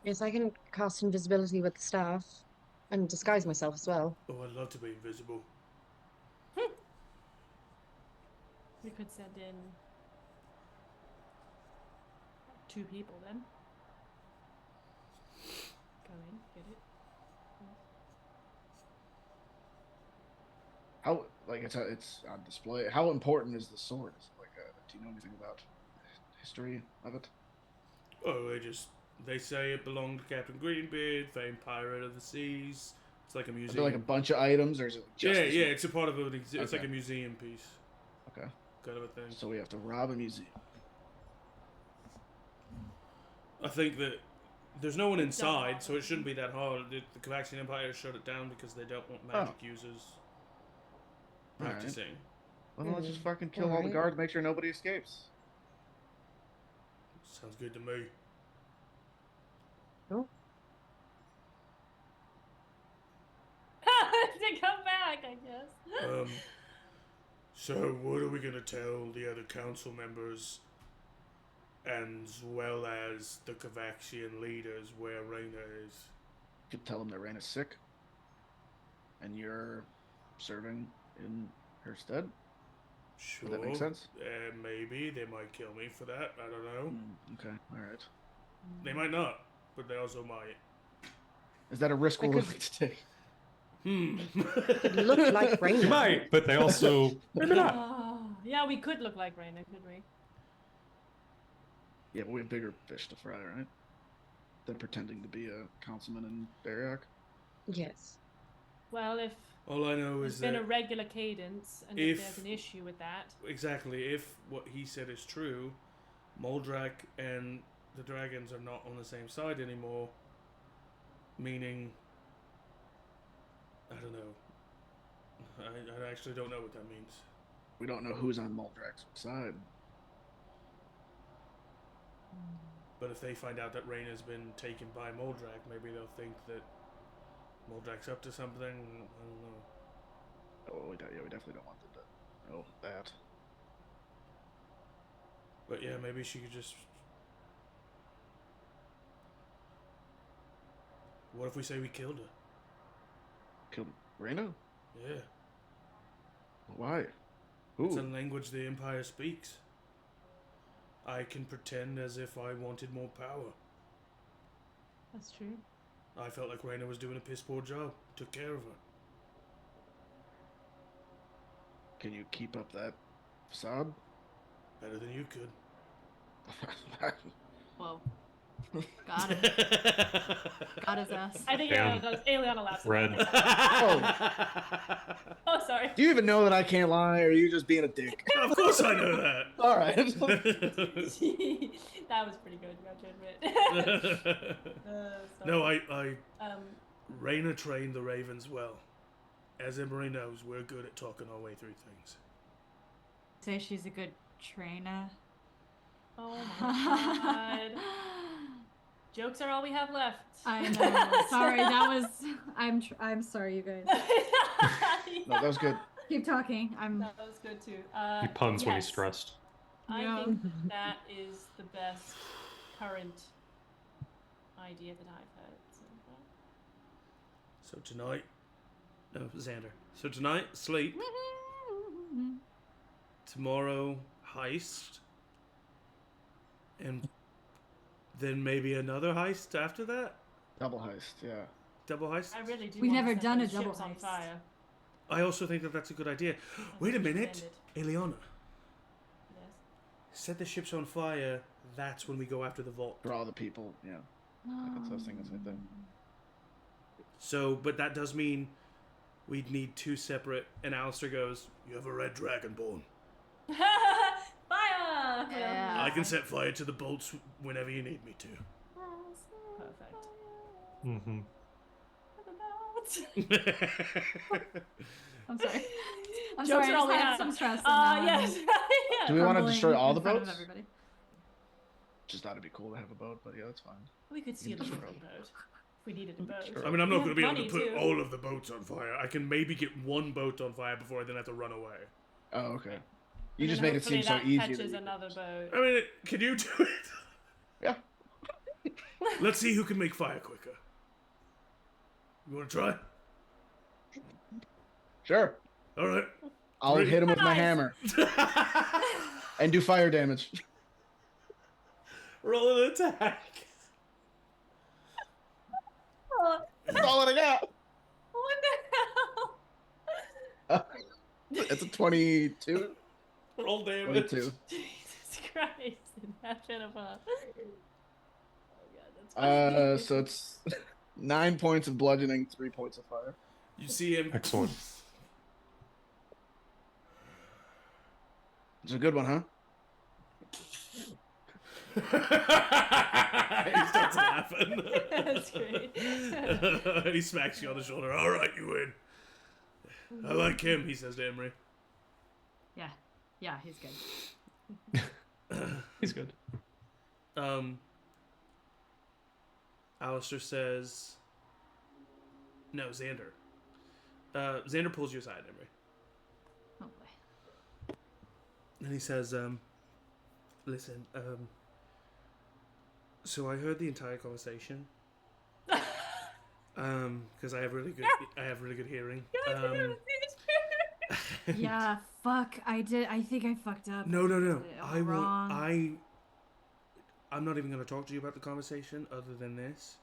S5: Yes, I can cast invisibility with the staff and disguise myself as well.
S1: Oh, I'd love to be invisible.
S2: We could send in 2 people then. Go in, get it.
S3: How it's on display? How important is the sword? Is it do you know anything about history of it?
S1: Oh, they say it belonged to Captain Greenbeard, famed pirate of the seas. It's like a
S3: Is
S1: museum.
S3: there like a bunch of items, or is it just
S1: yeah,
S3: the
S1: yeah,
S3: sword?
S1: it's a part of it. It's like
S3: Okay.
S1: a museum piece,
S3: Okay,
S1: kind of a thing.
S3: so we have to rob a museum.
S1: I think that there's no one inside, so it shouldn't be that hard. The Cavaxian Empire shut it down because they don't want magic users
S3: Alright.
S1: practicing.
S3: Well, let's just fucking kill all the
S5: Alright.
S3: guards, make sure nobody escapes.
S1: Sounds good to me.
S2: To come back, I guess.
S1: So what are we gonna tell the other council members, as well as the Cavaxian leaders, where Raina is?
S3: You could tell them that Raina's sick, and you're serving in her stead.
S1: Sure.
S3: Would that make sense?
S1: Maybe they might kill me for that. I don't know.
S3: Okay, all right.
S1: They might not, but they also might.
S3: Is that a risk we're
S5: I could-
S3: willing to take?
S5: It looked like
S4: They
S5: rain.
S4: might, but they also maybe not.
S2: Oh, yeah, we could look like Raina, could we?
S3: Yeah, but we have bigger fish to fry, right? Than pretending to be a councilman in Bariac.
S5: Yes.
S2: Well, if
S1: All I know
S2: there's
S1: is
S2: been
S1: that
S2: a regular cadence, and if there's an issue with that,
S1: exactly if what he said is true, Moldrak and the dragons are not on the same side anymore. Meaning, I don't know. I actually don't know what that means.
S3: We don't know who's on Moldrak's side.
S1: But if they find out that Raina's been taken by Moldrak, maybe they'll think that Moldrak's up to something. I don't know.
S3: Oh, we definitely don't want them to know that.
S1: But yeah, maybe she could just... What if we say we killed her?
S3: Killed Raina?
S1: Yeah.
S3: Why?
S1: It's a
S3: Who?
S1: language the Empire speaks. I can pretend as if I wanted more power.
S2: that's true.
S1: I felt like Raina was doing a piss poor job. Took care of her.
S3: Can you keep up that facade?
S1: Better than you could.
S6: Whoa. Got him. Got his ass.
S2: I think
S4: Damn.
S2: Eliana laughs.
S4: Red.
S2: Oh, sorry.
S3: Do you even know that I can't lie, or are you just being a dick?
S1: Of course I know that.
S3: All right.
S2: That was pretty good, you have to admit.
S1: No,
S2: sorry.
S1: I Raina trained the ravens well. As Emery knows, we're good at talking our way through things.
S6: Say she's a good trainer.
S2: Oh my god. Jokes are all we have left.
S6: I know. Sorry, that was. I'm sorry, you guys.
S3: No, that was good.
S6: Keep talking.
S2: That was good too.
S4: He puns when he's
S2: yes.
S4: stressed.
S2: I think that is the best current idea that I've heard so far.
S1: So tonight, Xander. So tonight, sleep. Tomorrow, heist. And then maybe another heist after that?
S3: Double heist, yeah.
S1: Double heist?
S2: I really do.
S6: We've
S2: want to
S6: never
S2: set
S6: done
S2: those
S6: a double
S2: ships on
S6: heist.
S2: fire.
S1: I also think that that's a good idea. Wait a minute. Eliana.
S2: Yes.
S1: Set the ships on fire. That's when we go after the vault.
S3: For all the people, yeah. That's what I was thinking the same thing.
S1: So, but that does mean we'd need two separate. And Alistair goes, "You have a red dragonborn.
S2: Fire!
S6: Yeah.
S1: I can set fire to the bolts whenever you need me to."
S2: Perfect.
S4: Mm-hmm.
S6: I'm sorry. I'm
S2: Jokes
S6: sorry.
S2: are all we
S6: I just had
S2: have.
S6: some stress.
S2: Yes. Yeah.
S3: Do we want to
S6: Crumbling
S3: destroy all the
S6: in front of
S3: boats?
S6: everybody.
S3: Just thought it'd be cool to have a boat, but yeah, that's fine.
S2: We could steal a different boat if we needed a boat.
S1: I mean, I'm not going to be able to
S2: Money,
S1: put
S2: too.
S1: all of the boats on fire. I can maybe get one boat on fire before I then have to run away.
S3: Oh, okay. You
S2: And
S3: just
S2: then
S3: made it seem so
S2: hopefully
S3: easy.
S2: that
S3: that
S2: catches
S3: you-
S2: another boat.
S1: I mean, can you do it?
S3: Yeah.
S1: Let's see who can make fire quicker. You want to try?
S3: Sure.
S1: All right.
S3: I'll
S1: Ready?
S3: hit him with my
S2: Nice.
S3: hammer and do fire damage.
S1: Roll an attack.
S3: That's all that I got.
S2: What the hell?
S3: It's a 22.
S1: Roll damage.
S3: 22.
S2: Jesus Christ. That bit of a... Oh, God, that's
S3: So it's 9 points of bludgeoning, 3 points of fire.
S1: You see him.
S4: Excellent.
S3: It's a good one, huh?
S1: He starts laughing.
S2: That's great.
S1: He smacks you on the shoulder. All right, you win. I like him, he says to Emery.
S6: Yeah, he's good.
S4: He's good.
S1: Alistair says, no, Xander. Xander pulls you aside, Emery.
S6: Oh boy.
S1: And he says, listen, so I heard the entire conversation. Because I have really good hearing.
S6: Yeah, fuck. I think I fucked up.
S1: No.
S6: I'm wrong.
S1: I'm not even going to talk to you about the conversation other than this,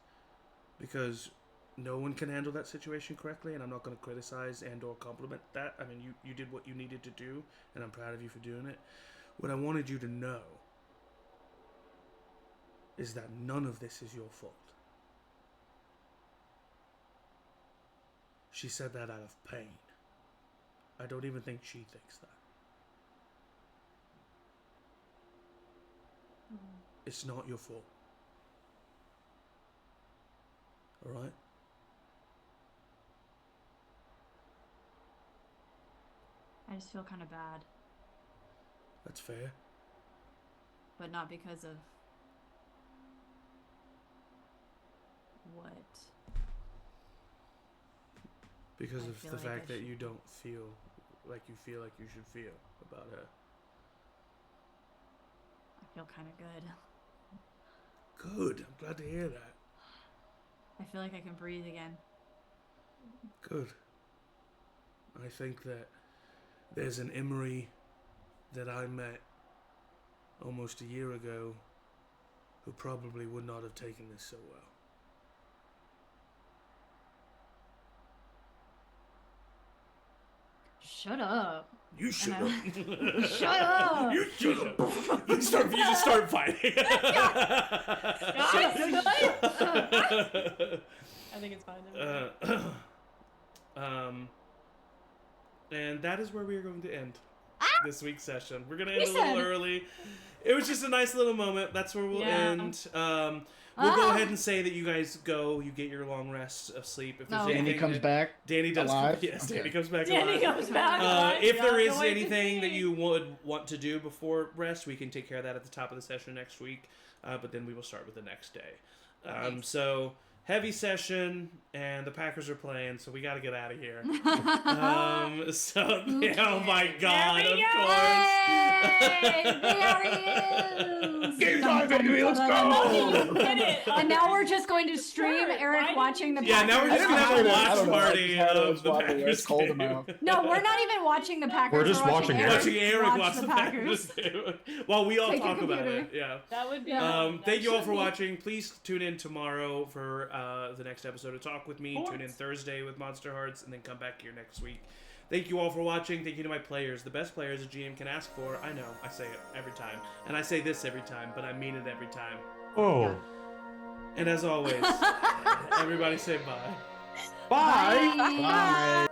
S1: because no one can handle that situation correctly, and I'm not going to criticize and or compliment that. I mean, you did what you needed to do, and I'm proud of you for doing it. What I wanted you to know is that none of this is your fault. She said that out of pain. I don't even think she thinks that. It's not your fault. Alright?
S6: I just feel kind of bad,
S1: That's fair.
S6: but not because of what.
S1: Because
S6: I
S1: of
S6: feel
S1: the
S6: like I
S1: fact that
S6: should-
S1: you don't feel like you should feel about her.
S6: I feel kind of good.
S1: Good. I'm glad to hear that.
S6: I feel like I can breathe again.
S1: Good. I think that there's an Emery that I met almost a year ago who probably would not have taken this so well.
S6: Shut up.
S1: You shut
S6: And
S1: up.
S6: Shut up.
S1: You shut up. You just start fighting.
S2: I think it's fine.
S1: And that is where we are going to end this week's session. We're going to end
S6: You
S1: a little
S6: said-
S1: early. It was just a nice little moment. That's where we'll
S2: Yeah.
S1: end. We'll go ahead and say that you guys go. You get your long rest of sleep. If there's
S6: No.
S3: Danny
S1: anything
S3: comes
S1: that-
S3: back.
S1: Danny does.
S3: alive?
S1: Yes,
S3: Okay.
S1: Danny comes back
S2: Danny
S1: alive.
S2: comes back.
S1: If there
S2: Yeah,
S1: is
S2: no way to
S1: anything that
S2: see.
S1: you would want to do before rest, we can take care of that at the top of the session next week. But then we will start with the next day.
S6: Nice.
S1: So heavy session, and the Packers are playing, so we got to get out of here. Oh my God, of course.
S6: Hey, there he is!
S3: Game time, baby, let's go!
S6: And now we're just going to stream Eric watching the Packers.
S1: Yeah, now we're just gonna have a watch party
S3: of
S1: of the
S3: the
S1: Packers
S3: cold in
S1: game.
S3: my mouth.
S6: No, we're not even watching the Packers.
S4: We're just watching Eric.
S1: Watching Eric watch the Packers game. While we all
S6: Take your
S1: talk about
S6: computer.
S1: it. Yeah.
S2: That would be.
S1: Thank you all for watching. Please tune in tomorrow for the next episode of Talk With Me. Tune in Thursday with Monster Hearts, and then come back here next week. Thank you all for watching. Thank you to my players. The best players a GM can ask for. I know, I say it every time. And I say this every time, but I mean it every time.
S4: Oh.
S1: And as always, everybody say bye.
S4: Bye.
S3: Bye.